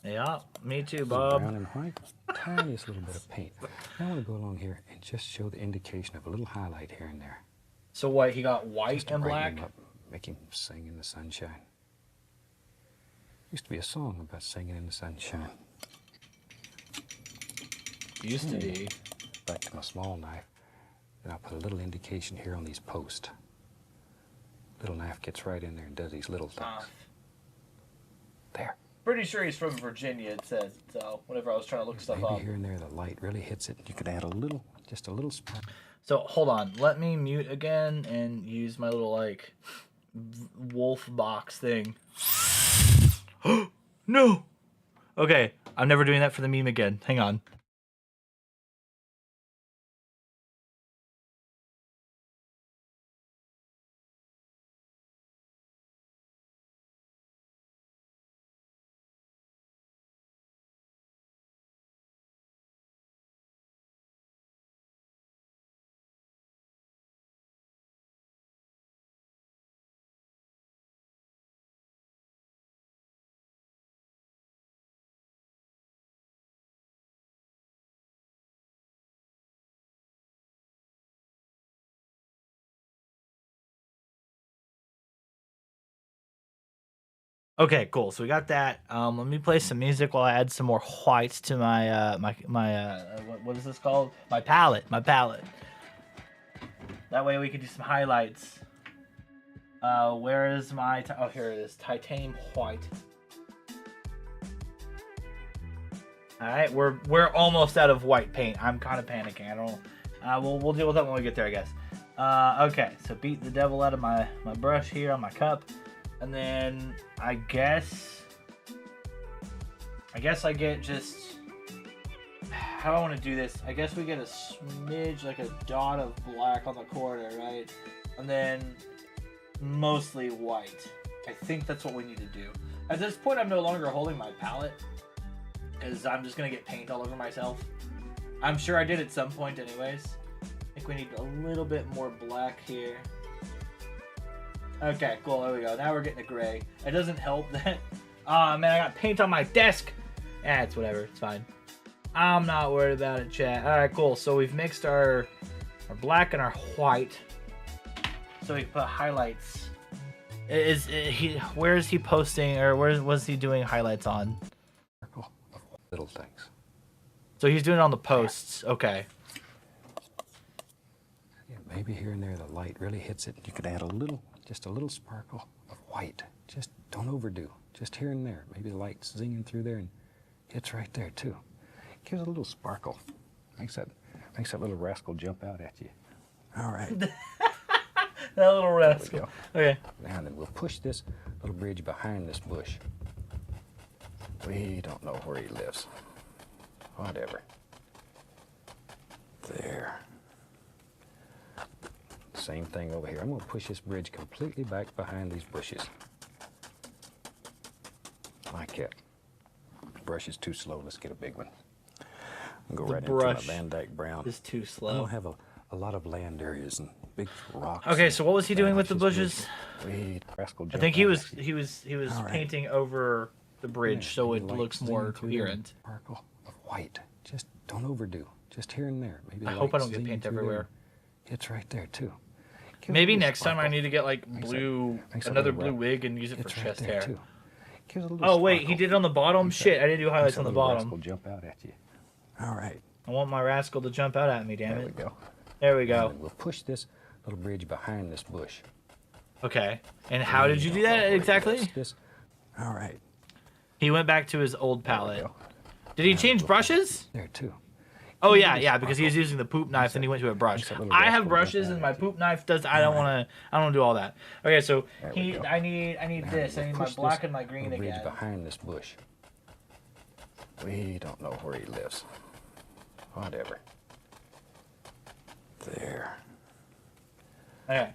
Yeah, me too, Some Bob. brown and white, tiniest little bit of paint. Now I want to go along here and just show the indication of a little highlight here and there. So what? He got white Just to and brighten black. him up, make him sing in the sunshine. Used to be a song about singing in the sunshine. Used to be. Back to my small knife. Then I'll put a little indication here on these posts. Little knife gets right in there and does these little things. There. Pretty sure he's from Virginia. It says so. Whenever I was trying to look stuff Maybe up. here and there the light really hits it. You could add just a little spark. So hold on. Let me mute again and use my little like wolf box thing. No. Okay, I'm never doing that for the meme again. Hang on. Okay, cool. So we got that. Let me play some music while I add some more whites to my what is this called? My palette. That way we can do some highlights. Where is my? Oh, here it is. Titanium white. All right, we're almost out of white paint. I'm kind of panicking. I don't. We'll deal with that when we get there, I guess. Okay, so beat the devil out of my brush here on my cup. And then I guess I get just, how do I want to do this? I guess we get a smidge, like a dot of black on the corner, right? And then mostly white. I think that's what we need to do. At this point, I'm no longer holding my palette because I'm just going to get paint all over myself. I'm sure I did at some point anyways. I think we need a little bit more black here. Okay, cool, there we go. Now we're getting a gray. It doesn't help that... Oh, man, I got paint on my desk! Yeah, it's whatever. It's fine. I'm not worried about it, chat. Alright, cool. So we've mixed our black and our white. So we can put highlights. Where is he posting, or where was he doing highlights on? Little things. So he's doing it on the posts. Okay. Yeah, maybe here and there the light really hits it. You could add just a little sparkle of white. Just don't overdo. Just here and there. Maybe the light's zinging through there and hits right there too. Gives a little sparkle. Makes that little rascal jump out at you. All right. That little rascal. Okay. Now then, we'll push this little bridge behind this bush. We don't know where he lives. Whatever. There. Same thing over here. I'm going to push this bridge completely back behind these bushes. Like it. The brush is too slow. Let's get a big one. I'm going to go right into my Van Dyke brown. Is too slow. I'm going to have a lot of land areas and big rocks. Okay, so what was he doing with the bushes? I think he was right. painting over the bridge so it looks more coherent. Sparkle of white. Just don't overdo. Just here and there. Maybe I hope I don't get paint everywhere. It's right there too. Maybe next time I need to get like another blue wig and use it for chest hair. Oh wait, he did it on the bottom? Shit, I didn't do highlights on the bottom. Jump out at you. All right. I want my rascal to jump out at me, damn it. There we go. There we go. We'll push this little bridge behind this bush. Okay. And how did you do that exactly? All right. He went back to his old palette. Did he change brushes? There too. Oh yeah, because he was using the poop knife and he went to a brush. I have brushes and my poop knife does. I don't want to do all that. Okay, so I need this. I need my black and my green again. Behind this bush. We don't know where he lives. Whatever. There. Okay.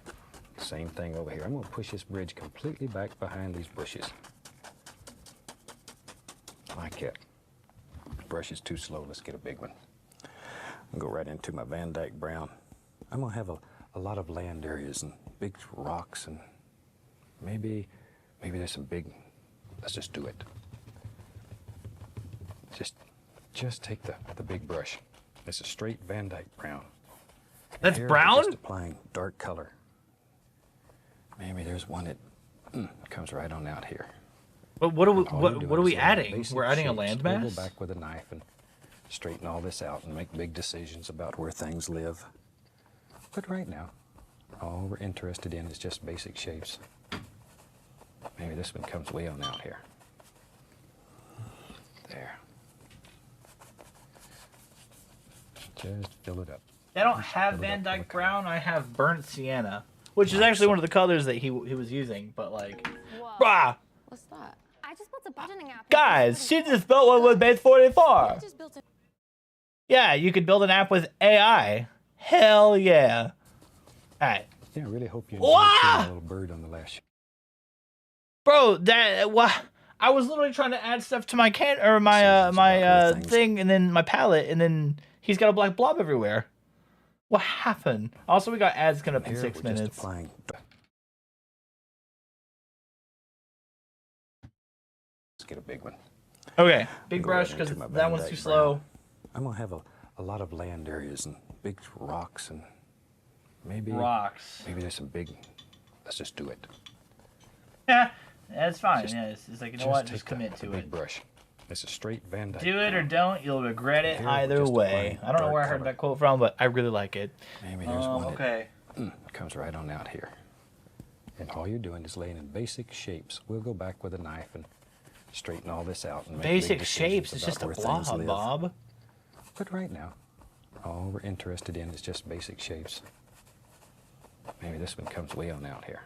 Same thing over here. I'm going to push this bridge completely back behind these bushes. Like it. The brush is too slow. Let's get a big one. I'm going to go right into my Van Dyke brown. I'm going to have a lot of land areas and big rocks and maybe there's some big, let's just do it. Just take the big brush. It's a straight Van Dyke brown. That's here, brown? Just applying dark color. Maybe there's one that comes right on out here. But what are we adding? We're adding a landmass? Go back with a knife and straighten all this out and make big decisions about where things live. But right now, all we're interested in is just basic shapes. Maybe this one comes way on out here. There. Just fill it up. I don't have Van Dyke brown. I have burnt sienna, which is actually one of the colors that he was using. But like, rah! What's that? I just built a budgeting app. Guys, she just built one with Base 44. Yeah, you could build an app with AI. Hell yeah! All right. Yeah, I really hope you enjoyed seeing a little bird on the last. Bro, I was literally trying to add stuff to my my thing, and then my palette, and then he's got a black blob everywhere. What happened? Also, we got ads coming up in 6 minutes. Let's get a big one. Okay, big brush because that one's too slow. I'm gonna have a lot of land areas and big rocks and maybe rocks. Maybe there's some big. Let's just do it. Yeah, That's fine. Yeah, it's like, you know what? take Just commit the to big it. brush. It's a straight Van Dyke. Do it or don't. You'll regret it Here, either just a way. plain I don't know dark where I heard color. that quote from, but I really like it. Maybe there's one okay. that comes right on out here. And all you're doing is laying in basic shapes. We'll go back with a knife and straighten all this out. And make Basic big shapes. decisions It's just a about where things blob, live. Bob. But right now, all we're interested in is just basic shapes. Maybe this one comes way on out here.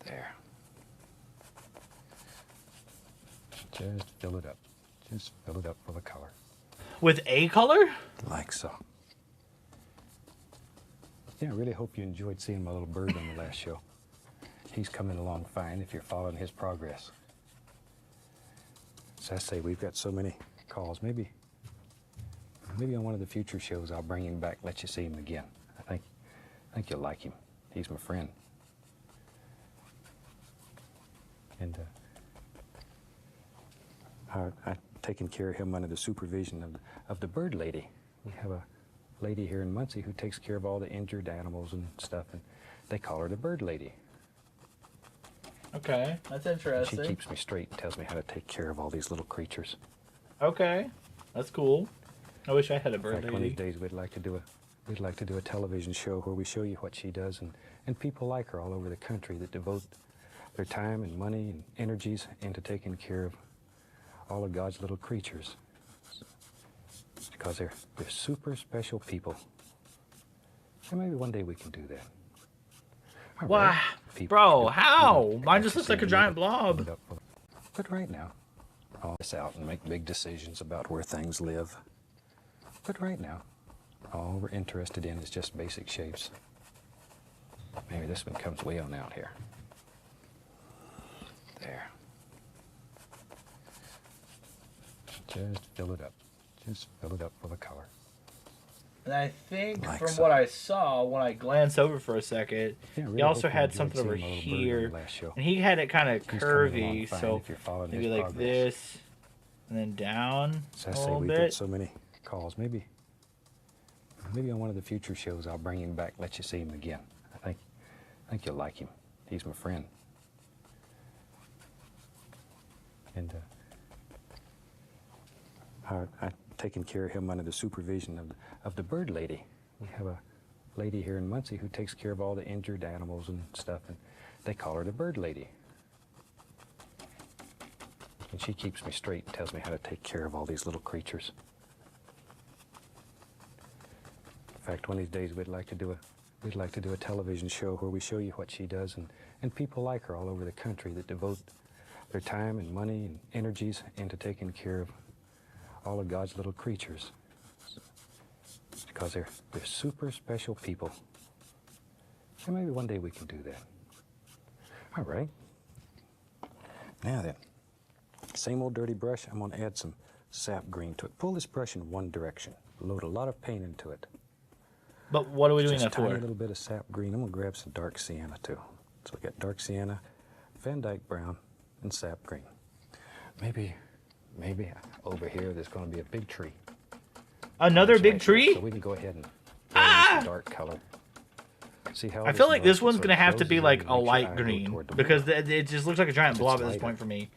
There. Just fill it up. Just fill it up full of color. With a color? Like so. Yeah, I really hope you enjoyed seeing my little bird on the last show. He's coming along fine if you're following his progress. As I say, we've got so many calls. Maybe on one of the future shows I'll bring him back, let you see him again. I think you'll like him. He's my friend. And I've taken care of him under the supervision of the bird lady. We have a lady here in Muncie who takes care of all the injured animals and stuff, and they call her the bird lady. Okay, that's And interesting. she keeps me straight and tells me how to take care of all these little creatures. Okay, that's cool. I wish I had a In bird fact, one of lady. these days we'd like to do a television show where we show you what she does, and people like her all over the country that devote their time and money and energies into taking care of all of God's little creatures. Because they're super special people. And maybe one day we can do that. All Wow, right, people, bro, good. how? Good. Mine Like just to looks see like a you giant live it blob. up. But right now, all this out and make big decisions about where things live. But right now, all we're interested in is just basic shapes. Maybe this one comes way on out here. There. Just fill it up. Just fill it up full of color. And I think Like from so. what I saw when I glanced over for a second, Yeah, I really he also hope you had enjoyed something over seeing my little bird on here, the last show. and he had it kind of He's coming along curvy, fine so if you're following maybe his like progress. this, and then down As I a say, little we've got bit. so many calls. Maybe on one of the future shows I'll bring him back, let you see him again. I think you'll like him. He's my friend. And I've taken care of him under the supervision of the bird lady. We have a lady here in Muncie who takes care of all the injured animals and stuff, and they call her the bird lady. And she keeps me straight and tells me how to take care of all these little creatures. In fact, one of these days we'd like to do a television show where we show you what she does, and people like her all over the country that devote their time and money and energies into taking care of all of God's little creatures. Because they're super special people. And maybe one day we can do that. All right. Now then, same old dirty brush, I'm gonna add some sap green to it. Pull this brush in one direction. Load a lot of paint into it. But what are we doing Just that tiny for? little bit of sap green. I'm gonna grab some dark sienna too. So we got dark sienna, Van Dyke brown, and sap green. Maybe over here there's gonna be a big tree. Another That's big right. tree? So we can go ahead and throw in some dark color. See how I this feel like melts this and one's sort gonna of have to closes be in like and a makes your eye light go green toward the because blue. it just looks like a giant It's blob at this lighter. point for me.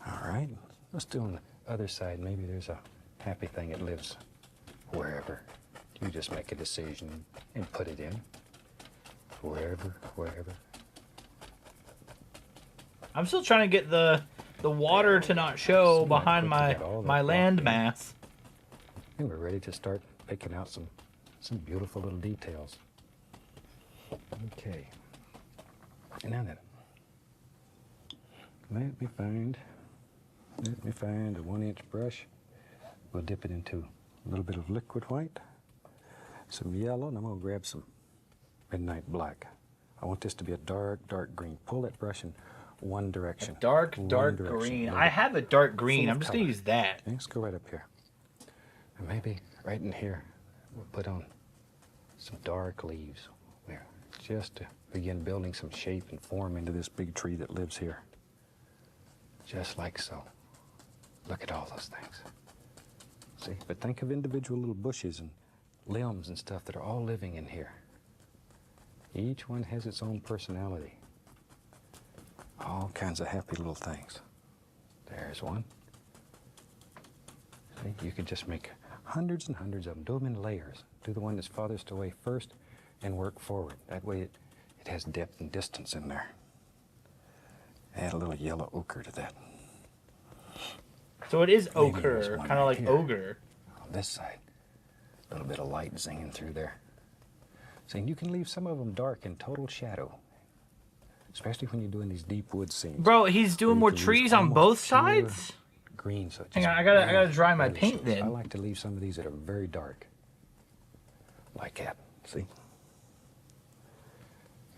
All right, let's do on the other side. Maybe there's a happy thing that lives wherever. You just make a decision and put it in. Wherever. I'm still trying to get the water to not show So behind I put together all my that land block mass. And we're ready to start picking out some beautiful little details. Okay. And now then, let me find a 1-inch brush. We'll dip it into a little bit of liquid white, some yellow, and I'm gonna grab some midnight black. I want this to be a dark green. Pull that brush in one direction. Dark One direction. green. Let I it have a dark green. full of I'm just gonna color. use that. Okay, let's go right up here. And maybe right in here, we'll put on some dark leaves there, just to begin building some shape and form into this big tree that lives here. Just like so. Look at all those things. See, but think of individual little bushes and limbs and stuff that are all living in here. Each one has its own personality. All kinds of happy little things. There's one. See, you could just make hundreds and hundreds of them. Do them in layers. Do the one that's farthest away first and work forward. That way it has depth and distance in there. Add a little yellow ochre to that. So it is Maybe ochre, there's one kind of right like here. ogre. On this side, a little bit of light zinging through there. See, you can leave some of them dark in total shadow, especially when you're doing these deep wood scenes. Bro, he's doing more trees on both sides? Green, so Hang on, I gotta dry my paint shows. then. I like to leave some of these that are very dark, like that. See?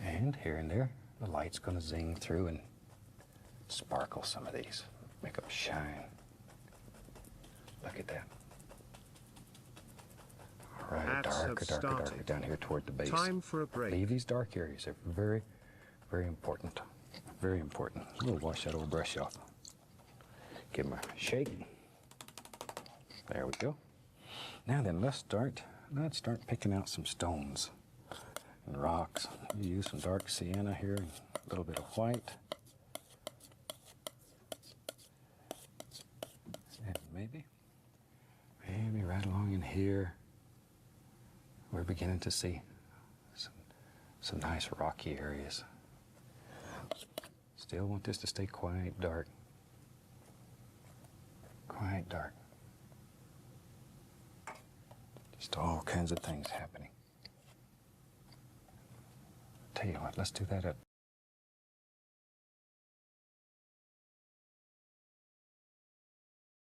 And here and there, the light's gonna zing through and sparkle some of these, make them shine. Look at that. All right, Ads have darker started. down here toward the base. Time for a break. Leave these dark areas. They're very, very important. Very important. We'll wash that old brush off. Give them a shake. There we go. Now then, let's start picking out some stones and rocks. You use some dark sienna here, and a little bit of white. And maybe right along in here, we're beginning to see some nice rocky areas. Still want this to stay quite dark. Quite dark. Just all kinds of things happening. Tell you what, let's do that up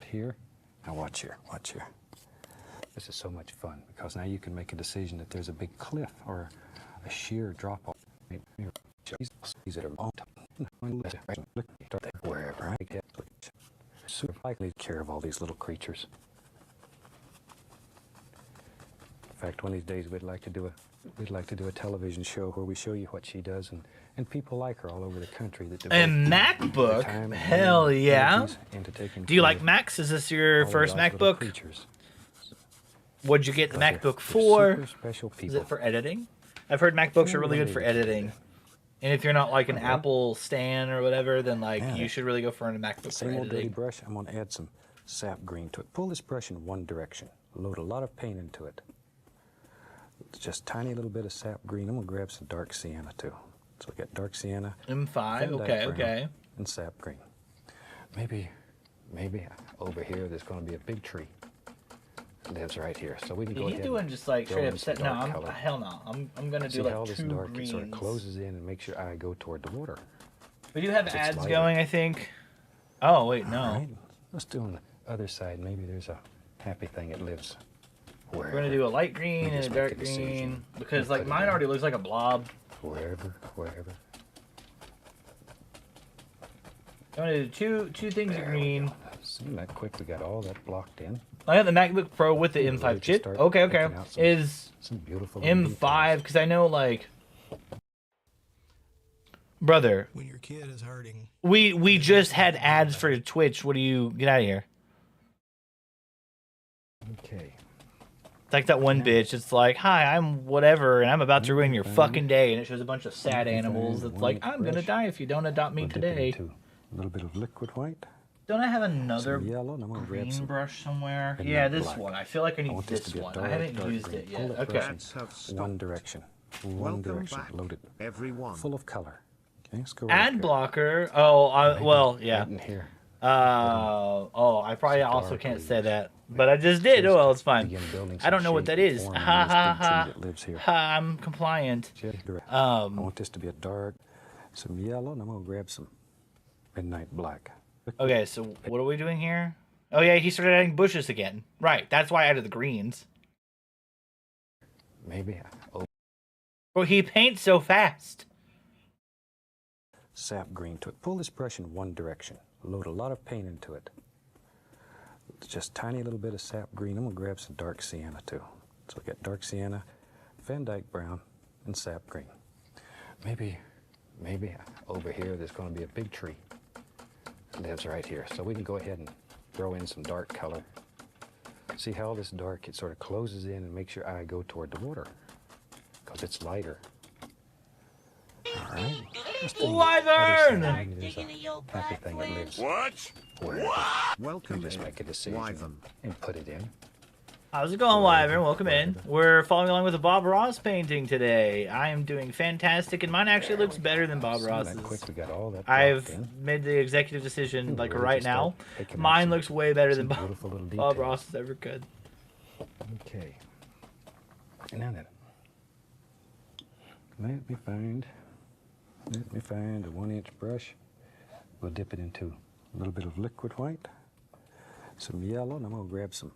here. Now watch here, watch here. This is so much fun because now you can make a decision that there's a big cliff or a sheer drop off. These that are on top. Wherever I get, super likely to care of all these little creatures. In fact, one of these days we'd like to do a television show where we show you what she does, and people like her all over the country. That And MacBook? Hell yeah. Do you like Macs? Is this your first MacBook? What'd you get the MacBook for? Is it for editing? I've heard MacBooks are really good for editing. And if you're not like an Apple stan or whatever, then like you should really go for a MacBook Same for old dirty editing. brush. I'm going to add some sap green to it. Pull this brush in one direction. Load a lot of paint into it. Just tiny little bit of sap green. I'm going to grab some dark sienna too. So we got dark sienna. M5. Okay. And sap green. Maybe over here there's going to be a big tree. Lives right here, so we can go ahead. He's doing just like straight up set. No, hell no. I'm gonna do See like how this two dark, greens. it sort of closes in and makes your eye go toward the water. We do have It's ads lighter. going, I think. Oh wait, no. All right. Let's do on the other side. Maybe there's a happy thing that lives. We're gonna do a light green and a dark green because like mine already looks like a blob. Wherever. I'm gonna do two things of green. See that quick? We got all that blocked in. I got the MacBook Pro with the M5 chip. Okay. Is some beautiful M5 because I know like, brother. When your kid is hurting. We just had ads for Twitch. What do you get out of here? Okay. It's like that one bitch. It's like, hi, I'm whatever, and I'm about to ruin your fucking day, and it shows a bunch of sad animals. It's like, I'm gonna die if you don't adopt me today. A little bit of liquid white. Don't I have another Some yellow, and I'm gonna grab green some brush somewhere? and Yeah, not this black. one. I feel like I need want this this to be a one. dark, I haven't dark used green. it Pull yet. that Okay. brush in Ads have stopped. one direction. One Welcome direction. back, Load it. everyone. Full of color. Okay, let's go right Ad here. blocker. Oh, well, yeah. Right in here. I probably also can't say that, but I just did. Oh well, it's fine. I don't know what that is. Ha ha ha. Ha, I'm compliant. I want this to be a dark, some yellow, and I'm gonna grab some midnight black. Okay, so what are we doing here? Oh yeah, he started adding bushes again. Right, that's why I added the greens. Maybe. Bro, he paints so fast. Sap green to it. Pull this brush in one direction. Load a lot of paint into it. Just tiny little bit of sap green. I'm gonna grab some dark sienna too. So we got dark sienna, Van Dyke brown, and sap green. Maybe over here there's gonna be a big tree. Lives right here, so we can go ahead and throw in some dark color. See how this dark, it sort of closes in and makes your eye go toward the water because it's lighter. All right. Wyvern! Happy thing that lives. What? Welcome Just in, make a decision Wyvern. and put it in. How's it going, Wyvern? Welcome in. We're following along with a Bob Ross painting today. I am doing fantastic, and mine actually looks better than Bob Ross's. We got all that I've in. made the executive decision, like really right just now. start picking out Mine some- looks way better than some beautiful little Bob details. Ross's ever could. Okay. And now then, let me find a 1-inch brush. We'll dip it into a little bit of liquid white, some yellow, and I'm gonna grab some.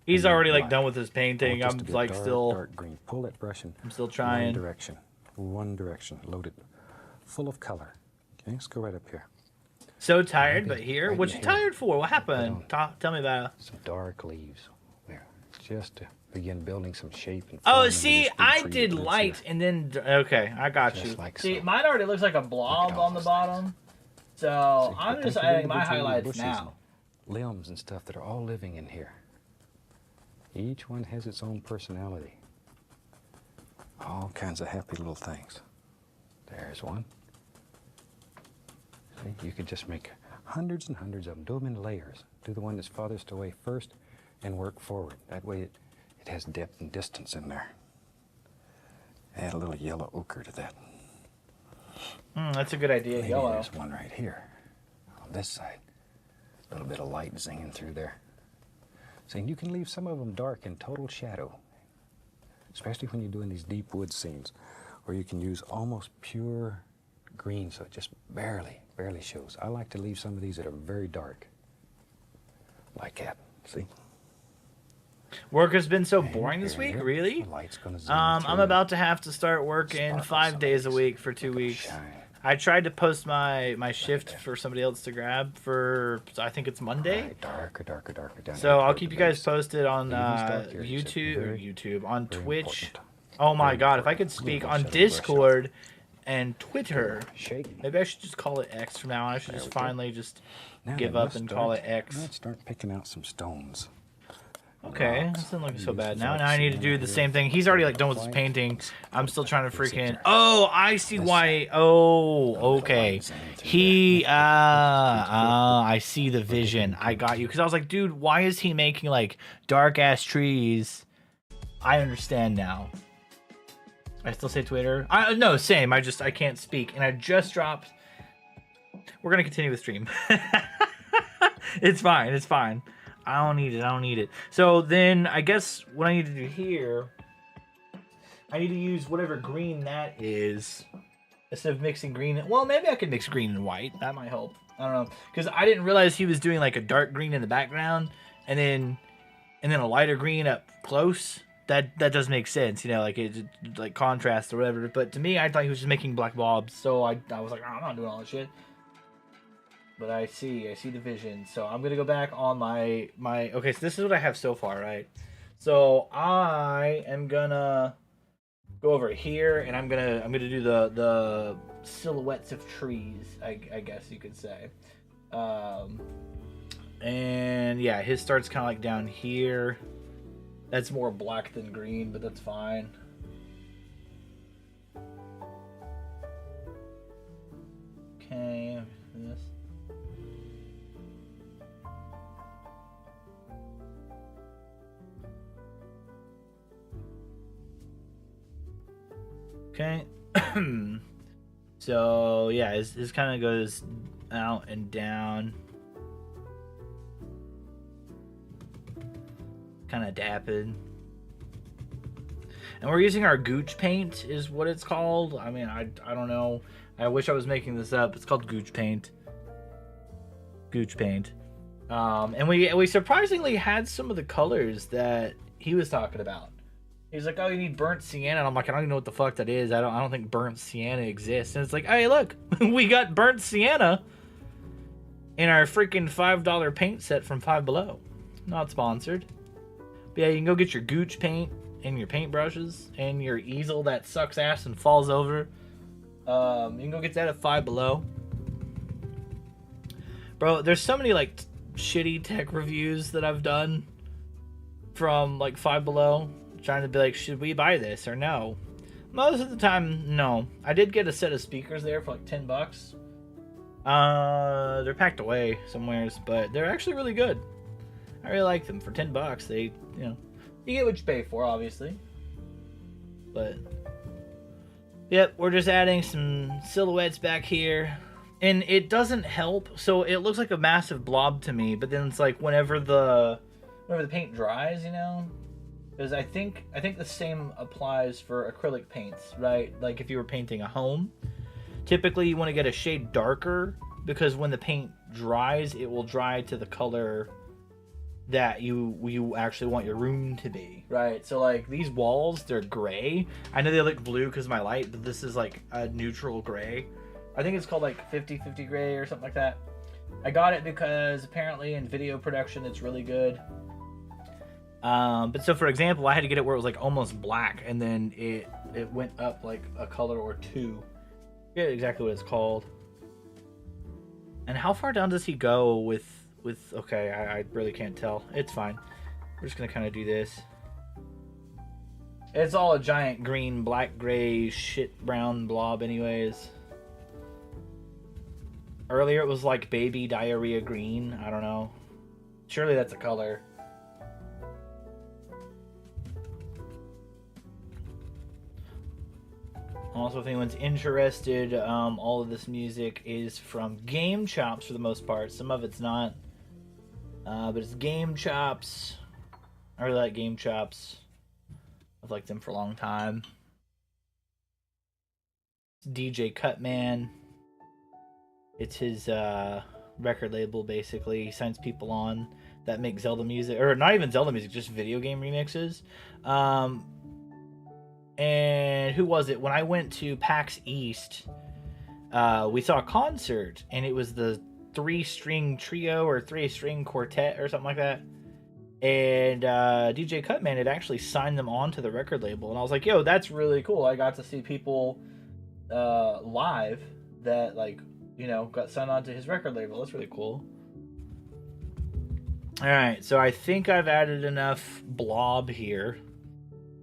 He's already like done with his painting. Just I'm to be like dark, still. dark green. Pull that brush in. I'm still trying. One direction, loaded, full of color. Okay, let's go right up here. So tired, but here. Right What in you here. tired for? What happened? Tell me about it. Some dark leaves there, just to begin building some shape and form. Oh, into see, this big I tree did that lives light here. and then okay, I got Just you. like See, so. mine already looks like a blob all on the those bottom. So See, I'm but just think of adding my individual highlights bushes now. and limbs and stuff that are all living in here. Each one has its own personality. All kinds of happy little things. There's one. See, you could just make hundreds and hundreds of them. Do them in layers. Do the one that's farthest away first and work forward. That way it has depth and distance in there. Add a little yellow ochre to that. That's a good idea. Maybe Yellow. there's one right here on this side. A little bit of light zinging through there. See, you can leave some of them dark in total shadow, especially when you're doing these deep wood scenes, or you can use almost pure green, so it just barely shows. I like to leave some of these that are very dark, like that. See? Work has been so And boring this here, week, here, really? the light's gonna zoom I'm through about to have to start working sparkle 5 some of days a these. week for 2 Look at the weeks. shine. I tried to post my shift there. for somebody else to grab for, I think it's Monday. Right, darker down So here I'll toward keep the you guys base. posted on Even start here, it's YouTube, on very Twitch. important. Oh my Very God, if I important. could speak Little on brush up, brush up. Discord and Twitter. Shake. Maybe I should just call it X from now on. I should There just we go. finally just Now give then, up let's and call it start- X. Let's start picking out some stones. Okay, Rocks. that doesn't look so Use bad. this Now like I need to sienna do the here. same thing. He's already like done with his White. painting. I'm still trying to Here's freaking. the Oh, I see This why. side. Oh, okay. lights in through He. there. I see the vision. I got you. Because I was like, dude, why is he making like dark ass trees? I understand now. I still say Twitter. No, same. I can't speak, and I just dropped. We're gonna continue with stream. It's fine. It's fine. I don't need it. So then I guess what I need to do here, I need to use whatever green that is instead of mixing green. Well, maybe I could mix green and white. That might help. I don't know. Because I didn't realize he was doing like a dark green in the background and then a lighter green up close. That does make sense, you know, like it like contrast or whatever. But to me, I thought he was just making black blobs. So I was like, oh, I'm not doing all this shit. But I see the vision. So I'm gonna go back on my okay, so this is what I have so far, right? So I am gonna go over here and I'm gonna do the silhouettes of trees, I guess you could say. And yeah, his starts kinda like down here. That's more black than green, but that's fine. Okay, this. Okay. So yeah, this kind of goes out and down. Kind of dappled. And we're using our Gooch paint is what it's called. I mean, I don't know. I wish I was making this up. It's called Gooch paint. Gooch paint. And we surprisingly had some of the colors that he was talking about. He's like, oh, you need burnt sienna. And I'm like, I don't even know what the fuck that is. I don't think burnt sienna exists. And it's like, hey, look, we got burnt sienna in our freaking $5 paint set from Five Below. Not sponsored. But yeah, you can go get your Gooch paint and your paintbrushes and your easel that sucks ass and falls over. You can go get that at Five Below. Bro, there's so many like shitty tech reviews that I've done from like Five Below, trying to be like, should we buy this or no? Most of the time, no. I did get a set of speakers there for like $10. They're packed away somewheres, but they're actually really good. I really like them for $10. They, you know, you get what you pay for, obviously. But yep, we're just adding some silhouettes back here. And it doesn't help. So it looks like a massive blob to me, but then it's like whenever the paint dries, you know? Because I think the same applies for acrylic paints, right? Like if you were painting a home, typically you want to get a shade darker because when the paint dries, it will dry to the color that you actually want your room to be, right? So like these walls, they're gray. I know they look blue because of my light, but this is like a neutral gray. I think it's called like 50/50 gray or something like that. I got it because apparently in video production it's really good. But so for example, I had to get it where it was like almost black, and then it went up like a color or two. I forget exactly what it's called. And how far down does he go with okay, I really can't tell. It's fine. We're just gonna kind of do this. It's all a giant green, black, gray, shit brown blob anyways. Earlier it was like baby diarrhea green. I don't know. Surely that's a color. Also, if anyone's interested, all of this music is from Game Chops for the most part. Some of it's not. But it's Game Chops. I really like Game Chops. I've liked them for a long time. It's DJ Cutman. It's his record label, basically. He signs people on that make Zelda music. Or not even Zelda music, just video game remixes. And who was it? When I went to PAX East, we saw a concert, and it was the 3-string trio or 3-string quartet or something like that. And DJ Cutman had actually signed them onto the record label, and I was like, yo, that's really cool. I got to see people live that, like, you know, got signed onto his record label. That's really cool. Alright, so I think I've added enough blob here.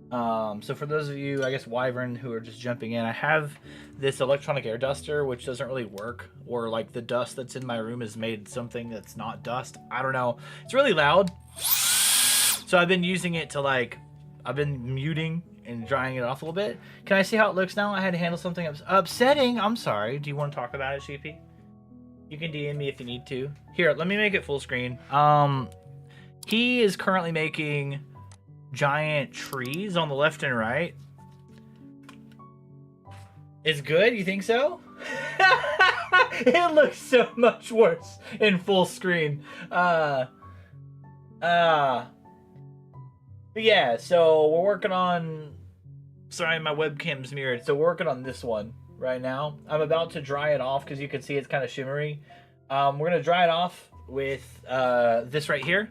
So for those of you, I guess Wyvern, who are just jumping in, I have this electronic air duster, which doesn't really work, or like the dust that's in my room is made something that's not dust. I don't know. It's really loud. So I've been using it to like, I've been muting and drying it off a little bit. Can I see how it looks now? I had to handle something upsetting. I'm sorry. Do you want to talk about it, Sheepy? You can DM me if you need to. Here, let me make it full screen. He is currently making giant trees on the left and right. It's good? You think so? It looks so much worse in full screen. But yeah, so we're working on... Sorry, my webcam's mirrored. So we're working on this one right now. I'm about to dry it off because you can see it's kind of shimmery. We're going to dry it off with this right here.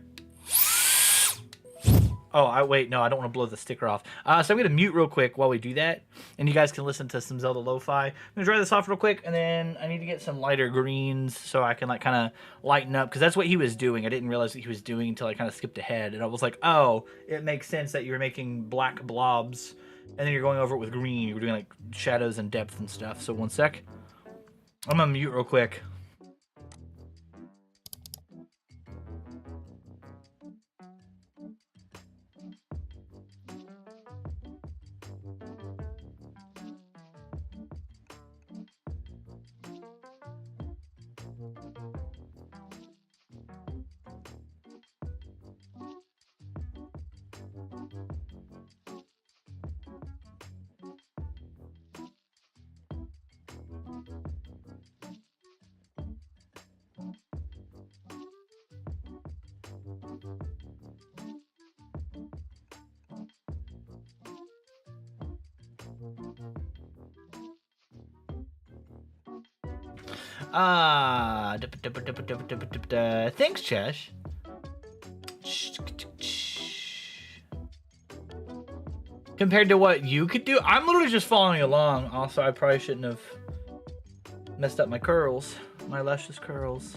Oh, wait, no, I don't want to blow the sticker off. So I'm going to mute real quick while we do that, and you guys can listen to some Zelda Lo-Fi. I'm going to dry this off real quick, and then I need to get some lighter greens so I can, like, kind of lighten up, because that's what he was doing. I didn't realize what he was doing until I kind of skipped ahead, and I was like, oh, it makes sense that you're making black blobs, and then you're going over it with green. You're doing, like, shadows and depth and stuff. So one sec. I'm going to mute real quick. Thanks, Chesh. Compared to what you could do, I'm literally just following along. Also, I probably shouldn't have messed up my curls, my luscious curls.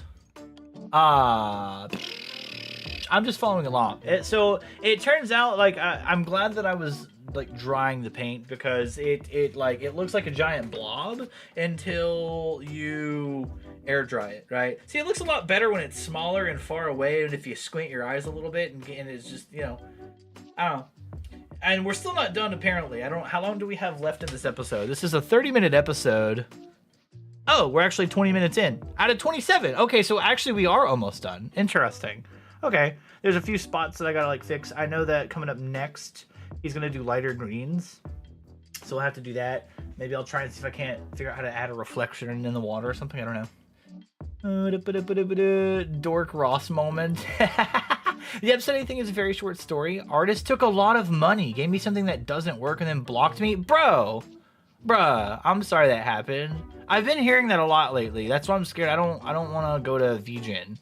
just following along. So it turns out like I'm glad that I was like drying the paint because it looks like a giant blob until you air dry it, right? See, it looks a lot better when it's smaller and far away, and if you squint your eyes a little bit, and it's just, you know, I don't know. And we're still not done apparently. I don't. How long do we have left in this episode? This is a 30-minute episode. Oh, we're actually 20 minutes in out of 27. Okay, so actually we are almost done. Interesting. Okay, there's a few spots that I gotta like fix. I know that coming up next, he's gonna do lighter greens, so we'll have to do that. Maybe I'll try and see if I can't figure out how to add a reflection in the water or something. I don't know. Dork Ross moment. The episode anything is a very short story. Artist took a lot of money, gave me something that doesn't work, and then blocked me. Bruh, I'm sorry that happened. I've been hearing that a lot lately. That's why I'm scared. I don't want to go to VGen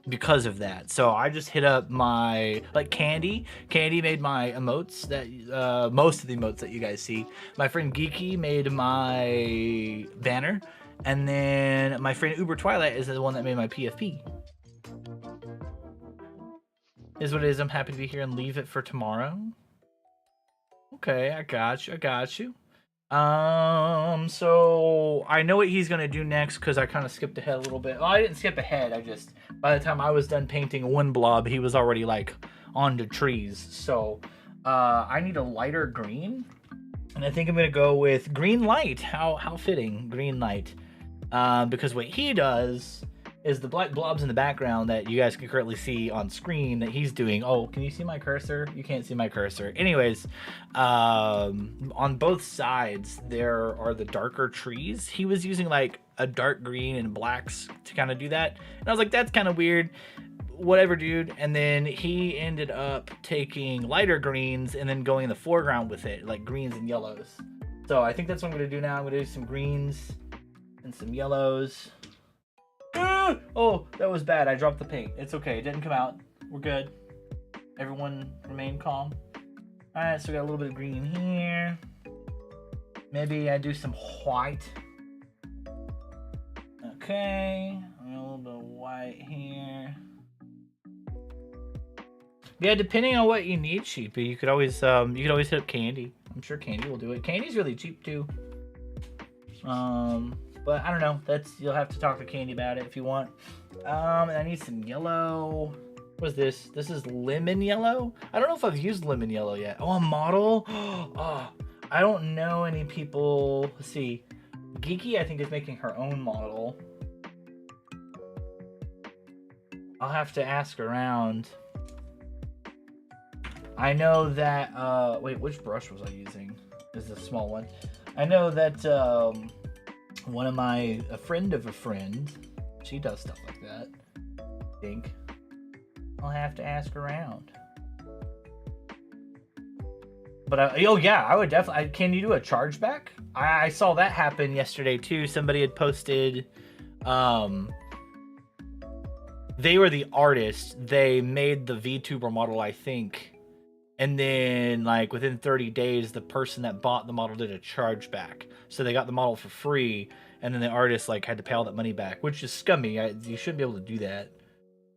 because of that. So I just hit up my Candy made my emotes that most of the emotes that you guys see. My friend Geeky made my banner, and then my friend Uber Twilight is the one that made my PFP. Is what it is. I'm happy to be here and leave it for tomorrow. Okay, I got you. So I know what he's gonna do next because I kind of skipped ahead a little bit. Well, I didn't skip ahead. I just, by the time I was done painting one blob, he was already like on the trees. So I need a lighter green, and I think I'm gonna go with green light. How fitting, green light. Because what he does is the black blobs in the background that you guys can currently see on screen that he's doing. Oh, can you see my cursor? You can't see my cursor. Anyways, on both sides, there are the darker trees. He was using like a dark green and blacks to kind of do that. And I was like, that's kind of weird. Whatever, dude. And then he ended up taking lighter greens and then going in the foreground with it, like greens and yellows. So I think that's what I'm going to do now. I'm going to do some greens and some yellows. Oh, that was bad. I dropped the paint. It's okay. It didn't come out. We're good. Everyone remain calm. Alright, so we got a little bit of green here. Maybe I do some white. Okay. A little bit of white here. Yeah, depending on what you need, Sheepy, you could always hit up Candy. I'm sure Candy will do it. Candy's really cheap too. But I don't know. You'll have to talk to Candy about it if you want. And I need some yellow. What is this? This is lemon yellow? I don't know if I've used lemon yellow yet. Oh, a model? Oh, I don't know any people. Let's see. Geeky, I think, is making her own model. I'll have to ask around. I know that, wait, which brush was I using? This is a small one. I know that, a friend of a friend, she does stuff like that. I think I'll have to ask around. But oh yeah, I would definitely. Can you do a chargeback? I saw that happen yesterday too. Somebody had posted. They were the artist. They made the VTuber model, I think. And then, like, within 30 days, the person that bought the model did a chargeback. So they got the model for free, and then the artist, like, had to pay all that money back, which is scummy. You shouldn't be able to do that.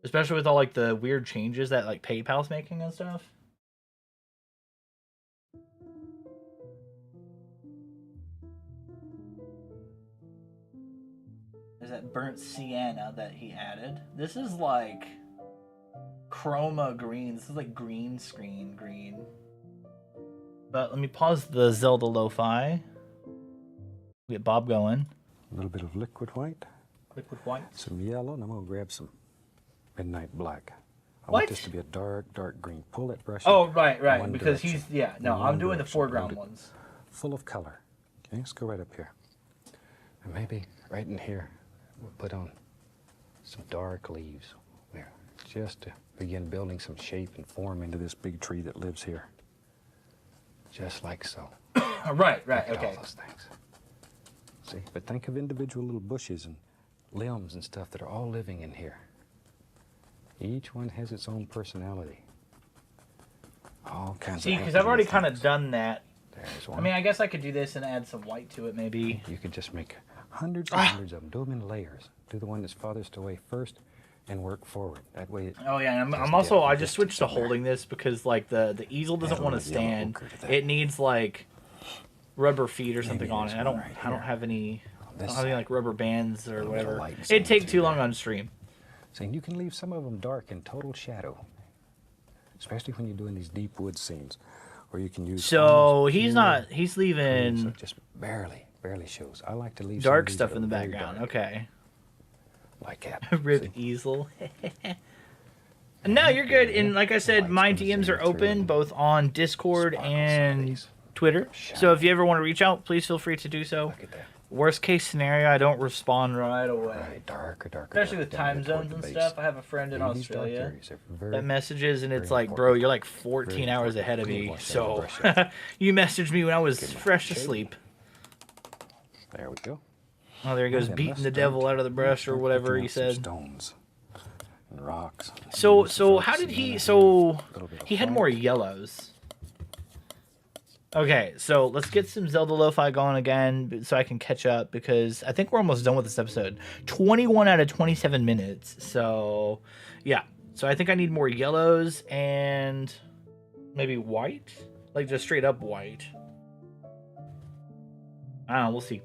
Especially with all, like, the weird changes that, like, PayPal's making and stuff. There's that burnt sienna that he added. This is, like... chroma green. This is like green screen green. But let me pause the Zelda lo-fi. Get Bob going. A little bit of liquid white. Liquid white. Some yellow, and I'm gonna grab some midnight black. I What? want this to be a dark green. Pull that brush. Oh, right. Because direction. I'm doing the foreground ones. Full of color. Okay, let's go right up here. And maybe right in here, we'll put on some dark leaves. There, just to begin building some shape and form into this big tree that lives here. Just like so. Right, Look at okay. all those things. See, but think of individual little bushes and limbs and stuff that are all living in here. Each one has its own personality. All kinds See, of because I've already things. kind of done that. There's one. I mean, I guess I could do this and add some white to it, maybe. You could just make hundreds and hundreds of them. Do them in layers. Do the one that's farthest away first, and work forward. That way. Oh yeah, and I'm also I just switched to holding this because like the easel doesn't want to stand. It needs like rubber feet or something on it. I don't have any. I don't have any like rubber bands or whatever. It'd take too long on stream. Saying you can leave some of them dark in total shadow, especially when you're doing these deep wood scenes, or you can use. So he's not. He's leaving. So just barely shows. I like to leave dark stuff in the background. Dark. Okay. Like that. Rip easel. No, you're good. And like I said, my DMs are open both on Discord and Twitter. So if you ever want to reach out, please feel free to do so. Worst case scenario, I don't respond right away. Darker. Especially with time zones and stuff. I have a friend in Australia that messages, and it's like, bro, you're like 14 hours ahead of me. So you messaged me when I was fresh asleep. There we go. Oh, there he goes, beating the devil out of the brush or whatever he said. Stones and rocks. So how did he? So he had more yellows. Okay, so let's get some Zelda Lo-Fi going again so I can catch up because I think we're almost done with this episode. 21 out of 27 minutes. So yeah. So I think I need more yellows and maybe white, like just straight up white. I don't know. We'll see.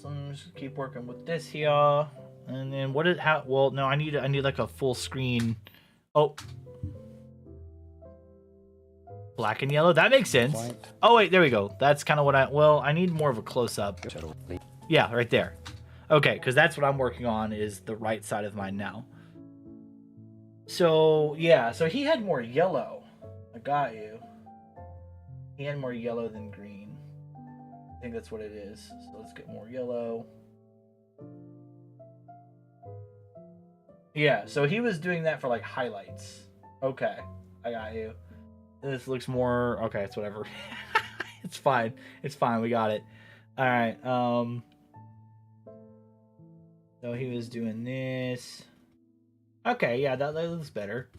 So I'm just keep working with this here, and then what is how? Well, no, I need like a full screen. Oh, black and yellow. That makes sense. White. Oh wait, there we go. That's kind of what I need more of a close up. Yeah, right there. Okay, because that's what I'm working on is the right side of mine now. So yeah, so he had more yellow. I got you. He had more yellow than green. I think that's what it is. So let's get more yellow. Yeah, so he was doing that for like highlights. Okay, I got you. This looks more okay, it's whatever. It's fine. It's fine, we got it. Alright, so he was doing this. Okay, yeah, that looks better.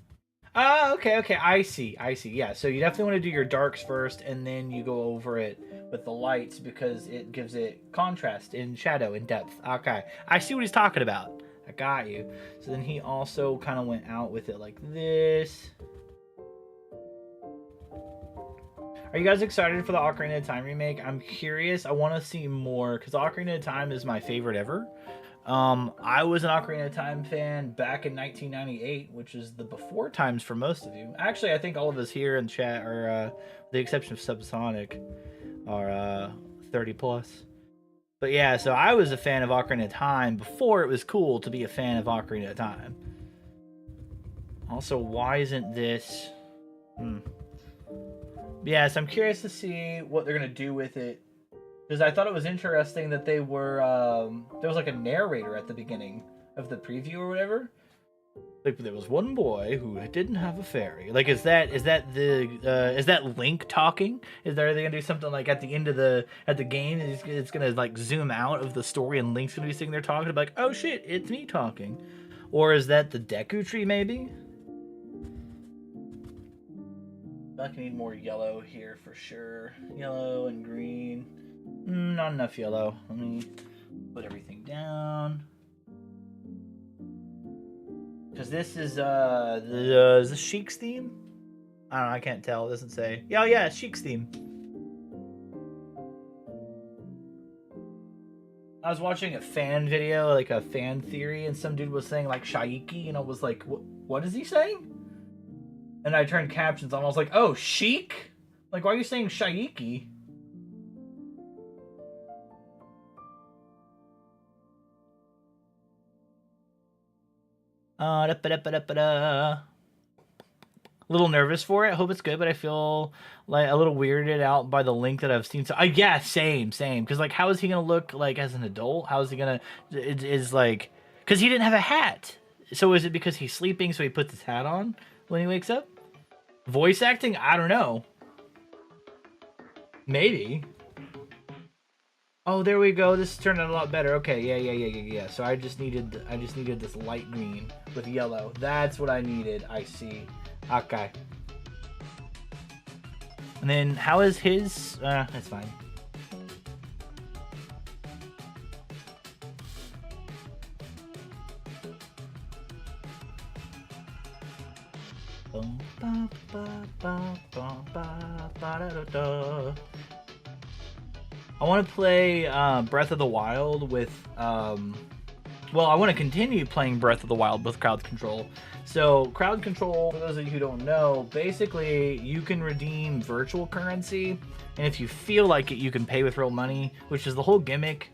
Okay, I see. Yeah, so you definitely want to do your darks first, and then you go over it with the lights because it gives it contrast in shadow and depth. Okay, I see what he's talking about. I got you. So then he also kind of went out with it like this. Are you guys excited for the Ocarina of Time remake? I'm curious. I want to see more because Ocarina of Time is my favorite ever. I was an Ocarina of Time fan back in 1998, which is the before times for most of you. Actually, I think all of us here in chat are, with the exception of Subsonic, are 30 plus. But yeah, so I was a fan of Ocarina of Time before it was cool to be a fan of Ocarina of Time. Also, why isn't this... Yeah, so I'm curious to see what they're going to do with it. Because I thought it was interesting that they were, there was like a narrator at the beginning of the preview or whatever. Like there was one boy who didn't have a fairy. Like, is that Link talking? Are they gonna do something like at the end of the game? It's gonna like zoom out of the story and Link's gonna be sitting there talking, like, oh shit, it's me talking. Or is that the Deku Tree maybe? I can need more yellow here for sure. Yellow and green. Not enough yellow. Let me put everything down. Because this is the Sheik's theme? I don't know, I can't tell. It doesn't say. Yeah, Sheik's theme. I was watching a fan video, like a fan theory, and some dude was saying like Shaiki, and I was like, what is he saying? And I turned captions on, and I was like, oh, Sheik? Like, why are you saying Shaiki? A little nervous for it. I hope it's good, but I feel like a little weirded out by the link that I've seen. So, yeah, same. Because, like, how is he gonna look like as an adult? How is he gonna? Is like, because he didn't have a hat. So is it because he's sleeping, so he puts his hat on when he wakes up? Voice acting? I don't know. Maybe. Oh, there we go. This turned out a lot better. Okay, yeah. So I just needed this light green with yellow. That's what I needed. I see. Okay. And then how is his? That's fine. I want to play Breath of the Wild with well, I want to continue playing Breath of the Wild with crowd control. So crowd control, for those of you who don't know, basically you can redeem virtual currency, and if you feel like it, you can pay with real money, which is the whole gimmick.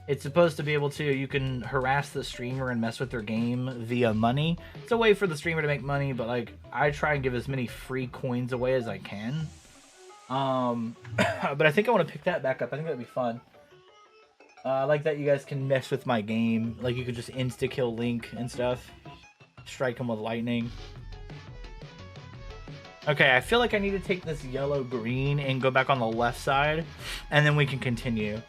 It's supposed to be able to, you can harass the streamer and mess with their game via money. It's a way for the streamer to make money, but like I try and give as many free coins away as I can. But I think I want to pick that back up. I think that'd be fun. I like that you guys can mess with my game. Like you could just insta-kill Link and stuff. Strike him with lightning. Okay, I feel like I need to take this yellow-green and go back on the left side. And then we can continue.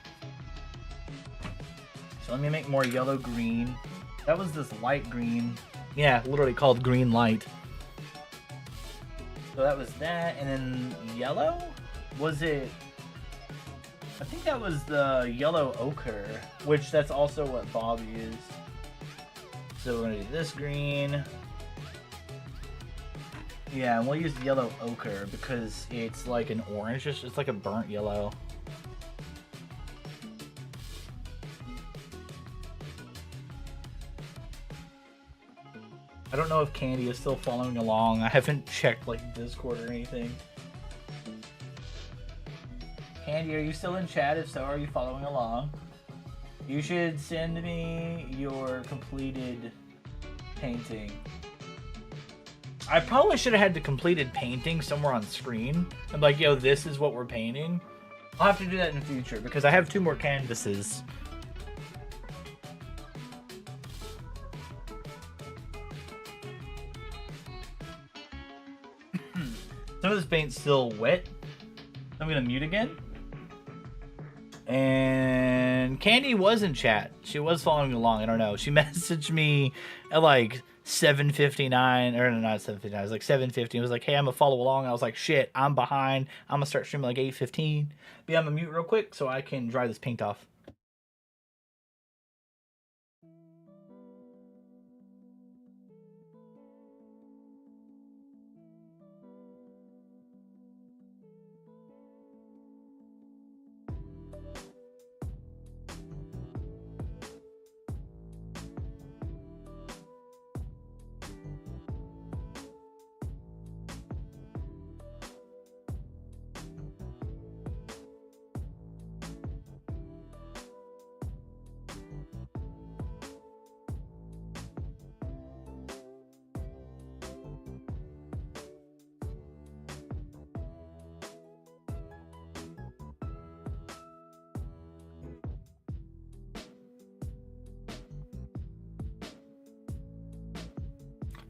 So let me make more yellow-green. That was this light green. Yeah, literally called green light. So that was that. And then yellow? Was it... I think that was the yellow ochre, which that's also what Bob used. So we're gonna do this green. Yeah, and we'll use yellow ochre because it's like an orange, it's like a burnt yellow. I don't know if Candy is still following along. I haven't checked like Discord or anything. Candy, are you still in chat? If so, are you following along? You should send me your completed painting. I probably should have had the completed painting somewhere on screen. I'm like, yo, this is what we're painting. I'll have to do that in the future because I have 2 more canvases. Some of this paint's still wet. I'm gonna mute again. And Candy was in chat. She was following along. I don't know. She messaged me at like 7:59, or no, not 7:59. It was like 7:50. It was like, hey, I'm gonna follow along. I was like, shit, I'm behind. I'm gonna start streaming like 8:15. But yeah, I'm gonna mute real quick so I can dry this paint off.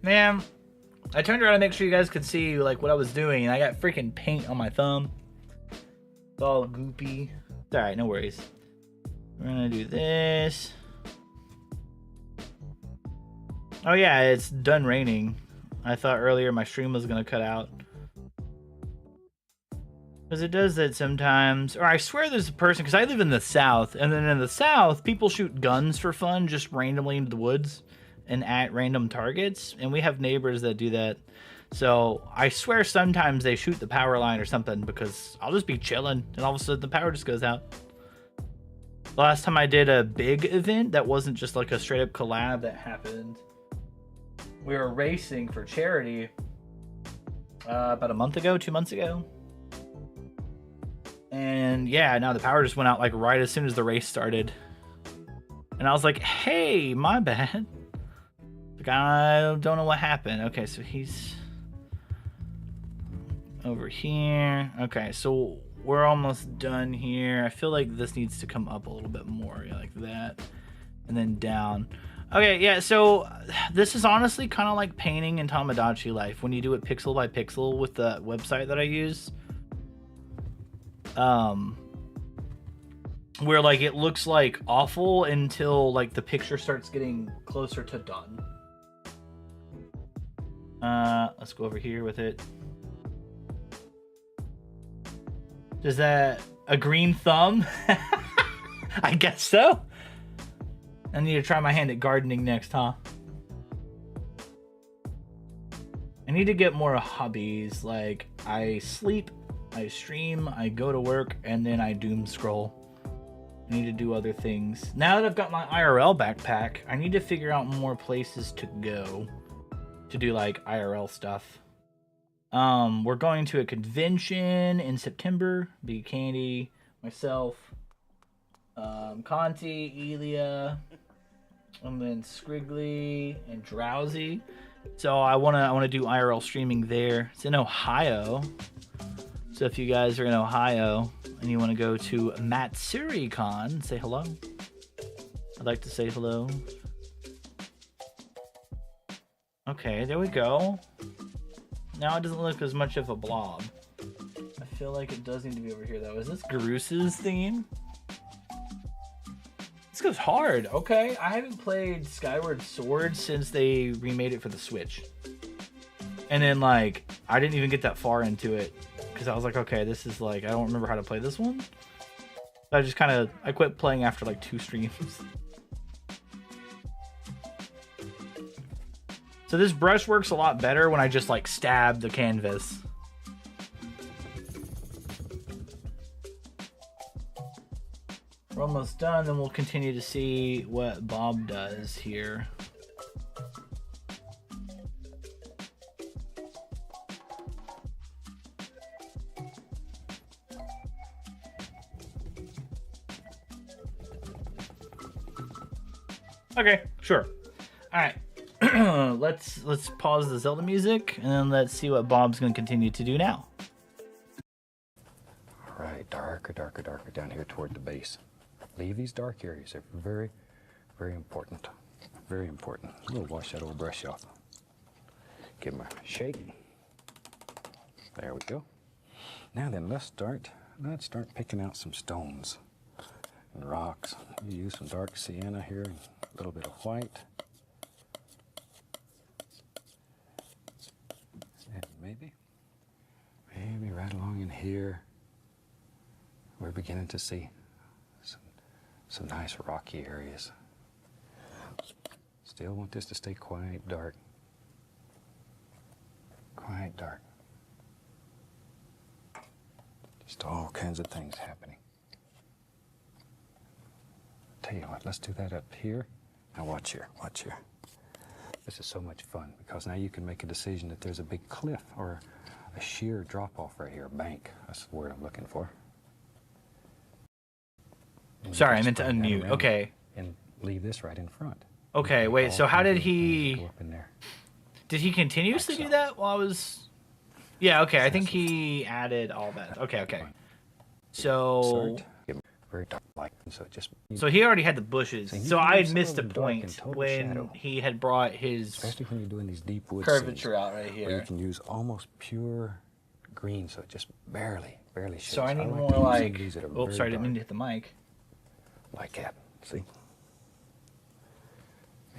Man, I turned around to make sure you guys could see like what I was doing, and I got freaking paint on my thumb. It's all goopy. It's alright, no worries. We're gonna do this. Oh yeah, it's done raining. I thought earlier my stream was gonna cut out. Because it does that sometimes. Or I swear there's a person, because I live in the South, and then in the South, people shoot guns for fun just randomly into the woods and at random targets, and we have neighbors that do that. So I swear sometimes they shoot the power line or something, because I'll just be chilling and all of a sudden the power just goes out. The last time I did a big event that wasn't just like a straight up collab that happened, we were racing for charity about a month ago, 2 months ago. And yeah, now the power just went out like right as soon as the race started. And I was like, hey, my bad. Like, I don't know what happened. Okay, so he's over here. Okay, so we're almost done here. I feel like this needs to come up a little bit more, yeah, like that. And then down. Okay, yeah, so this is honestly kind of like painting in Tomodachi Life when you do it pixel by pixel with the website that I use. Where like it looks like awful until like the picture starts getting closer to done. Let's go over here with it. Is that a green thumb? I guess so. I need to try my hand at gardening next, huh? I need need to get more hobbies. Like, I sleep, I stream, I go to work, and then I doom scroll. I need to do other things. Now that I've got my IRL backpack, I need to figure out more places to go to do like IRL stuff. We're going to a convention in September. Be Candy, myself, Conti, Elia, and then Scriggly and Drowsy. So I wanna do IRL streaming there. It's in Ohio. So if you guys are in Ohio and you want to go to MatsuriCon, say hello. I'd like to say hello. Okay, there we go. Now it doesn't look as much of a blob. I feel like it does need to be over here though. Is this Garus's theme? This goes hard. Okay, I haven't played Skyward Sword since they remade it for the Switch. And then like, I didn't even get that far into it because I was like, okay, this is like, I don't remember how to play this one. So I quit playing after like 2 streams. So this brush works a lot better when I just like stab the canvas. We're almost done, then we'll continue to see what Bob does here. Okay, sure. All right. let's pause the Zelda music and then let's see what Bob's going to continue to do now. All right, darker down here toward the base. Leave these dark areas. They're very, very important. Very important. A little wash that old brush off. Give them a shake. There we go. Now then, let's start picking out some stones and rocks. You use some dark sienna here, and a little bit of white. And maybe right along in here, we're beginning to see some nice rocky areas. Still want this to stay quite dark. Quite dark. Just all kinds of things happening. Tell you what, let's do that up here. Now watch here, watch here. This is so much fun because now you can make a decision that there's a big cliff or a sheer drop-off right here, a bank. That's the word I'm looking for. And sorry, I meant to unmute. Okay. And leave this right in front. Okay, wait, so how did he... Go up in there. Did he continuously do that while I was... Yeah, okay, I think he added all that. Okay. So... Very dark light, so he already had the bushes. So I had missed a point when he had brought his especially when you're doing these deep wood curvature out right here. Where you can use almost pure green, so it just barely shows. So I need more like... Oh, sorry, I didn't mean to hit the mic. Like that, see?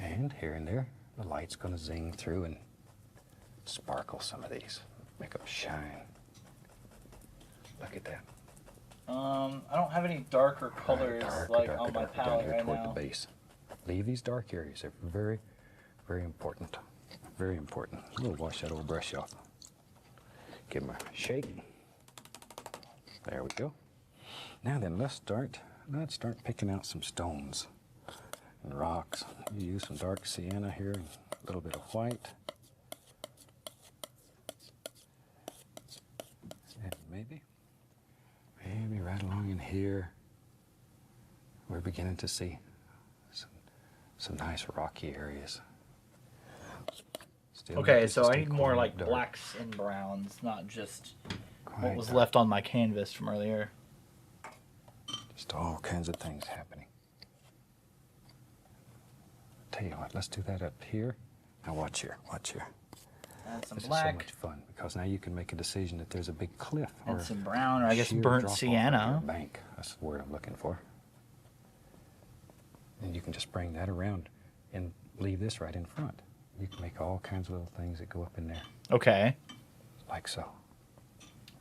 And here and there, the light's going to zing through and sparkle some of these, make them shine. Look at that. I don't have any darker colors on my palette right toward now. The base. Leave these dark areas. They're very, very important. Very important. A little wash that old brush off. Give them a shake. There we go. Now then, let's start picking out some stones and rocks. You use some dark sienna here, and a little bit of white. And maybe right along in here, we're beginning to see some nice rocky areas. Still okay, so I need more like dark. Blacks and browns, not just what was left on my canvas from earlier. Just all kinds of things happening. Tell you what, let's do that up here. Now watch here, watch here. Add some this black. Is so much fun because now you can make a decision that there's a big cliff and some brown, or I guess burnt sienna. Bank. That's the word I'm looking for. And you can just bring that around and leave this right in front. You can make all kinds of little things that go up in there. Okay. Like so.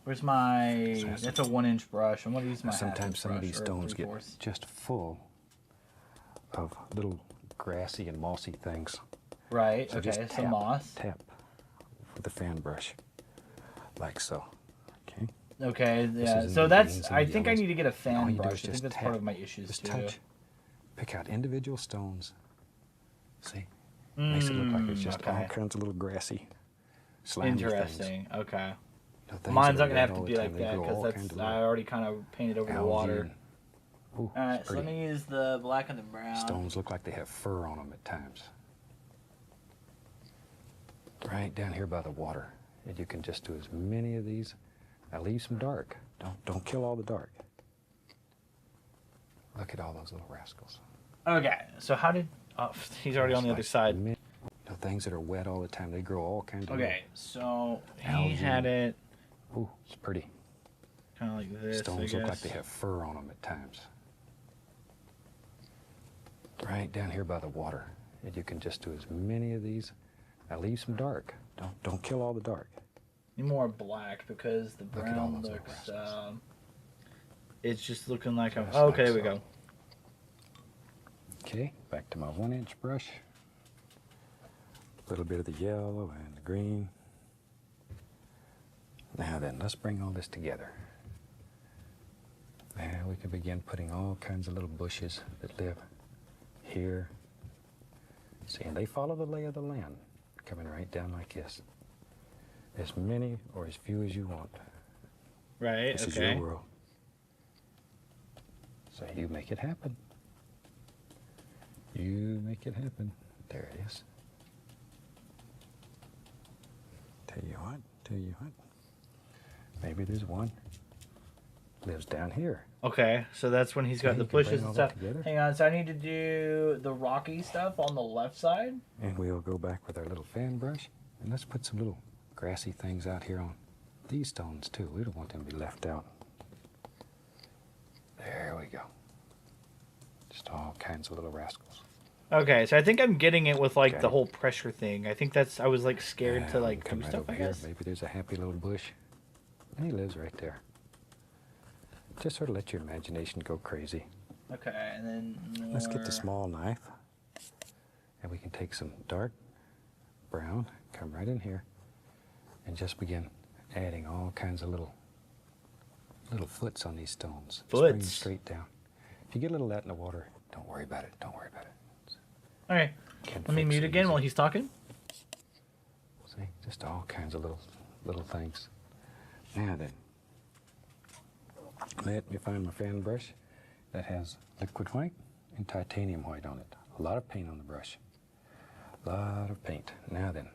Where's my... That's a 1-inch brush. I'm going to use my sometimes some of these stones get just full of little grassy and mossy things. Right, so okay, some moss. Tap with the fan brush, like so. Okay. Okay, yeah. is in So the that's. greens and I the think I yellows. need to get a All fan you do is brush. I think just that's tap, part of my issues just too. touch, pick out individual stones. See, makes it look like it's just all okay. kinds of little grassy, slimy Interesting. things. Okay. You know, things Mine's that not are gonna red have to all the be time, like they that grow because all that's. kinds of I little already kind of painted over the algae water. and- Ooh, All right, it's so let pretty. me use the black and the brown. Stones look like they have fur on them at times. Right down here by the water. And you can just do as many of these. Now leave some dark. Don't kill all the dark. Look at all those little rascals. Okay, so how did? Oh, he's already on the other side. You know, things that are wet all the time, they grow all kinds of. Okay, so he algae. had it Ooh, it's pretty. kind of like this. Stones I look guess. like they have fur on them at times. Right down here by the water. And you can just do as many of these. Now leave some dark. Don't kill all the dark. Need more black because the Look at all brown those little looks. rascals. It's just looking like I'm. Just Oh, okay, like there we so. go. Okay, back to my 1-inch brush. A little bit of the yellow and the green. Now then, let's bring all this together. Now we can begin putting all kinds of little bushes that live here. See, and they follow the lay of the land, coming right down like this. As many or as few as you want. Right. This is okay. your world. So you make it happen. You make it happen. There it is. Tell you what. Maybe there's one lives down here. Okay, so that's when he's got Okay, the you can bring bushes and all that stuff. together. Hang on, so I need to do the rocky stuff on the left side. And we'll go back with our little fan brush and let's put some little grassy things out here on these stones too. We don't want them to be left out. There we go. Just all kinds of little rascals. Okay, so I think I'm getting it with like Okay. the whole pressure thing. I think that's. I was like scared to Now, like come do right stuff. over I here. guess. Maybe there's a happy little bush. And he lives right there. Just sort of let your imagination go crazy. Okay, and then Let's get the more- small knife. And we can take some dark brown, come right in here, and just begin adding all kinds of little foots on these stones. Just bring them Foots? straight down. If you get a little of that in the water, don't worry about it. Don't worry about it. All right, Can let me fix mute it again easy. while he's talking. See, just all kinds of little things. Now then, let me find my fan brush that has liquid white and titanium white on it. A lot of paint on the brush. A lot of paint. Now then,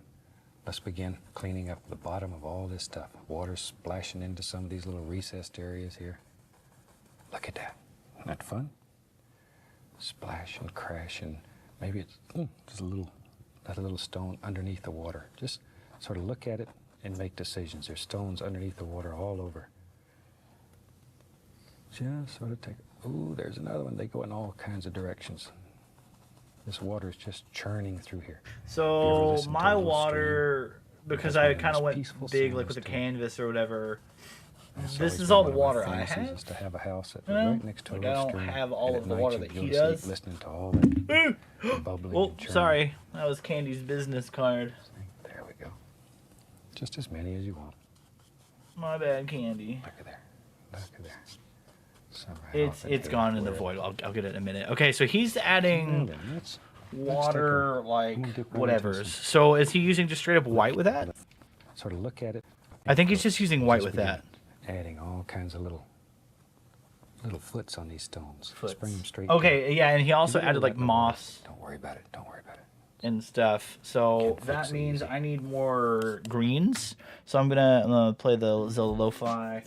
let's begin cleaning up the bottom of all this stuff. Water splashing into some of these little recessed areas here. Look at that. Isn't that fun? Splash and crash and maybe it's just a little stone underneath the water. Just sort of look at it and make decisions. There's stones underneath the water all over. Just sort of take, ooh, there's another one. They go in all kinds of directions. This water is just churning through here. So listen to my a little water, because That's one I of the kind of most went peaceful big, like sounds with the to it. canvas or whatever. That's This always is been all the one of my water I fantasies, have. is to have a house that You was know, right next to a like I little don't stream. have all and of at the night water you'd that go he to sleep does. listening to all that bubbling Oh, and churning. sorry, that was Candy's business card. There we go. Just as many as you want. My bad, Candy. Look at there. Look at there. Some right off It's into gone in the where- void. I'll get it in a minute. Okay, so he's Now adding then, let's water, I'm like gonna dip right into whatever. some- So is he using just straight up white with that? Sort of look at it. I think he's just using white Just with begin that. Adding all kinds of little foots on these stones. Just bring them straight Okay, yeah, and he also You get added all like that in the water. moss Don't worry about it. Don't worry about it. and stuff. So Can't that fix it means easy. I need more greens. So I'm gonna play the lo-fi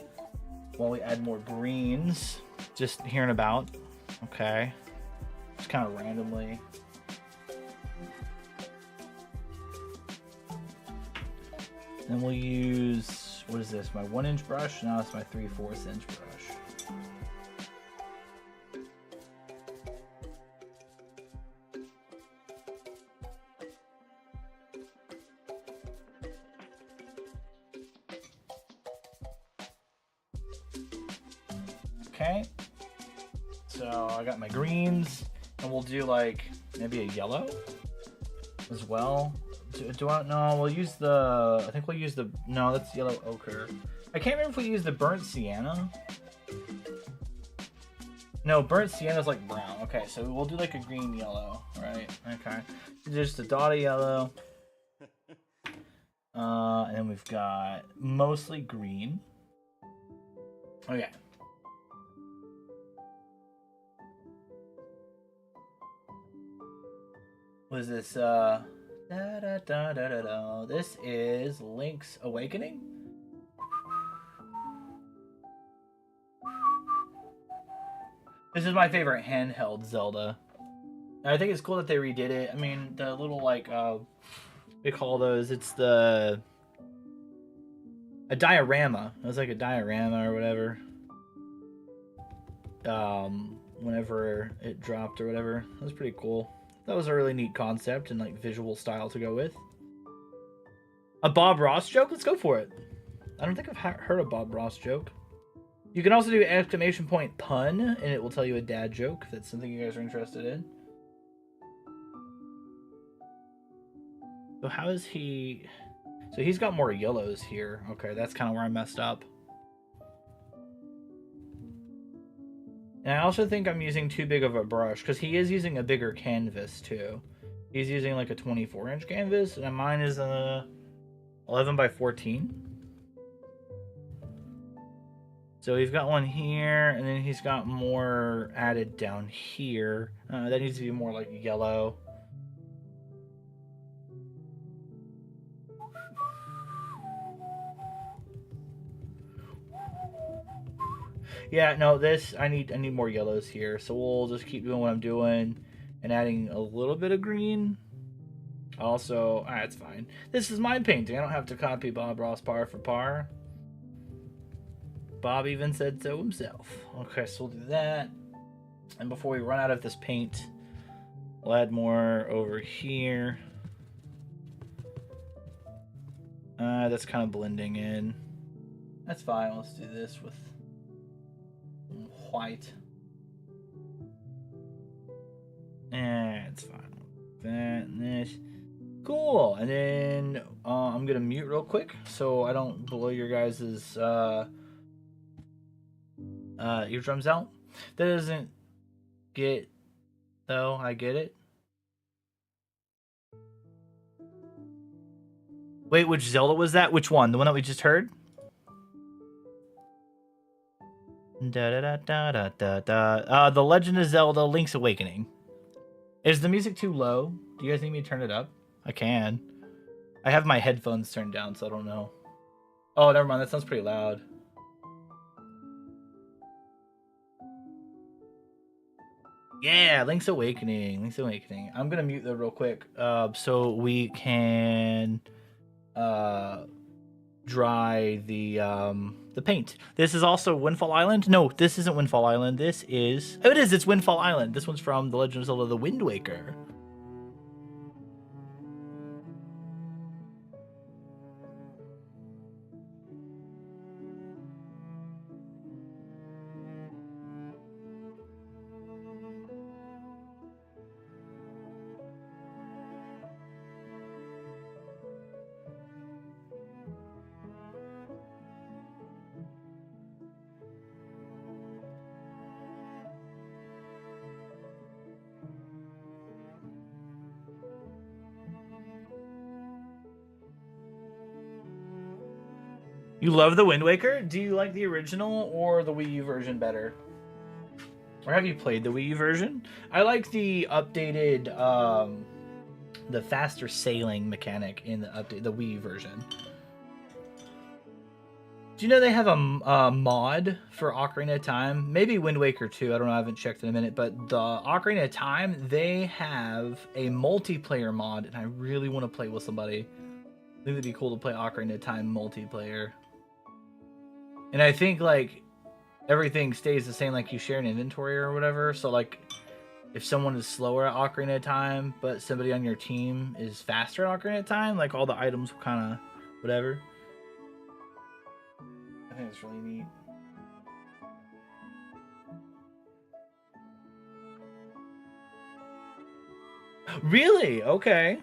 while we add more greens. Just hearing about. Okay. Just kind of randomly. Then we'll use, what is this? My 1-inch brush? No, it's my 3/4 inch brush. Okay. So I got my greens, and we'll do like maybe a yellow as well. Do I? No, we'll use the. I think we'll use the. No, that's yellow ochre. I can't remember if we use the burnt sienna. No, burnt sienna's like brown. Okay, so we'll do like a green yellow, right? Okay, just a dot of yellow. And then we've got mostly green. Okay. What is this? This is Link's Awakening. This is my favorite handheld Zelda. I think it's cool that they redid it. I mean, the little like they call those. It's a diorama. It was like a diorama or whatever. Whenever it dropped or whatever, that was pretty cool. That was a really neat concept and like visual style to go with. A Bob Ross joke? Let's go for it. I don't think I've heard a Bob Ross joke. You can also do exclamation point pun, and it will tell you a dad joke if that's something you guys are interested in. So how is he... So he's got more yellows here. Okay, that's kind of where I messed up. And I also think I'm using too big of a brush, because he is using a bigger canvas too. He's using like a 24-inch canvas, and mine is a 11 by 14. So he's got one here, and then he's got more added down here. That needs to be more like yellow. Yeah, no, I need more yellows here. So we'll just keep doing what I'm doing and adding a little bit of green. Also, it's fine. This is my painting. I don't have to copy Bob Ross par for par. Bob even said so himself. Okay, so we'll do that. And before we run out of this paint, we'll add more over here. That's kind of blending in. That's fine. Let's do this with white. And it's fine. That and this. Cool. And then I'm gonna mute real quick so I don't blow your guys's eardrums out. That doesn't get though. I get it. Wait, which Zelda was that? Which one? The one that we just heard? The Legend of Zelda: Link's Awakening. Is the music too low? Do you guys need me to turn it up? I can. I have my headphones turned down, so I don't know. Oh, never mind. That sounds pretty loud. Yeah, Link's Awakening. Link's Awakening. I'm gonna mute that real quick, so we can dry the paint. This is also Windfall Island. No, this isn't Windfall Island. This is... Oh, it is. It's Windfall Island. This one's from The Legend of Zelda: The Wind Waker. You love The Wind Waker? Do you like the original or the Wii U version better? Or have you played the Wii U version? I like the updated, the faster sailing mechanic in the Wii U version. Do you know they have a mod for Ocarina of Time? Maybe Wind Waker 2, I don't know, I haven't checked in a minute, but the Ocarina of Time, they have a multiplayer mod, and I really want to play with somebody. I think it'd be cool to play Ocarina of Time multiplayer. And I think, like, everything stays the same, like you share an inventory or whatever. So, like, if someone is slower at Ocarina of Time, but somebody on your team is faster at Ocarina of Time, like, all the items will kind of whatever. I think it's really neat. Really? Okay.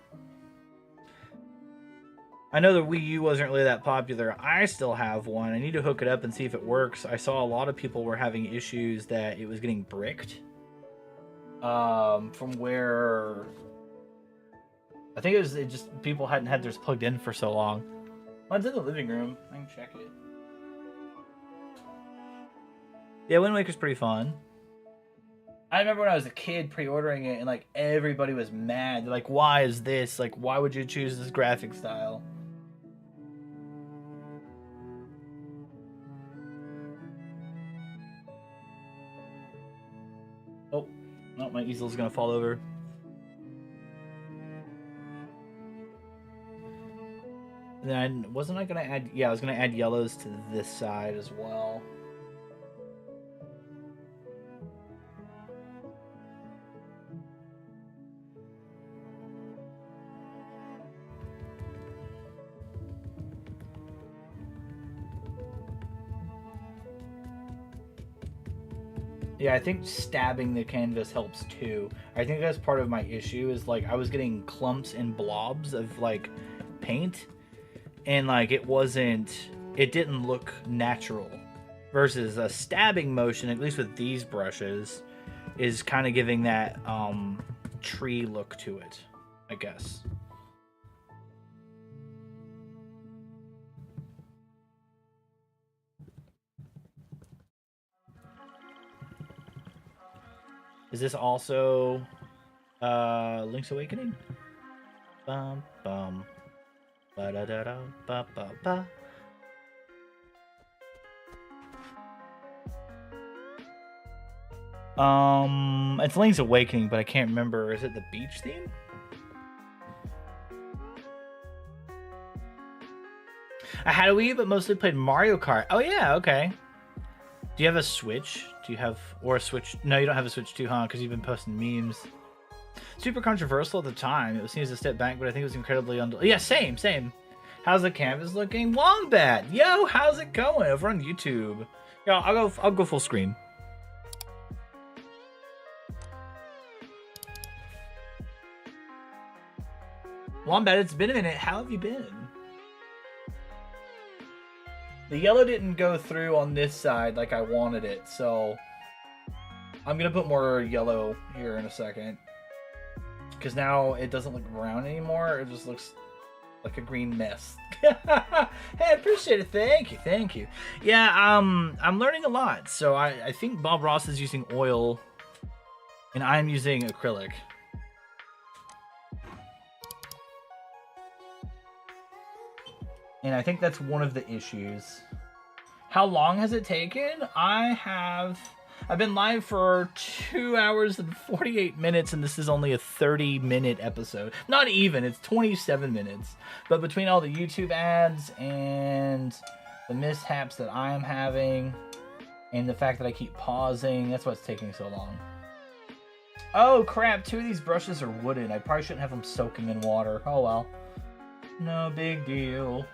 I know the Wii U wasn't really that popular. I still have one. I need to hook it up and see if it works. I saw a lot of people were having issues that it was getting bricked. From where I think it just people hadn't had theirs plugged in for so long. Mine's in the living room. I can check it. Yeah, Wind Waker's pretty fun. I remember when I was a kid pre-ordering it and like everybody was mad. They're like, why is this? Like, why would you choose this graphic style? Oh, no, my easel's gonna fall over. And then wasn't I gonna add? Yeah, I was gonna add yellows to this side as well. Yeah, I think stabbing the canvas helps too. I think that's part of my issue is like I was getting clumps and blobs of like paint and like it didn't look natural versus a stabbing motion, at least with these brushes, is kind of giving that tree look to it, I guess. Is this also Link's Awakening? Bum bum. Ba da da da ba ba ba. It's Link's Awakening, but I can't remember. Is it the beach theme? I had a Wii, but mostly played Mario Kart. Oh yeah, okay. Do you have a Switch? Do you have or a Switch? No, you don't have a Switch 2, huh? Because you've been posting memes. Super controversial at the time. It was seen as a step back, but I think it was incredibly yeah, same. How's the canvas looking? Wombat, yo, how's it going over on YouTube? Yeah, I'll go full screen. Wombat, it's been a minute. How have you been? The yellow didn't go through on this side like I wanted it, so I'm gonna put more yellow here in a second. Because now it doesn't look brown anymore, it just looks like a green mess. Hey, I appreciate it. Thank you. Yeah, I'm learning a lot. So I think Bob Ross is using oil, and I'm using acrylic. And I think that's one of the issues. How long has it taken? I've been live for 2 hours and 48 minutes, and this is only a 30-minute episode. Not even, it's 27 minutes. But between all the YouTube ads and the mishaps that I am having, and the fact that I keep pausing, that's what's taking so long. Oh crap, 2 of these brushes are wooden. I probably shouldn't have them soaking in water. Oh well. No big deal.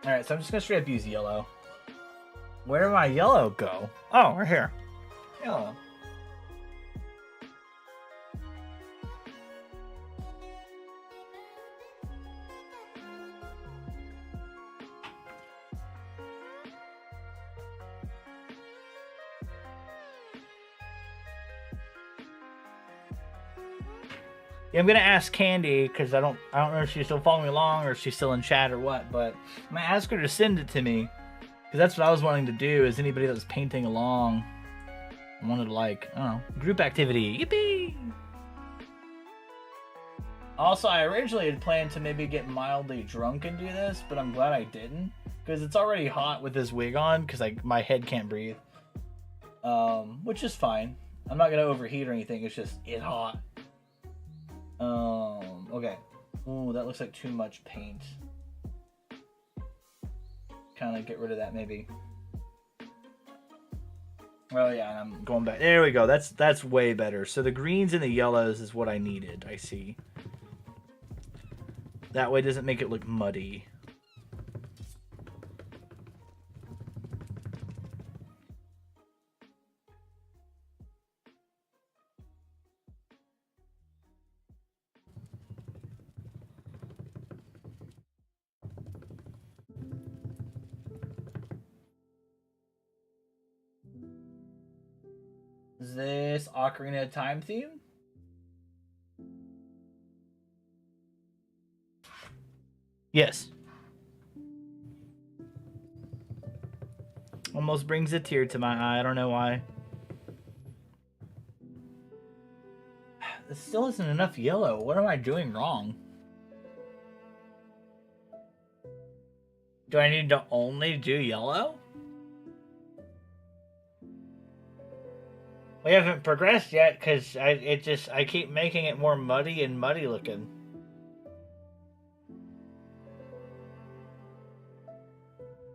Alright, so I'm just gonna straight up use yellow. Where did my yellow go? Oh, right here. Yellow. Yeah, I'm gonna ask Candy because I don't know if she's still following me along or if she's still in chat or what, but I'm gonna ask her to send it to me because that's what I was wanting to do. Is anybody that was painting along, I wanted to like, I don't know, group activity. Yippee! Also, I originally had planned to maybe get mildly drunk and do this, but I'm glad I didn't because it's already hot with this wig on because my head can't breathe, which is fine. I'm not gonna overheat or anything. It's just hot. Okay. Ooh, that looks like too much paint. Kind of get rid of that, maybe. Oh yeah, I'm going back. There we go. That's way better. So the greens and the yellows is what I needed. I see. That way it doesn't make it look muddy. Is this Ocarina of Time theme? Yes. Almost brings a tear to my eye. I don't know why. This still isn't enough yellow. What am I doing wrong? Do I need to only do yellow? We haven't progressed yet because I keep making it more muddy and muddy looking.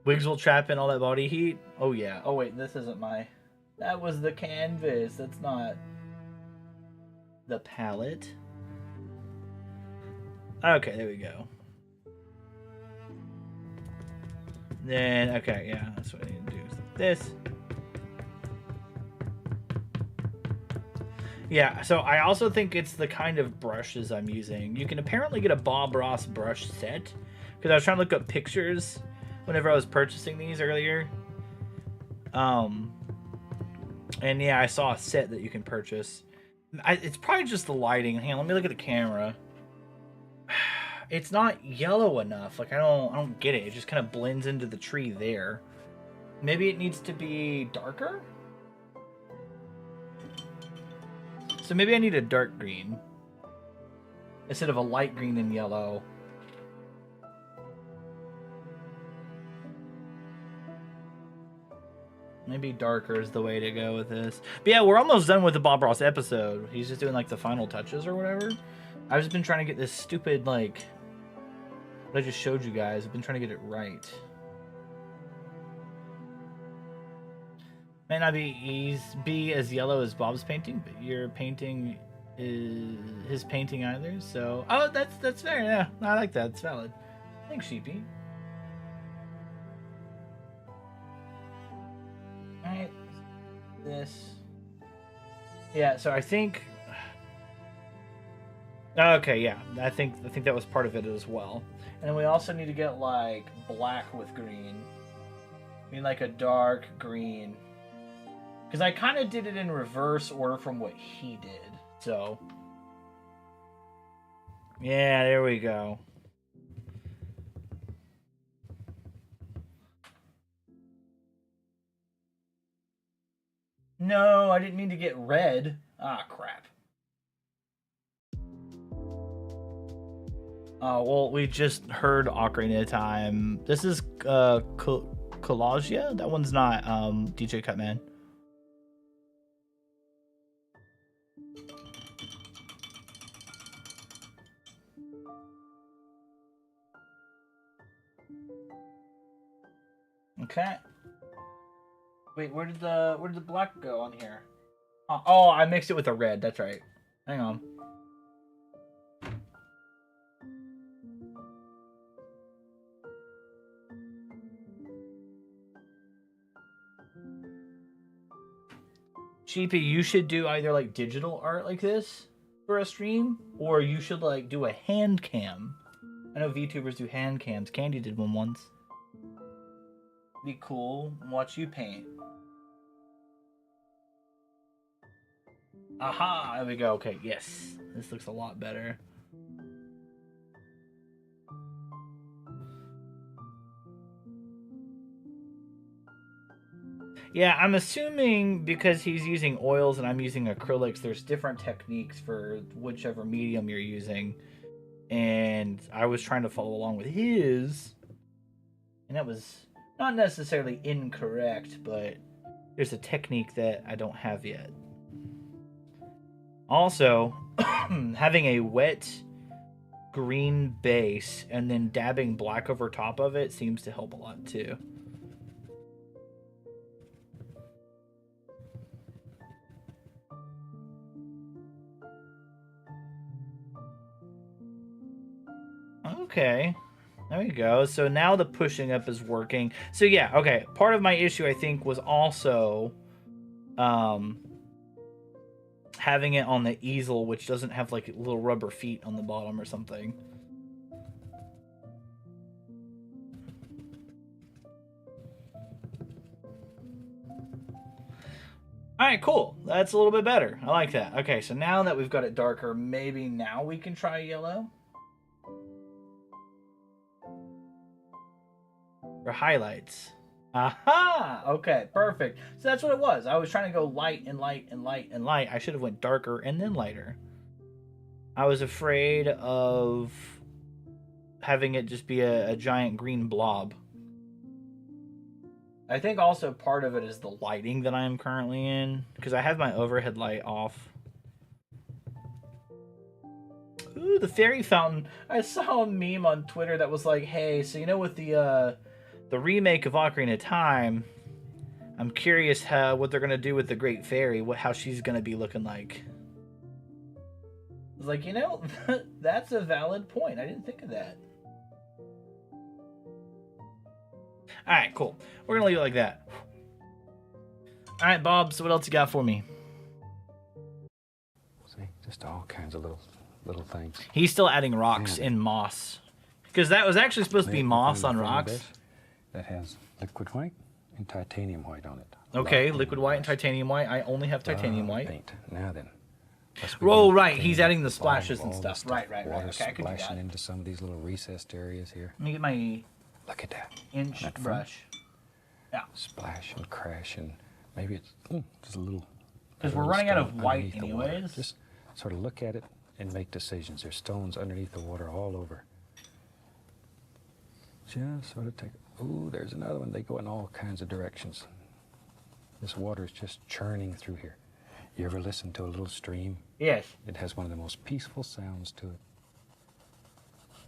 Wigs will trap in all that body heat. Oh yeah. Oh wait, this isn't my. That was the canvas. That's not the palette. Okay, there we go. Then okay, yeah, that's what I need to do. This. Yeah, so I also think it's the kind of brushes I'm using. You can apparently get a Bob Ross brush set because I was trying to look up pictures whenever I was purchasing these earlier. And yeah, I saw a set that you can purchase. It's probably just the lighting. Hang on, let me look at the camera. It's not yellow enough. Like I don't get it. It just kind of blends into the tree there. Maybe it needs to be darker? So maybe I need a dark green instead of a light green and yellow. Maybe darker is the way to go with this. But yeah, we're almost done with the Bob Ross episode. He's just doing like the final touches or whatever. I've just been trying to get this stupid, like, what I just showed you guys. I've been trying to get it right. May not be as yellow as Bob's painting, but your painting is his painting either. So, oh, that's fair. Yeah, I like that. It's valid. Thanks, Sheepy. All right, this. Yeah. So I think. Okay, yeah. I think that was part of it as well. And then we also need to get like black with green. I mean, like a dark green. Because I kind of did it in reverse order from what he did. So. Yeah, there we go. No, I didn't mean to get red. Ah, crap. Well, we just heard Ocarina of Time. This is Collagia? That one's not DJ Cutman. Okay. Wait, where did the black go on here? Oh, I mixed it with the red. That's right. Hang on. Cheapy, you should do either like digital art like this for a stream, or you should like do a hand cam. I know VTubers do hand cams. Candy did one once. Be cool and watch you paint. Aha! There we go. Okay, yes. This looks a lot better. Yeah, I'm assuming because he's using oils and I'm using acrylics, there's different techniques for whichever medium you're using. And I was trying to follow along with his, and that was not necessarily incorrect, but there's a technique that I don't have yet. Also, having a wet green base and then dabbing black over top of it seems to help a lot too. Okay, there we go. So now the pushing up is working. So yeah, okay. Part of my issue, I think, was also having it on the easel, which doesn't have like little rubber feet on the bottom or something. All right, cool. That's a little bit better. I like that. Okay, so now that we've got it darker, maybe now we can try yellow. For highlights. Aha! Okay, perfect. So that's what it was. I was trying to go light and light and light and light. I should have went darker and then lighter. I was afraid of having it just be a giant green blob. I think also part of it is the lighting that I am currently in, because I have my overhead light off. Ooh, the fairy fountain. I saw a meme on Twitter that was like, hey, so you know with the remake of Ocarina of Time, I'm curious what they're going to do with the Great Fairy, how she's going to be looking like. I was like, you know, that's a valid point. I didn't think of that. Alright, cool. We're going to leave it like that. Alright, Bob, so what else you got for me? See, just all kinds of little things. He's still adding rocks in moss. Because that was actually supposed to be moss on rocks. That has liquid white and titanium white on it. Okay, liquid white and titanium white. I only have titanium white. Paint. Now then. Oh, right. He's adding the splashes and stuff. Right. Water Okay, I could do that. splashing into some of these little recessed areas here. Let me get my Look at that. Inch brush. Yeah. Splash and crash and maybe it's just a little. Because we're running out of white anyways. Just sort of look at it and make decisions. There's stones underneath the water all over. Just sort of take. Ooh, there's another one. They go in all kinds of directions. This water is just churning through here. You ever listen to a little stream? Yes. It has one of the most peaceful sounds to it.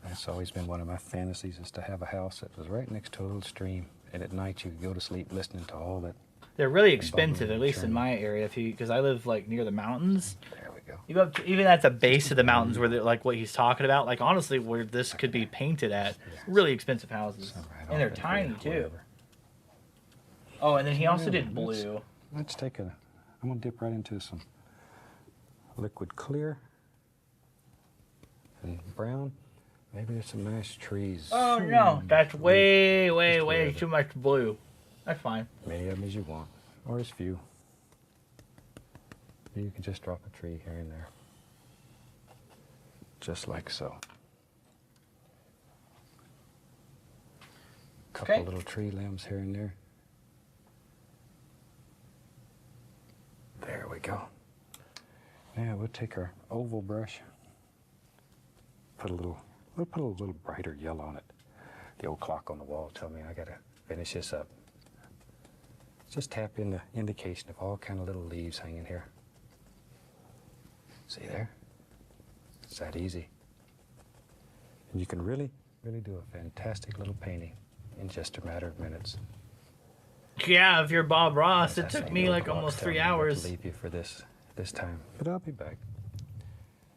That's always been one of my fantasies, is to have a house that was right next to a little stream, and at night you could go to sleep listening to all that. They're really expensive, at least in my area, because I live like near the mountains. There we go. You go up to, even at the base of the mountains, where like what he's talking about, like honestly, where this could be painted at, really expensive houses, and they're tiny too. Oh, and then he also did blue. Let's take a. I'm gonna dip right into some liquid clear and brown. Maybe there's some nice trees. Oh no, that's way too much blue. That's fine. Many of them as you want, or as few. You can just drop a tree here and there. Just like so. Couple little tree limbs here and there. There we go. Now we'll take our oval brush. We'll put a little brighter yellow on it. The old clock on the wall told me I gotta finish this up. Just tap in the indication of all kind of little leaves hanging here. See there? It's that easy. And you can really do a fantastic little painting in just a matter of minutes. Yeah, if you're Bob Ross, it took me like almost 3 hours. I'll leave you for this time, but I'll be back.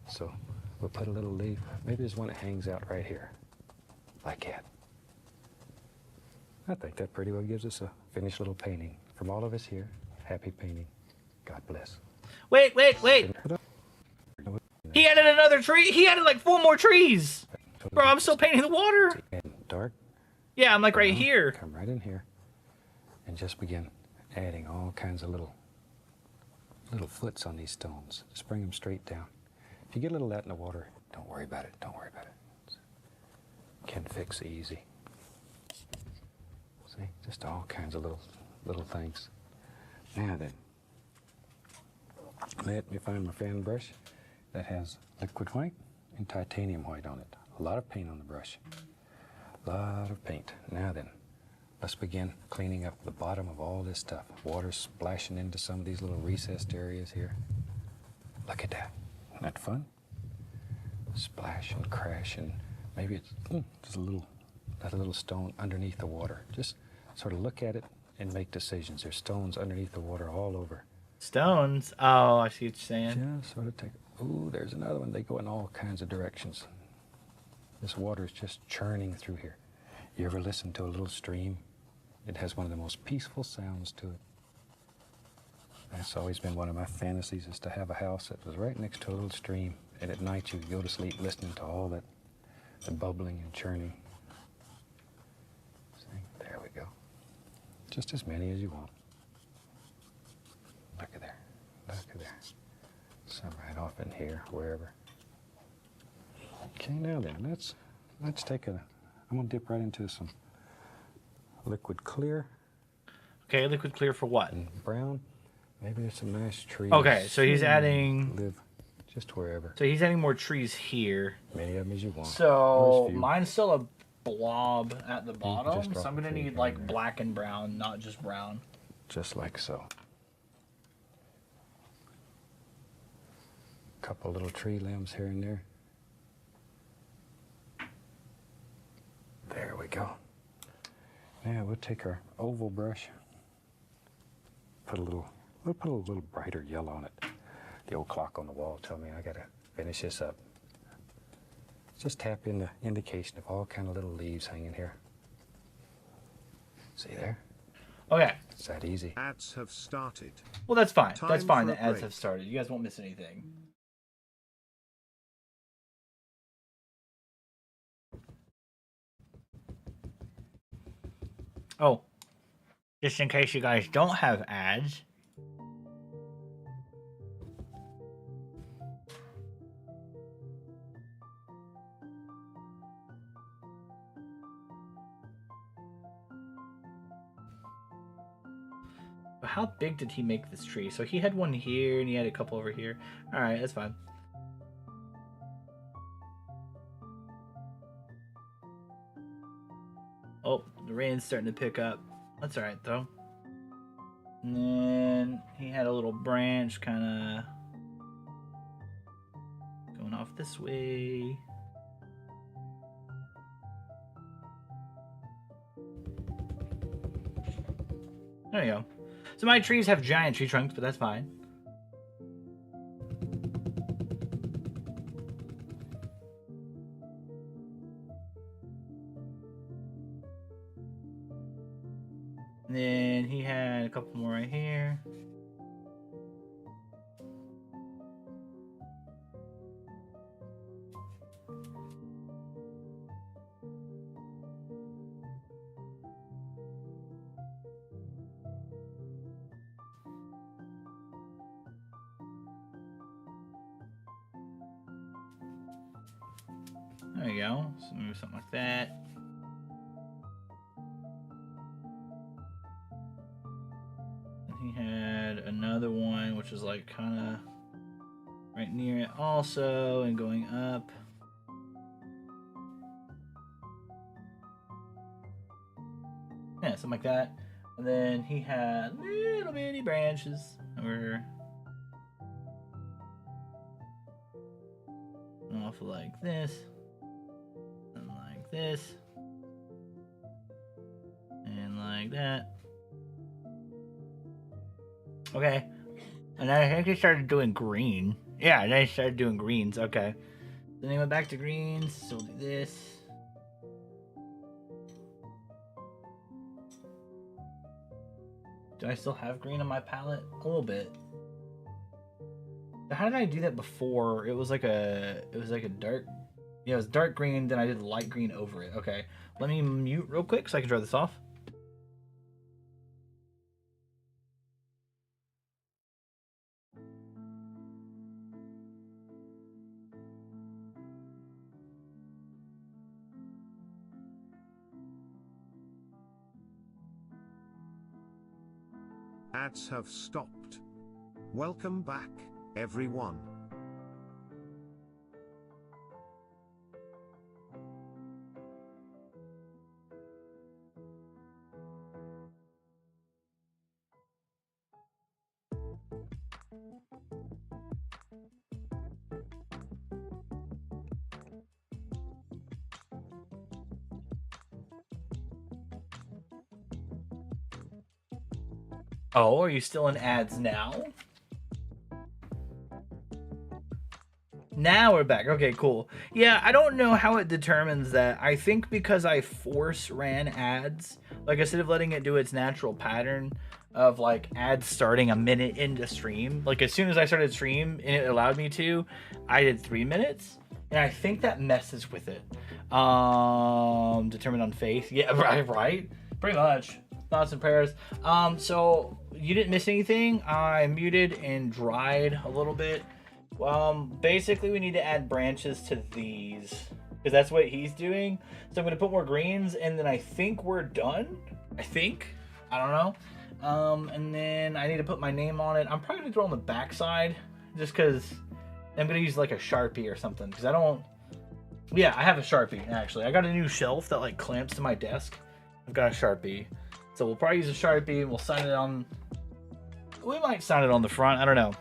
So we'll put a little leaf. Maybe there's one that hangs out right here, like that. I think that pretty well gives us a finished little painting. From all of us here, happy painting. God bless. Wait. He added another tree. He added like 4 more trees. Bro, I'm still painting the water. Dark. Yeah, I'm like right here. Come right in here and just begin adding all kinds of little foots on these stones. Just bring them straight down. If you get a little of that in the water, don't worry about it. Don't worry about it. Can fix easy. See, just all kinds of little things. Now then, let me find my fan brush that has liquid white and titanium white on it. A lot of paint on the brush. A lot of paint. Now then, let's begin cleaning up the bottom of all this stuff. Water splashing into some of these little recessed areas here. Look at that. Isn't that fun? Splash and crash, and maybe it's just that little stone underneath the water. Just sort of look at it and make decisions. There's stones underneath the water all over. Stones? Oh, I see what you're saying. Just sort of take. Ooh, there's another one. They go in all kinds of directions. This water is just churning through here. You ever listen to a little stream? It has one of the most peaceful sounds to it. That's always been one of my fantasies, is to have a house that was right next to a little stream, and at night you could go to sleep listening to all that, the bubbling and churning. See, there we go. Just as many as you want. Look at there. here, wherever. Okay, now then, let's take a, I'm gonna dip right into some liquid clear. Okay, liquid clear for what? And brown. Maybe there's some nice trees. Okay, so he's adding... Live just wherever. So he's adding more trees here. Many of them as you want. So mine's still a blob at the bottom, just so I'm gonna need like black and brown, not just brown. Just like so. Couple little tree limbs here and there. There we go. Now we'll take our oval brush. We'll put a little brighter yellow on it. The old clock on the wall told me I gotta finish this up. Just tap in the indication of all kind of little leaves hanging here. See there? Okay. It's that easy. Ads have started. Well, that's fine. Time That's fine. for The a ads break. have started. You guys won't miss anything. Oh, just in case you guys don't have ads. But how big did he make this tree? So he had one here and he had a couple over here. All right, that's fine. Oh, the rain's starting to pick up. That's all right though. And then he had a little branch kind of going off this way. There you go. So my trees have giant tree trunks, but that's fine. And then he had a couple more right here. There you go. So maybe something like that. And he had another one, which is like kind of right near it also, and going up. Yeah, something like that. And then he had little bitty branches over off like this. And like this. And like that. Okay. And I think he started doing green. Yeah, then he started doing greens. Okay. Then he went back to greens. So we'll do this. Do I still have green on my palette? A little bit. How did I do that before? It was like a dark, yeah, it was dark green, then I did light green over it. Okay, let me mute real quick so I can draw this off. Ads have stopped. Welcome back, everyone. Oh, are you still in ads now? Now we're back. Okay, cool. Yeah, I don't know how it determines that. I think because I force ran ads, like instead of letting it do its natural pattern of like ads starting a minute into stream, like as soon as I started stream and it allowed me to, I did 3 minutes. And I think that messes with it. Determined on faith. Yeah, right? Pretty much. Thoughts and prayers. So you didn't miss anything. I muted and dried a little bit. Basically we need to add branches to these because that's what he's doing. So I'm gonna put more greens, and then I think we're done. I don't know. And then I need to put my name on it. I'm probably gonna throw on the back side just because I'm gonna use like a Sharpie or something because I don't. Yeah, I have a Sharpie actually. I got a new shelf that like clamps to my desk. I've got a Sharpie, so we'll probably use a Sharpie and we'll sign it on. We might sign it on the front. I don't know.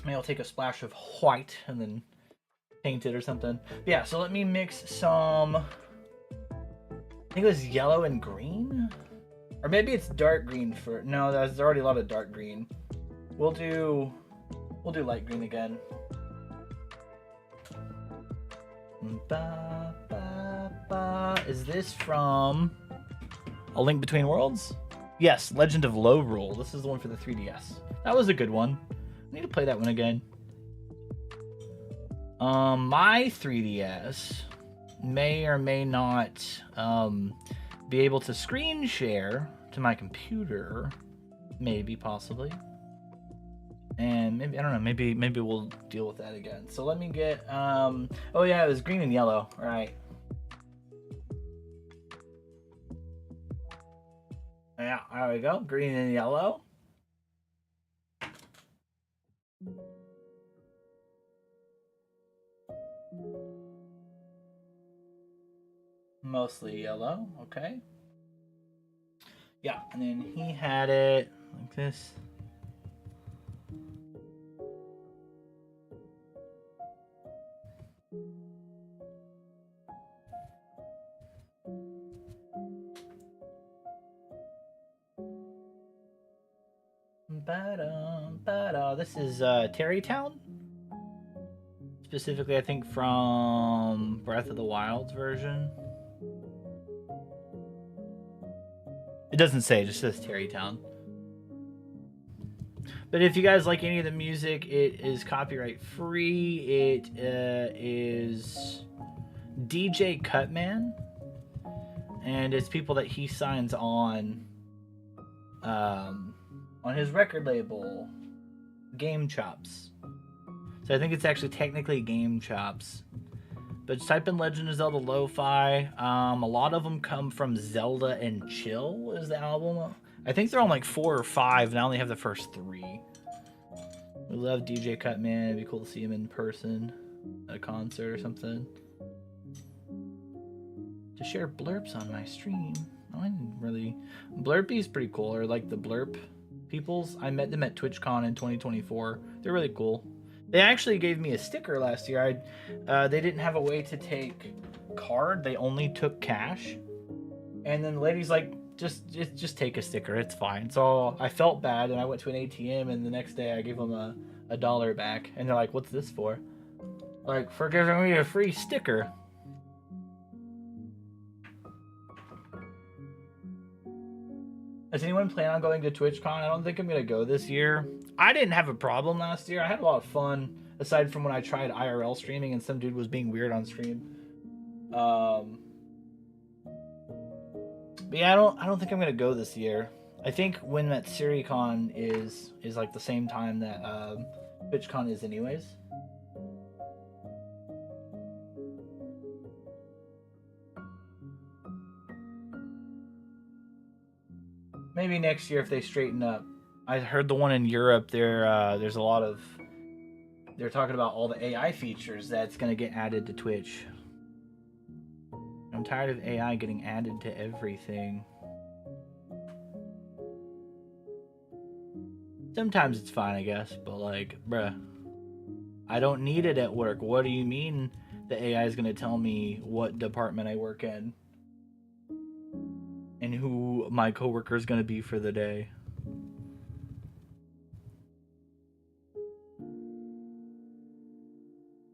Maybe I'll take a splash of white and then paint it or something. But yeah, so let me mix some. I think it was yellow and green, or maybe it's dark green for. No, there's already a lot of dark green. We'll do light green again. Ba, ba, ba. Is this from A Link Between Worlds? Yes, Legend of Lorule. This is the one for the 3DS. That was a good one. I need to play that one again. My 3DS may or may not be able to screen share to my computer. Maybe, possibly. And maybe, I don't know, maybe we'll deal with that again. So let me get, oh yeah, it was green and yellow, all right. Yeah, there we go, green and yellow. Mostly yellow, okay. Yeah, and then he had it like this. This is Terrytown. Specifically, I think from Breath of the Wild's version. It doesn't say, it just says Terrytown. But if you guys like any of the music, it is copyright free. It is DJ Cutman, and it's people that he signs on his record label, Game Chops. So I think it's actually technically Game Chops. But just type in Legend of Zelda Lo-Fi. A lot of them come from Zelda and Chill is the album. I think they're on like 4 or 5, and I only have the first 3. We love DJ Cutman. It'd be cool to see him in person at a concert or something. To share blurps on my stream. I didn't really. Blurpy's pretty cool, or like the blurp peoples. I met them at TwitchCon in 2024. They're really cool. They actually gave me a sticker last year. They didn't have a way to take card. They only took cash. And then the lady's like, just take a sticker. It's fine. So I felt bad, and I went to an ATM, and the next day I gave them a $1 back. And they're like, what's this for? Like, for giving me a free sticker. Does anyone plan on going to TwitchCon? I don't think I'm going to go this year. I didn't have a problem last year. I had a lot of fun, aside from when I tried IRL streaming and some dude was being weird on stream. But yeah, I don't think I'm going to go this year. I think when that SiriCon is like the same time that TwitchCon is anyways. Maybe next year if they straighten up. I heard the one in Europe. There's a lot of. They're talking about all the AI features that's gonna get added to Twitch. I'm tired of AI getting added to everything. Sometimes it's fine, I guess, but like, bruh, I don't need it at work. What do you mean the AI is gonna tell me what department I work in? And who my coworker is going to be for the day.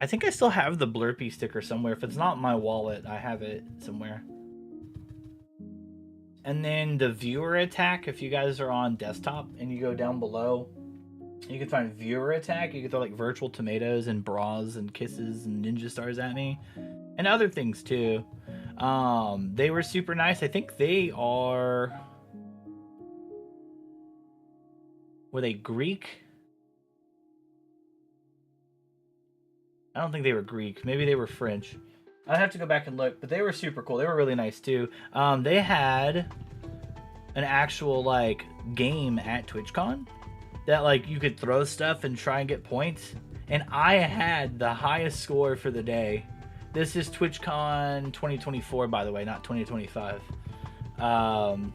I think I still have the Blurpy sticker somewhere. If it's not in my wallet, I have it somewhere. And then the viewer attack, if you guys are on desktop and you go down below, you can find viewer attack. You can throw like virtual tomatoes and bras and kisses and ninja stars at me. And other things too. They were super nice. I think they are... Were they Greek? I don't think they were Greek. Maybe they were French. I'd have to go back and look, but they were super cool. They were really nice too. They had an actual like game at TwitchCon that like you could throw stuff and try and get points. And I had the highest score for the day. This is TwitchCon 2024, by the way, not 2025. And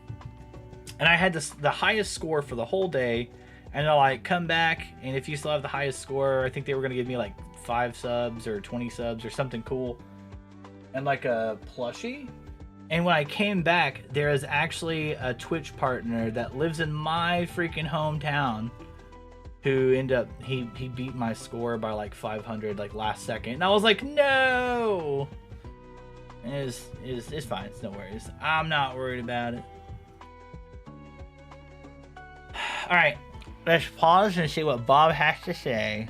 I had the highest score for the whole day. And I'll like come back, and if you still have the highest score, I think they were gonna give me like 5 subs or 20 subs or something cool, and like a plushie. And when I came back, there is actually a Twitch partner that lives in my freaking hometown who ended up he beat my score by like 500 like last second, and I was like, no. It's fine. It's no worries. I'm not worried about it. All right. Let's pause and see what Bob has to say.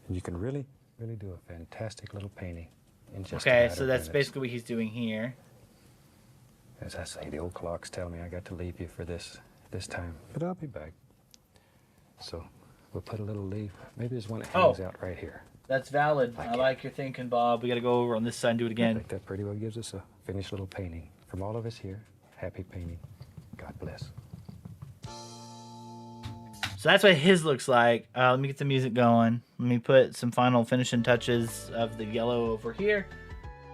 You can really do a fantastic little painting in just okay, a matter so of that's minutes. basically what he's doing here. As I say, the old clocks tell me I got to leave you for this time, but I'll be back. So we'll put a little leaf. Maybe there's one that hangs out right here. That's valid. I like your thinking, Bob. We got to go over on this side and do it again. I think that pretty well gives us a finished little painting. From all of us here, happy painting. God bless. So that's what his looks like. Let me get the music going. Let me put some final finishing touches of the yellow over here,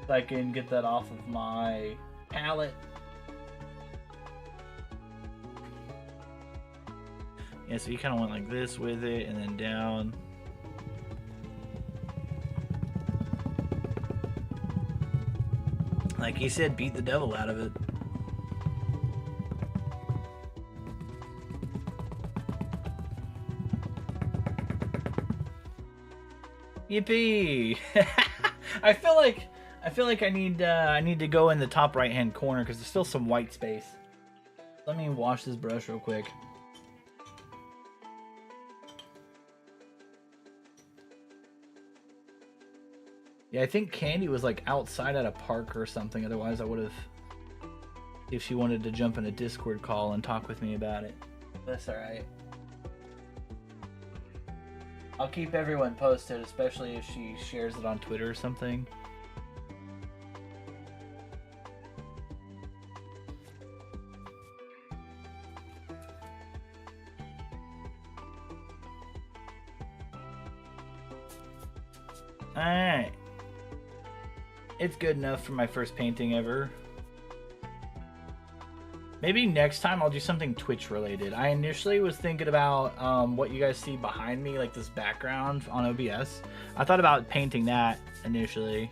so I can get that off of my palette. Yeah, so you kind of went like this with it, and then down. Like he said, beat the devil out of it. Yippee! I feel like I need to go in the top right hand corner because there's still some white space. Let me wash this brush real quick. Yeah, I think Candy was like outside at a park or something. Otherwise, I would have, if she wanted to jump in a Discord call and talk with me about it. That's all right. I'll keep everyone posted, especially if she shares it on Twitter or something. Alright. It's good enough for my first painting ever. Maybe next time I'll do something Twitch related. I initially was thinking about what you guys see behind me, like this background on OBS. I thought about painting that initially,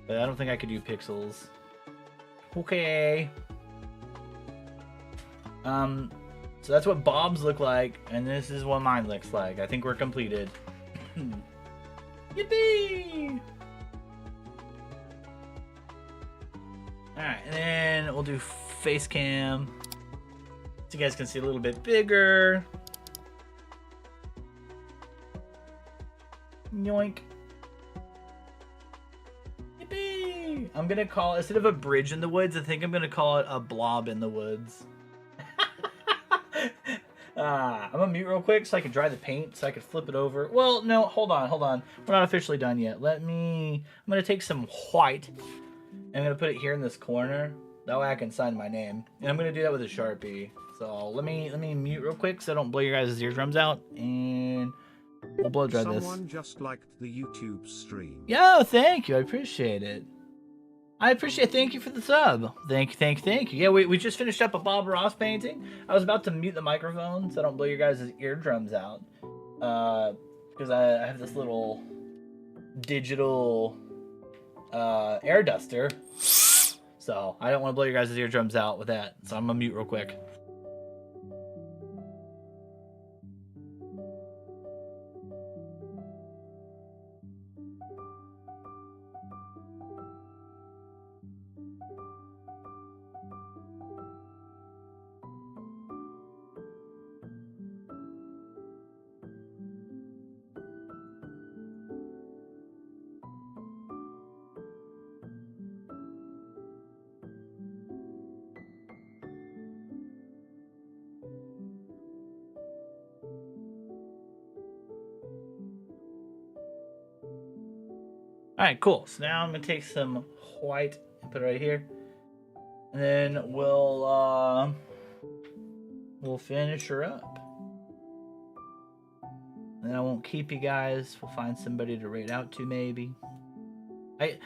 but I don't think I could do pixels. Okay. So that's what Bob's look like, and this is what mine looks like. I think we're completed. Yippee! Alright, and then we'll do face cam so you guys can see a little bit bigger. Yoink. Yippee! I'm gonna call it, instead of a bridge in the woods, I think I'm gonna call it a blob in the woods. I'm gonna mute real quick so I can dry the paint so I can flip it over. Well, no, hold on. We're not officially done yet. I'm gonna take some white and I'm gonna put it here in this corner. That way I can sign my name. And I'm gonna do that with a Sharpie. So let me mute real quick so I don't blow your guys' eardrums out, and we'll blow dry this. Someone just liked the YouTube stream. Yo, thank you. I appreciate it. Thank you for the sub. Thank you. Yeah, we just finished up a Bob Ross painting. I was about to mute the microphone so I don't blow your guys' eardrums out. Because I have this little digital air duster. So I don't want to blow your guys' eardrums out with that. So I'm going to mute real quick. Alright, cool. So now I'm gonna take some white and put it right here. And then we'll finish her up. And I won't keep you guys. We'll find somebody to raid out to maybe.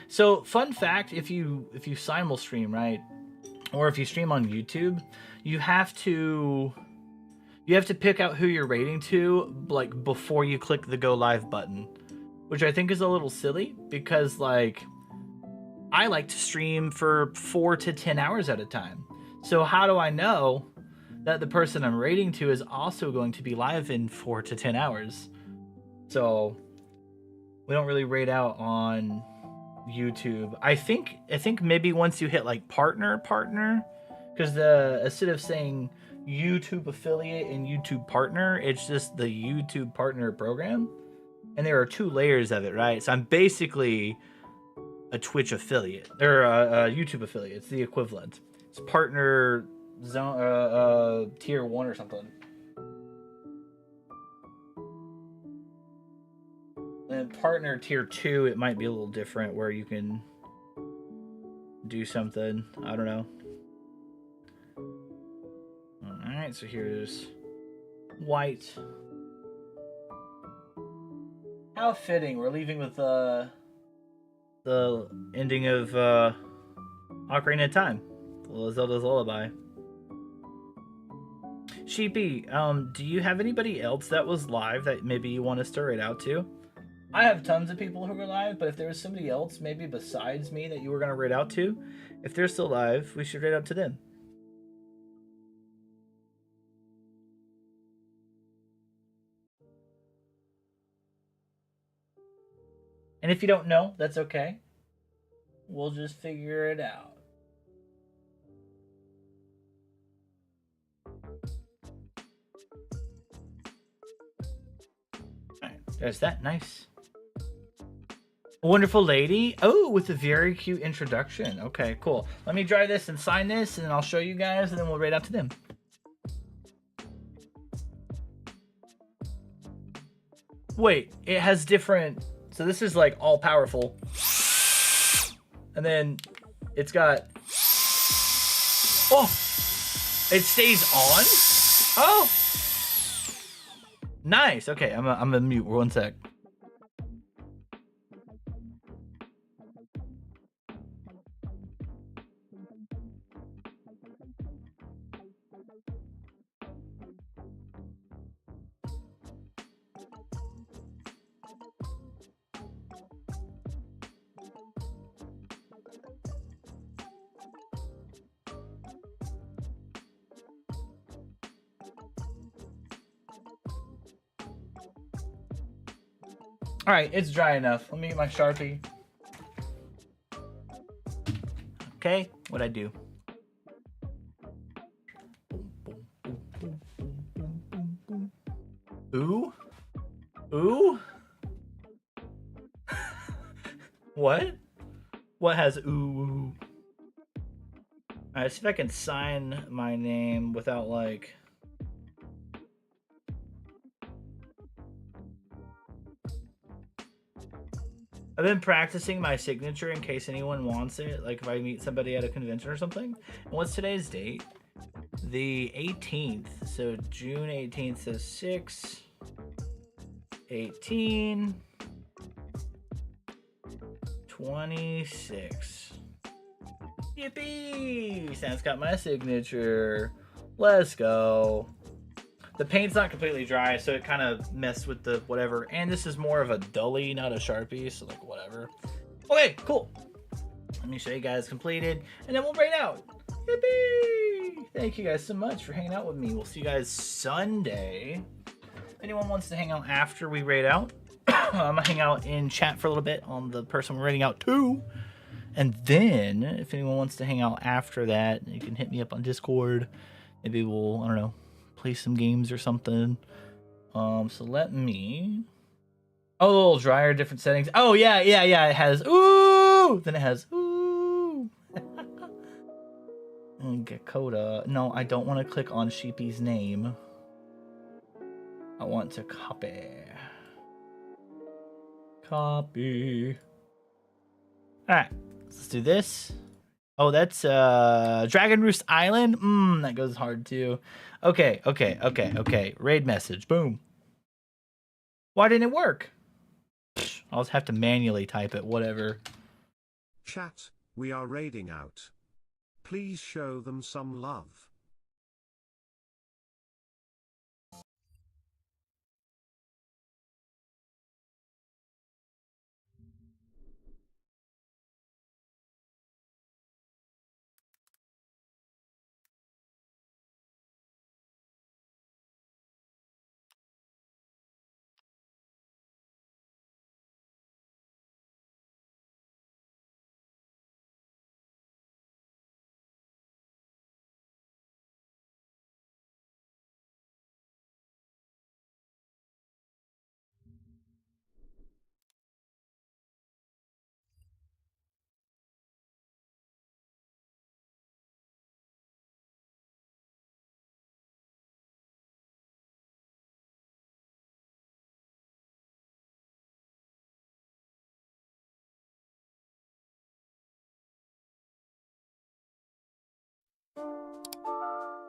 So fun fact, if you simul stream, right? Or if you stream on YouTube, you have to pick out who you're raiding to like before you click the go live button, which I think is a little silly because like I like to stream for 4 to 10 hours at a time. So how do I know that the person I'm raiding to is also going to be live in 4 to 10 hours? So we don't really raid out on YouTube. I think maybe once you hit like partner, because instead of saying YouTube affiliate and YouTube partner, it's just the YouTube partner program, and there are 2 layers of it, right? So I'm basically a Twitch affiliate or a YouTube affiliate. It's the equivalent. It's partner zone tier 1 or something. And partner tier 2, it might be a little different where you can do something. I don't know. Alright, so here's white. How fitting. We're leaving with the ending of Ocarina of Time. Zelda's Lullaby. Sheepy, do you have anybody else that was live that maybe you want us to raid out to? I have tons of people who are live, but if there was somebody else, maybe besides me, that you were going to raid out to, if they're still live, we should raid out to them. And if you don't know, that's okay. We'll just figure it out. Alright, there's that. Nice. Wonderful lady. Oh, with a very cute introduction. Okay, cool. Let me dry this and sign this, and then I'll show you guys, and then we'll raid out to them. Wait, it has different... So this is like all powerful. And then it's got... Oh! It stays on? Oh! Nice. Okay, I'm gonna mute. 1 sec. Alright, it's dry enough. Let me get my Sharpie. Okay, what'd I do? Ooh? Ooh? What? What has ooh? Alright, see if I can sign my name without like... I've been practicing my signature in case anyone wants it, like if I meet somebody at a convention or something. And what's today's date? The 18th. So June 18th says 6, 18, 26. Yippee! Sam's got my signature. Let's go. The paint's not completely dry, so it kind of messed with the whatever. And this is more of a dully, not a Sharpie, so like whatever. Okay, cool. Let me show you guys completed, and then we'll raid out. Yippee! Thank you guys so much for hanging out with me. We'll see you guys Sunday. If anyone wants to hang out after we raid out, I'm gonna hang out in chat for a little bit on the person we're raiding out to. And then, if anyone wants to hang out after that, you can hit me up on Discord. Maybe we'll, I don't know, play some games or something. So let me... Oh, a little drier, different settings. Oh, yeah, it has ooh! Then it has ooh! And Gakoda. No, I don't want to click on Sheepy's name. I want to copy. Copy. right, let's do this. Oh, that's Dragon Roost Island. That goes hard too. Okay. Raid message. Boom. Why didn't it work? I'll just have to manually type it. Whatever. Chat, we are raiding out. Please show them some love.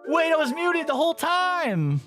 Wait, I was muted the whole time.